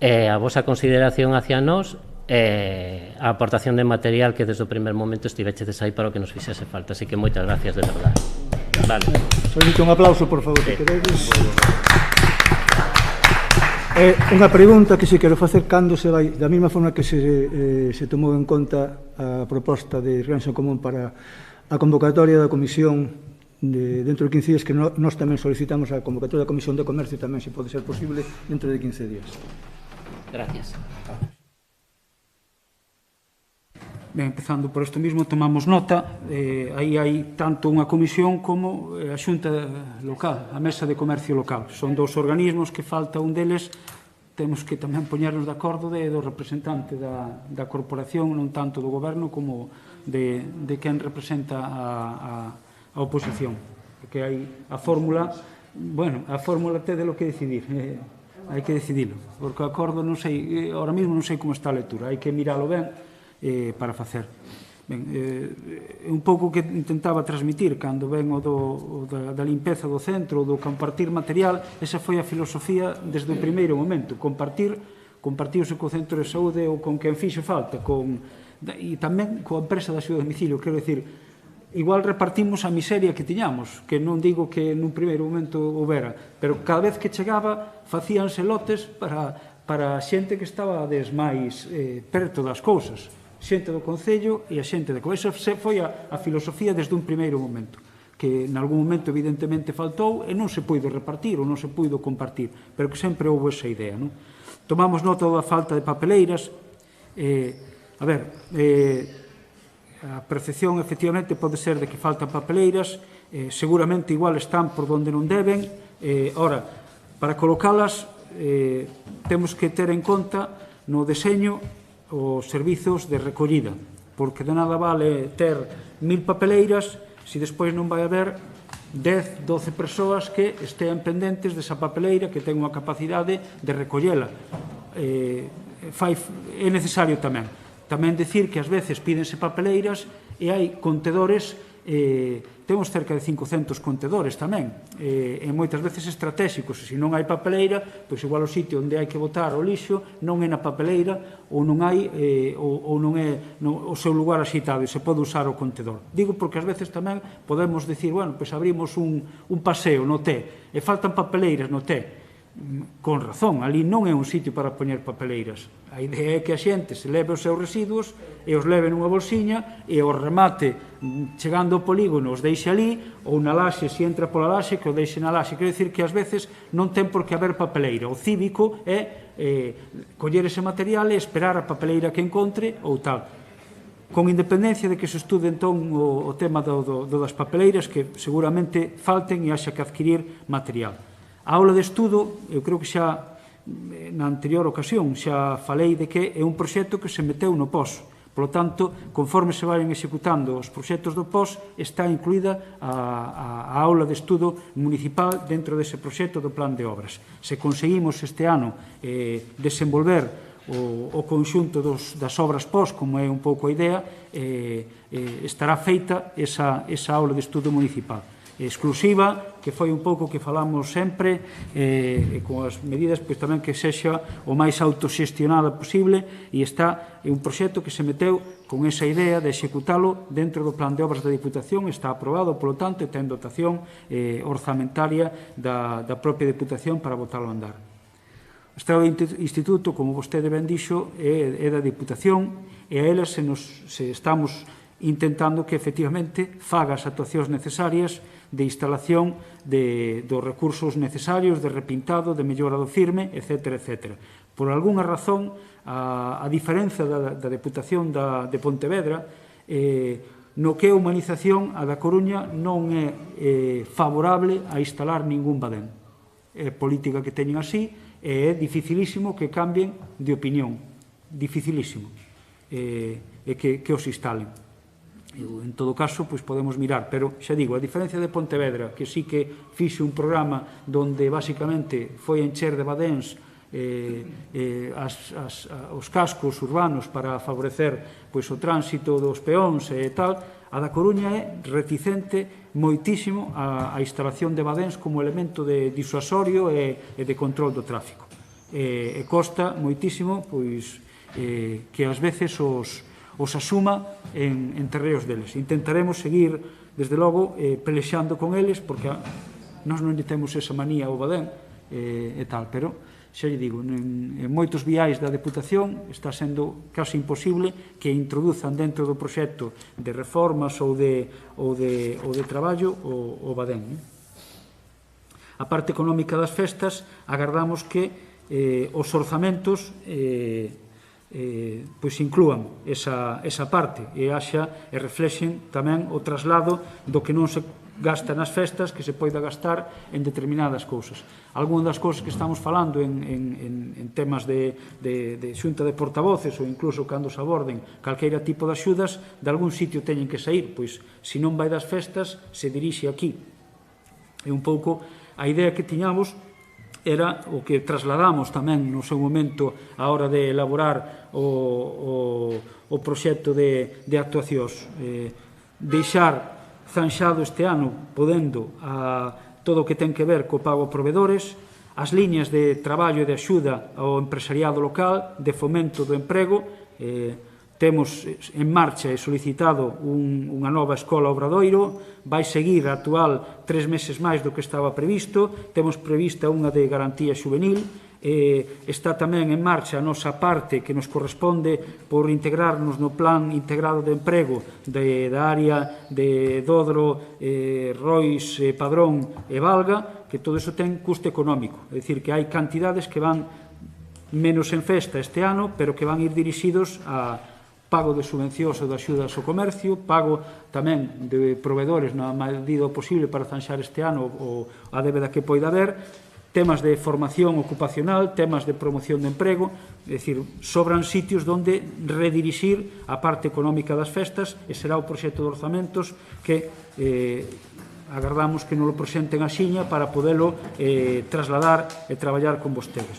e a vosa consideración hacia nós a aportación de material que desde o primer momento estivechedes aí para o que nos fixese falta. Así que moitas gracias, de verdade. Vale. Solicito un aplauso, por favor, se queredes. Unha pregunta que se quero facer cando se vai, da mesma forma que se tomou en conta a proposta de Rianxo Común para a convocatoria da Comisión dentro de 15 días, que nós tamén solicitamos a convocatoria da Comisión de Comercio tamén, se pode ser posible, dentro de 15 días. Gracias. Ben, empezando por isto mismo, tomamos nota, aí hai tanto unha comisión como a Xunta local, a Mesa de Comercio Local. Son dous organismos que falta un deles, temos que tamén poñernos de acordo do representante da corporación, non tanto do goberno como de quen representa a oposición. Porque hai a fórmula, bueno, a fórmula ten lo que decidir, hai que decidilo, porque o acordo non sei, ahora mesmo non sei como está a lectura, hai que miralo ben, para facer. Ben, un pouco que intentaba transmitir cando ven o da limpeza do centro, do compartir material, esa foi a filosofía desde o primeiro momento, compartiuse co centro de saúde ou con quen fixo falta, e tamén coa empresa da axuda a domicilio, quero dicir, igual repartimos a miseria que tiñamos, que non digo que nun primeiro momento houbera, pero cada vez que chegaba facíanse lotes para a xente que estaba máis perto das cousas, xente do Concello e a xente de Coesa. Foi a filosofía desde un primeiro momento, que en algún momento evidentemente faltou e non se puido repartir ou non se puido compartir, pero que sempre houve esa idea. Non? Tomamos nota da falta de papeleiras. A percepción efectivamente pode ser de que faltan papeleiras, seguramente igual están por donde non deben. Ora, para colocalas temos que ter en conta no deseño os servizos de recollida, porque de nada vale ter 1000 papeleiras se despois non vai haber 10, 12 persoas que estean pendentes desa papeleira, que ten unha capacidade de recollela. É necesario tamén dicir que ás veces pídense papeleiras e hai contedores, temos cerca de 500 contedores tamén, e moitas veces estratégicos. Se non hai papeleira, pois igual o sitio onde hai que botar o lixo non é na papeleira ou non hai ou non é o seu lugar axitado e se pode usar o contedor. Digo porque ás veces tamén podemos dicir, bueno, pois abrimos un paseo no Té e faltan papeleiras no Té. Con razón, ali non é un sitio para poñer papeleiras. A idea é que a xente se leve os seus residuos e os leve nunha bolsiña e o remate chegando ao polígono os deixe ali, ou na laxe, se entra pola laxe, que o deixe na laxe. Quero dicir que ás veces non ten por que haber papeleira. O cívico é coller ese material e esperar a papeleira que encontre ou tal. Con independencia de que se estude entón o tema das papeleiras, que seguramente falten e haxa que adquirir material. A aula de estudo, eu creo que xa na anterior ocasión xa falei de que é un proxecto que se meteu no POS. Por lo tanto, conforme se vayan executando os proxectos do POS, está incluída a aula de estudo municipal dentro dese proxecto do plan de obras. Se conseguimos este ano desenvolver o conxunto das obras POS, como é un pouco a idea, estará feita esa aula de estudo municipal exclusiva, que foi un pouco que falamos sempre, con as medidas pois tamén que sexa o máis autoxestionada posible, e é un proxecto que se meteu con esa idea de executalo dentro do plan de obras da Diputación. Está aprobado, polo tanto, e ten dotación orzamentaria da propia Diputación para botarlo a andar. Estrada do Instituto, como vostede ben dixo, é da Diputación e a elas se estamos intentando que efectivamente faga as actuacións necesarias de instalación dos recursos necesarios, de repintado, de mellora do firme, etc. etc. Por algunha razón, a diferenza da Deputación de Pontevedra, no que é humanización, a da Coruña non é favorable a instalar ningún badén. É política que teñen así, e é dificilísimo que cambien de opinión, dificilísimo, e que os instalen. En todo caso, pois podemos mirar, pero xa digo, a diferencia de Pontevedra, que sí que fixe un programa donde basicamente foi encher de badéns os cascos urbanos para favorecer pois o tránsito dos peóns e tal, a da Coruña é reticente moitísimo a instalación de badéns como elemento de disuasorio e de control do tráfico. E costa moitísimo pois que ás veces os asuma en terreos deles. Intentaremos seguir, desde logo, pelexando con eles, porque nós non temos esa manía ao badén e tal, pero xa lle digo, en moitos viais da Deputación está sendo casi imposible que introduzan dentro do proxecto de reformas ou de traballo o badén. A parte económica das festas, agardamos que os orzamentos pois inclúan esa parte e reflexen tamén o traslado do que non se gasta nas festas que se poida gastar en determinadas cousas. Algúnas das cousas que estamos falando en temas de xunta de portavoces ou incluso cando se aborden calqueira tipo de axudas, de algún sitio teñen que sair, pois se non vai das festas se dirixe aquí. E un pouco a idea que tiñamos era o que trasladamos tamén no seu momento a hora de elaborar o proxecto de actuacións. Deixar zanxado este ano, podendo a todo o que ten que ver co pago a provedores, as liñas de traballo e de axuda ao empresariado local, de fomento do emprego. Temos en marcha e solicitado unha nova escola Obradoiro, vai seguir a actual 3 meses máis do que estaba previsto, temos prevista unha de garantía xuvenil, está tamén en marcha a nosa parte que nos corresponde por integrarnos no plan integrado de emprego da área de Dodro, Rois, Padrón e Valga, que todo iso ten custo económico, é dicir, que hai cantidades que van menos en festa este ano, pero que van ir dirixidos a pago de subvencións ou de axudas ao comercio, pago tamén de provedores na medida posible para zanxar este ano a débeda que poida haber, temas de formación ocupacional, temas de promoción de emprego, é dicir, sobran sitios onde redirixir a parte económica das festas e será o proxecto de orzamentos que agardamos que nos lo presenten a xiña para podelo trasladar e traballar con vostedes.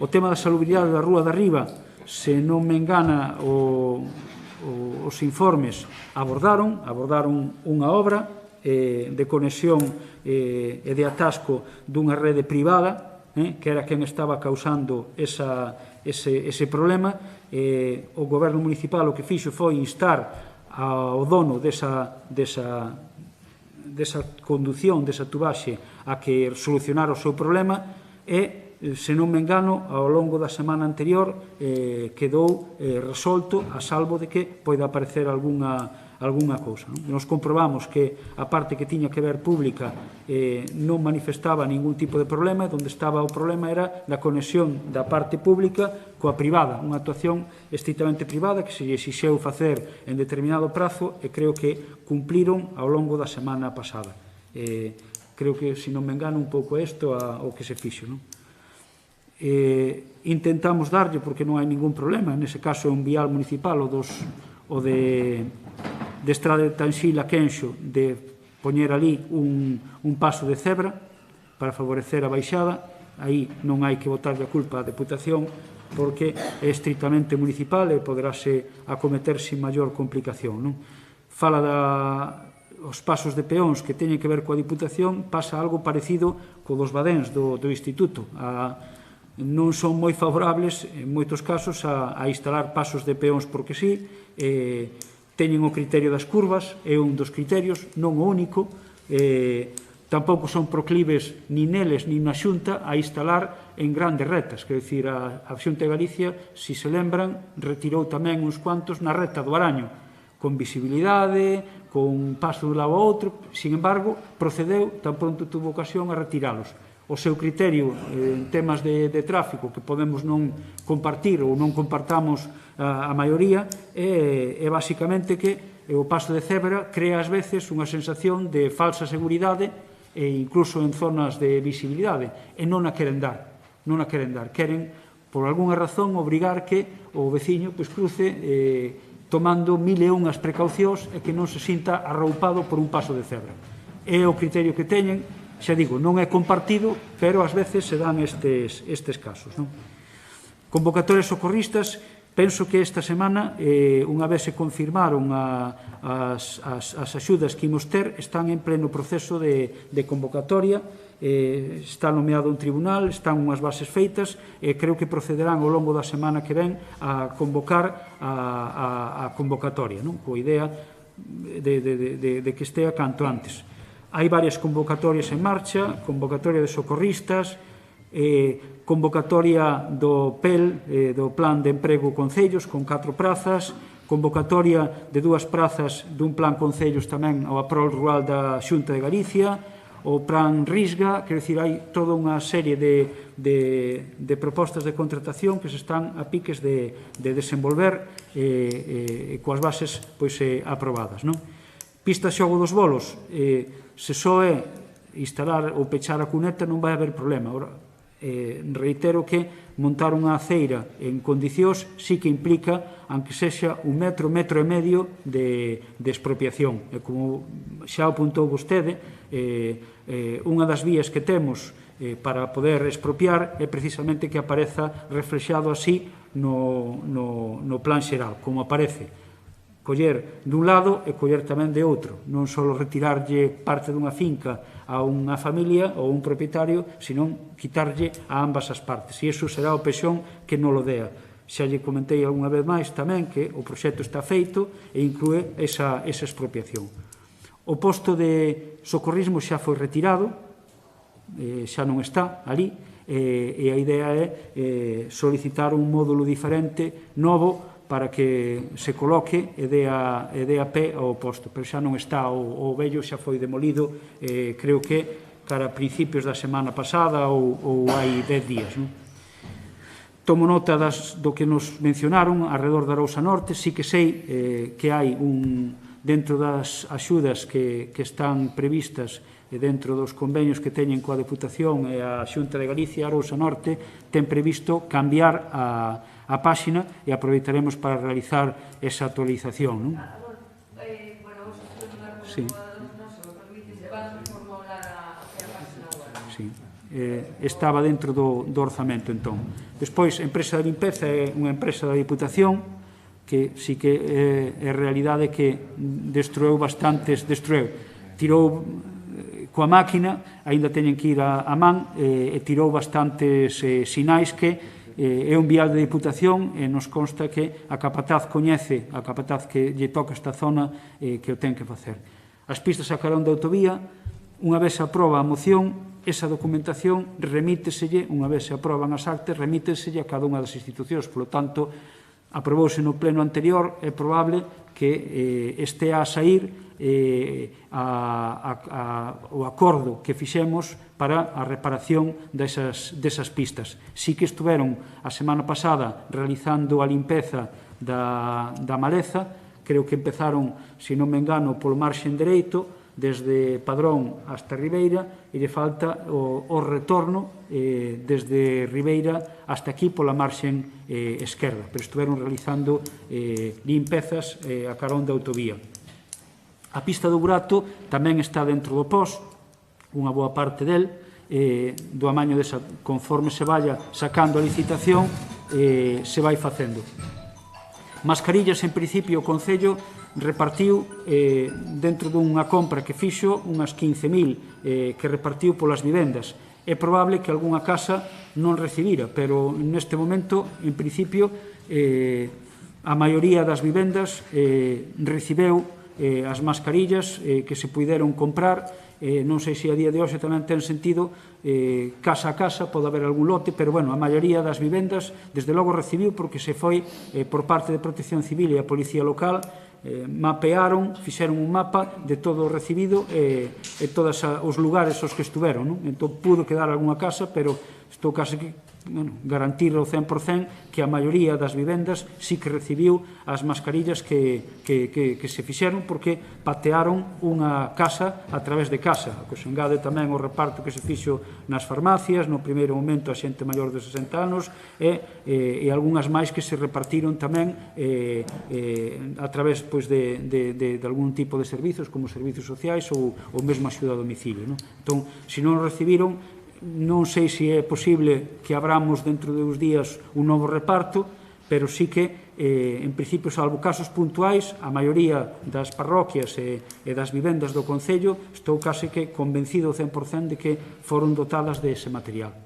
O tema da salubridade da Rúa da Riba, se non me engana os informes, abordaron unha obra de conexión e de atasco dunha rede privada, que era quen estaba causando ese problema. O goberno municipal o que fixo foi instar ao dono desa condución, desa tubaxe, a que solucionara o seu problema e, se non me engano, ao longo da semana anterior quedou resolto, a salvo de que poida aparecer algunha cousa. Nos comprobamos que a parte que tiña que ver pública non manifestaba ningún tipo de problema, e onde estaba o problema era da conexión da parte pública coa privada, unha actuación estrictamente privada que se lle exixeu facer en determinado prazo e creo que cumpliron ao longo da semana pasada. Creo que, se non me engano, un pouco isto o que se fixo. Intentamos darlle, porque non hai ningún problema, nese caso é un vial municipal o de Estrada de Tanxil a Quenxo, de poñer ali un paso de cebra para favorecer a baixada. Aí non hai que botarlle a culpa á Deputación, porque é estrictamente municipal e poderase acometer sin maior complicación. Fala os pasos de peóns que teñen que ver coa Diputación, pasa algo parecido co dos badéns do Instituto. Non son moi favorables, en moitos casos, a instalar pasos de peóns porque sí. Teñen o criterio das curvas, é un dos criterios, non o único. tampouco son proclives nin neles nin na Xunta a instalar en grandes retas. Quero dicir, a Xunta de Galicia, se se lembran, retirou tamén uns cuantos na reta do Araño, con visibilidade, con paso de un lado a outro. Sin embargo, procedeu, tan pronto tuvo ocasión, a retiralos. O seu criterio en temas de tráfico, que podemos non compartir ou non compartamos a maioría, é basicamente que o paso de cebra crea ás veces unha sensación de falsa seguridade e incluso en zonas de visibilidade, e non a queren dar. Queren, por algunha razón, obrigar que o veciño cruce tomando 1001 precaucións e que non se sinta arroupado por un paso de cebra. É o criterio que teñen, xa digo, non é compartido, pero ás veces se dan estes casos. Convocatorias socorristas. Penso que esta semana, unha vez se confirmaron as axudas que imos ter, están en pleno proceso de convocatoria, está nomeado un tribunal, están unhas bases feitas, e creo que procederán ao longo da semana que ven a convocar a convocatoria, coa idea de que estea canto antes. Hai varias convocatorias en marcha, convocatoria de socorristas, convocatoria do PEL, do Plan de Emprego Concellos, con 4 prazas, convocatoria de 2 prazas dun Plan Concellos tamén ao Aprol Rural da Xunta de Galicia, o Plan Risga, quero dicir, hai toda unha serie de propostas de contratación que se están a piques de desenvolver coas bases aprobadas. Pista xogo dos bolos, se só é instalar ou pechar a cuneta non vai haber problema. Reitero que montar unha aceira en condicións sí que implica, aunque sexa 1 metro, 1,5 metros de expropiación. E como xa apuntou vostede, unha das vías que temos para poder expropiar é precisamente que apareza reflexado así no plan xeral, como aparece. Coller dun lado e coller tamén de outro, non só retirarlle parte dunha finca a unha familia ou un propietario, senón quitarlle a ambas as partes, e iso será o pexón que non lo dea. Xa lle comentei algunha vez máis tamén que o proxecto está feito e inclúe esa expropiación. O posto de socorrismo xa foi retirado, xa non está ali, e a idea é solicitar un módulo diferente, novo, para que se coloque e dea pé ao posto. Pero xa non está, o vello xa foi demolido, creo que cara a principios da semana pasada ou hai 10 días. Tomo nota do que nos mencionaron arredor da Arousa Norte. Sí que sei que hai dentro das axudas que están previstas e dentro dos convenios que teñen coa Deputación e a Xunta de Galicia, a Arousa Norte ten previsto cambiar a páxina e aproveitaremos para realizar esa actualización. Sí. Estaba dentro do orzamento, entón. Despois, a empresa de limpeza é unha empresa da Diputación que sí que é realidade que destrueu, tirou coa máquina, aínda teñen que ir a man, e tirou bastantes sinais que é un vial de Diputación e nos consta que a capataz coñece, a capataz que lle toca esta zona, que o ten que facer. As pistas a carón da autovía, unha vez se aproba a moción, esa documentación remíteselle, unha vez se aproban as actas, remíteselle a cada unha das institucións. Por lo tanto, aprobouse no pleno anterior, é probable que estea a sair o acordo que fixemos para a reparación desas pistas. Sí que estuveron a semana pasada realizando a limpeza da maleza, creo que empezaron, se non me engano, polo marxen dereito, desde Padrón hasta Ribeira, e lle falta o retorno desde Ribeira hasta aquí pola marxen esquerda, pero estuveron realizando limpezas a carón da autovía. A pista do Burato tamén está dentro do POS, unha boa parte del, do amaño desa, conforme se vaya sacando a licitación, se vai facendo. Mascarillas, en principio, o Concello repartiu dentro dunha compra que fixo unhas 15.000 que repartiu polas vivendas. É probable que algunha casa non recibira, pero neste momento, en principio, a maioría das vivendas recibeu as mascarillas que se puideron comprar non sei se a día de hoxe tamén ten sentido casa a casa, pode haber algún lote, pero bueno, a maioría das vivendas desde logo recibiu porque se foi por parte de Protección Civil e a Policía Local, mapearon, fixeron un mapa de todo o recibido e todos os lugares aos que estuveron, non? Entón pudo quedar algunha casa, pero estou case que garantir ao 100% que a maioría das vivendas sí que recibiu as mascarillas que se fixeron porque patearon unha casa a través de casa. Que se engade tamén o reparto que se fixo nas farmacias, no primeiro momento a xente maior de 60 anos e algunhas máis que se repartiron tamén a través de algún tipo de servizos como servizos sociais ou mesmo axuda a domicilio. Entón, se non recibiron, non sei se é posible que abramos dentro de uns días un novo reparto, pero sí que, en principio, salvo casos puntuais, a maioría das parroquias e das vivendas do Concello estou case que convencido ao 100% de que foron dotadas de ese material.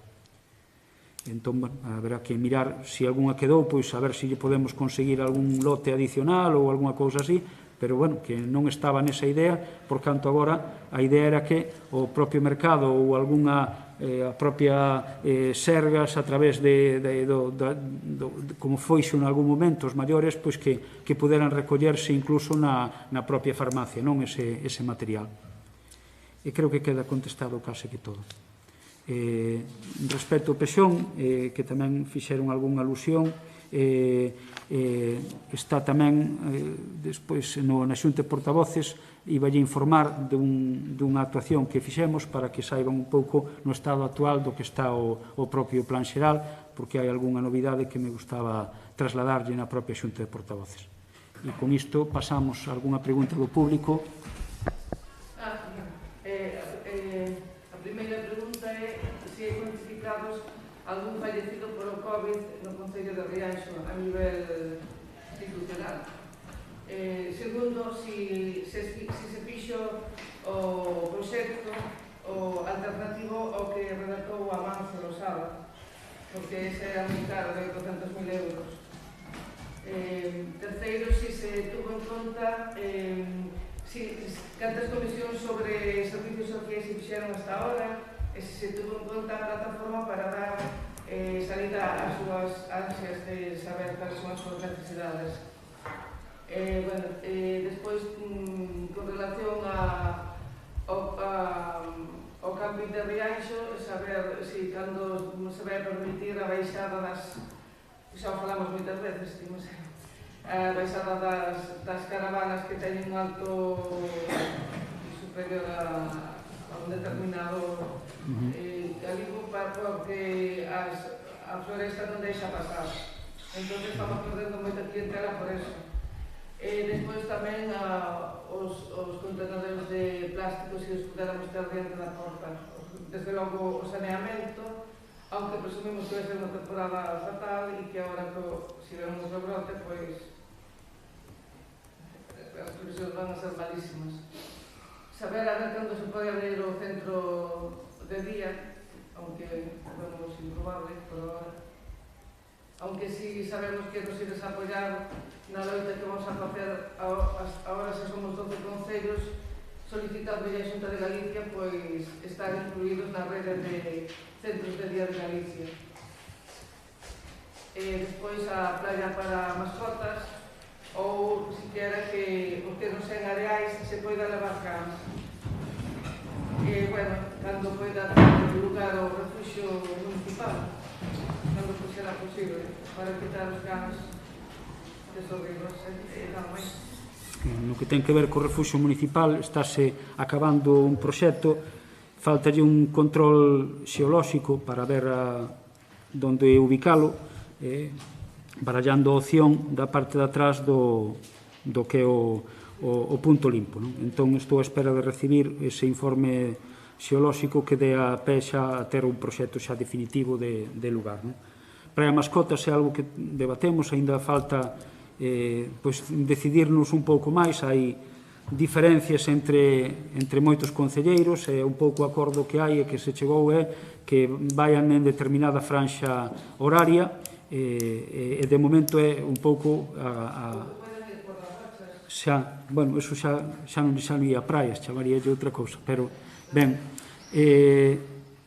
Entón, haberá que mirar se algunha quedou, pois a ver se lle podemos conseguir algún lote adicional ou algunha cousa así, pero, bueno, que non estaba nesa idea, por canto agora a idea era que o propio mercado ou algunha a propia Sergas a través como foixo en algún momento os maiores, pois que puderan recollerse incluso na propia farmacia, non ese material. E creo que queda contestado case que todo. Respecto ao Pexón, que tamén fixeron algunha alusión, está tamén despois na Xunta de Portavoces iballe informar dunha actuación que fixemos para que saiban un pouco no estado actual do que está o propio plan xeral, porque hai algunha novidade que me gustaba trasladarlle na propia Xunta de Portavoces. E con isto pasamos a algunha pregunta do público. A primeira pregunta é se hai cuantificados algún fallecido por o COVID no Concello de Rianxo a nivel institucional. Segundo, se fixo o proxecto o alternativo ao que redactou a Manso Losada, porque ese era moi caro, de 800.000 euros. Terceiro, se tuvo en conta cantas comisións sobre servicios sociais se fixeron hasta ahora, e se tuvo en conta a plataforma para dar salida ás súas ansias de saber cales son as súas necesidades. Despois, con relación ao camping de Rianxo, saber se cando se vai permitir a baixada das, xa o falamos moitas veces, a baixada das caravanas que teñen un alto superior a un determinado calibre, porque a floresta non deixa pasar. Entón, estamos perdendo moita clientela por eso. Despois tamén os contenedores de plásticos se os puderamos ter diante da porta. Desde logo o saneamento, aunque presumimos que vai ser unha temporada fatal e que agora se vemos o rebrote, pois as previsións van a ser malísimas. Saber a ver cando se pode abrir o centro de día, aunque vemos improbable por agora. Aunque sí sabemos que nos ides a apoiar na loita que vamos a facer agora, se somos 12 concellos, solicitando a Xunta de Galicia pois estar incluídos na rede de centros de día de Galicia. Despois a playa para mascotas, ou siquiera que os que non sean areais se poida levar cans. Cando poida ter lugar o refuxio municipal, cando será posible, para quitar os cans desorridos e tal máis. No que ten que ver co refuxio municipal, estáse acabando un proxecto, faltalle un control xeolóxico para ver onde ubicalo, barallando a opción da parte de atrás do que é o punto limpo. Entón, estou a espera de recibir ese informe xeolóxico que dé a pé xa a ter un proxecto xa definitivo de lugar. Para a mascotas é algo que debatemos, aínda falta decidirnos un pouco máis, hai diferencias entre moitos concelleiros, e un pouco o acordo que hai e que se chegou é que vayan en determinada franxa horaria, e de momento é un pouco xa, bueno, eso xa non ia a praias, chamaríalle outra cousa, pero Ben,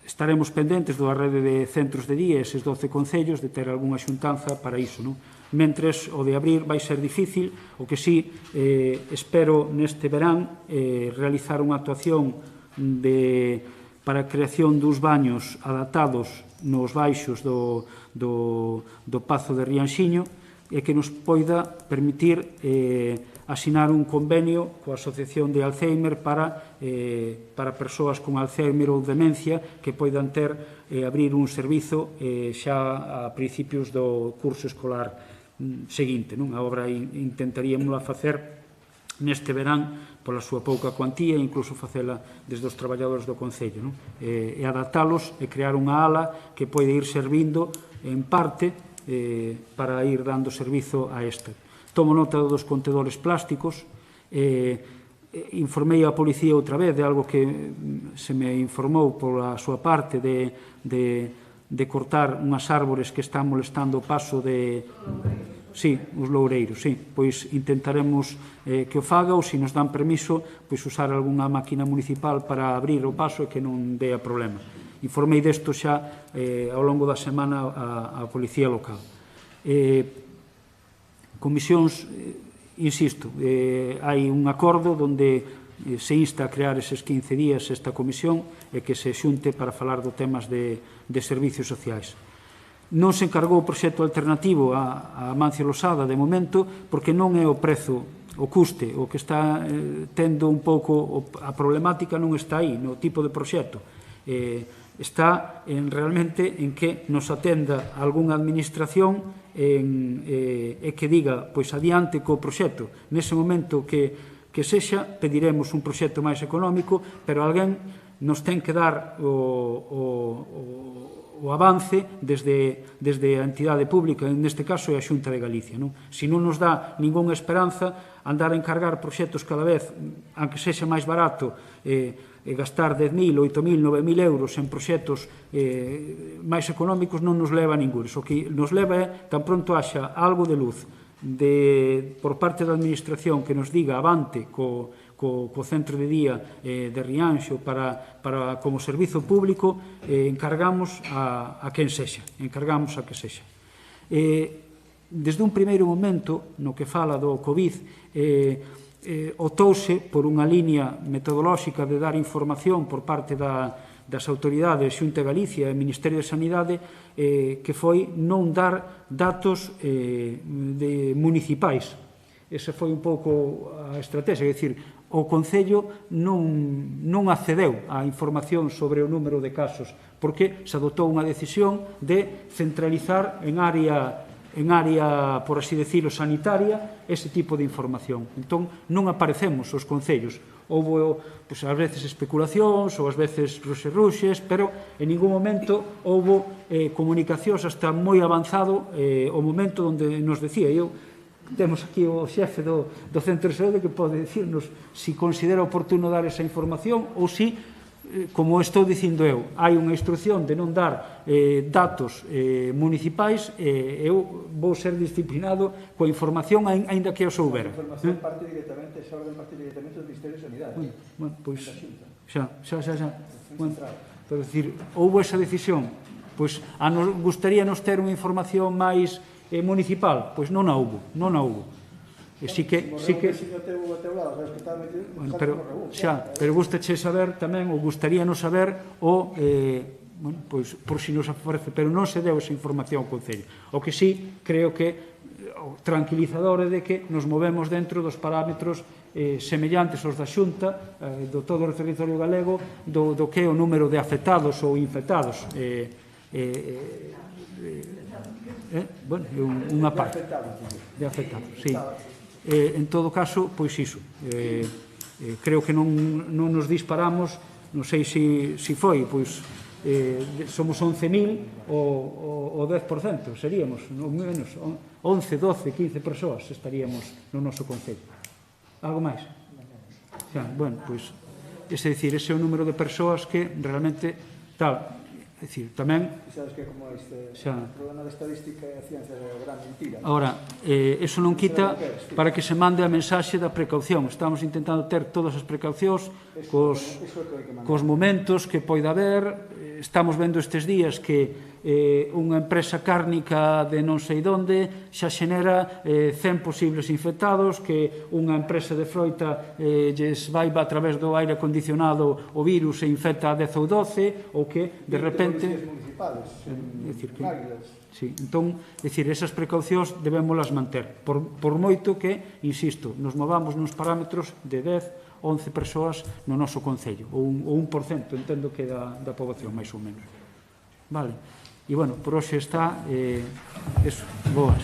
estaremos pendentes da rede de centros de día, eses 12 concellos, de ter algunha xuntanza para iso, non? Mentres o de abrir vai ser difícil, o que sí espero neste verán realizar unha actuación para a creación dos baños adaptados nos baixos do Pazo de Rianxiño e que nos poida permitir asinar un convenio coa Asociación de Alzheimer para persoas con Alzheimer ou demencia que poidan abrir un servizo xa a principios do curso escolar seguinte. A obra intentaríamos facer neste verán pola súa pouca cuantía e incluso facela desde os traballadores do Concello e adaptalos e crear unha ala que pode ir servindo en parte para ir dando servizo a esta. Tomo nota dos contedores plásticos, informei a policía outra vez de algo que se me informou pola súa parte de cortar unhas árbores que están molestando o paso de... Sí, os loureiros, sí. Pois intentaremos que o faga ou, se nos dan permiso, pois usar algunha máquina municipal para abrir o paso e que non dé a problema. Informei desto xa ao longo da semana a Policía Local. Comisións, insisto, hai un acordo onde se insta a crear eses 15 días esta comisión e que se xunte para falar do temas de servicios sociais. Non se encargou o proxecto alternativo a Amancio Losada de momento porque non é o prezo, o custe, o que está tendo un pouco a problemática non está aí no tipo de proxecto. Está realmente en que nos atenda algunha administración e que diga, pois adiante co proxecto. Nese momento que sexa, pediremos un proxecto máis económico, pero alguén nos ten que dar o avance desde a entidade pública, neste caso é a Xunta de Galicia. Se non nos dá ningunha esperanza, andar a encargar proxectos cada vez, aunque sexa máis barato, gastar 10.000, 8.000, 9.000 euros en proxectos máis económicos non nos leva a ningún. O que nos leva é, tan pronto haxa algo de luz por parte da administración que nos diga avante co centro de día de Rianxo como servizo público, encargamos a quen sexa, encargamos a que sexa. Desde un primeiro momento, no que fala do COVID, optouse por unha liña metodolóxica de dar información por parte das autoridades Xunta de Galicia e Ministerio de Sanidade, que foi non dar datos municipais. Esa foi un pouco a estrategia, é dicir, o Concello non accedeu á información sobre o número de casos, porque se adoptou unha decisión de centralizar en área, por así decirlo, sanitaria, ese tipo de información. Entón, non aparecemos os concellos. Houve, ás veces, especulacións, ou ás veces ruxes, pero en ningún momento houve comunicacións hasta moi avanzado o momento onde nos decía temos aquí o xefe do Centro de Saúde que pode dicirnos se considera oportuno dar esa información ou se, como estou dicindo eu, hai unha instrucción de non dar datos municipais, eu vou ser disciplinado coa información aínda que eu soubera. A información parte directamente, esa orden parte directamente do Ministerio de Sanidade. Bueno, pois, xa. Por decir, houve esa decisión, pois, gustaríanos ter unha información máis municipal, pois non a houbo. Pero gustache saber tamén, ou gustaríanos saber pois, por si nos aparece, pero non se deu esa información ao Concello. O que sí, creo que o tranquilizador é de que nos movemos dentro dos parámetros semellantes aos da Xunta, do todo o territorio galego, do que é o número de afectados ou infectados. Bueno, unha parte de afectados, sí. En todo caso, pois iso, creo que non nos disparamos, non sei se foi, pois somos 11.000 o 10%, seríamos, non menos, 11, 12, 15 persoas estaríamos no noso concello. Algo máis? Bueno, pois, é dicir, ese é o número de persoas que realmente tal. É dicir, tamén... Sabes que como este xa, problema da estadística é a ciencia da gran mentira. Ahora, eso non quita para que se mande a mensaxe da precaución. Estamos intentando ter todas as precaucións cos momentos que poida haber. Estamos vendo estes días que unha empresa cárnica de non sei onde xa xenera 100 posibles infectados, que unha empresa de froita lles vai a través do aire acondicionado o virus e infecta a 10 ou 12, ou que de repente... Sí, entón, esas precaucións debémolas manter, por moito que, insisto, nos movamos nos parámetros de 10, 11 persoas no noso concello, ou 1%, entendo que da poboación, máis ou menos. Vale, e, bueno, por hoxe está, boas.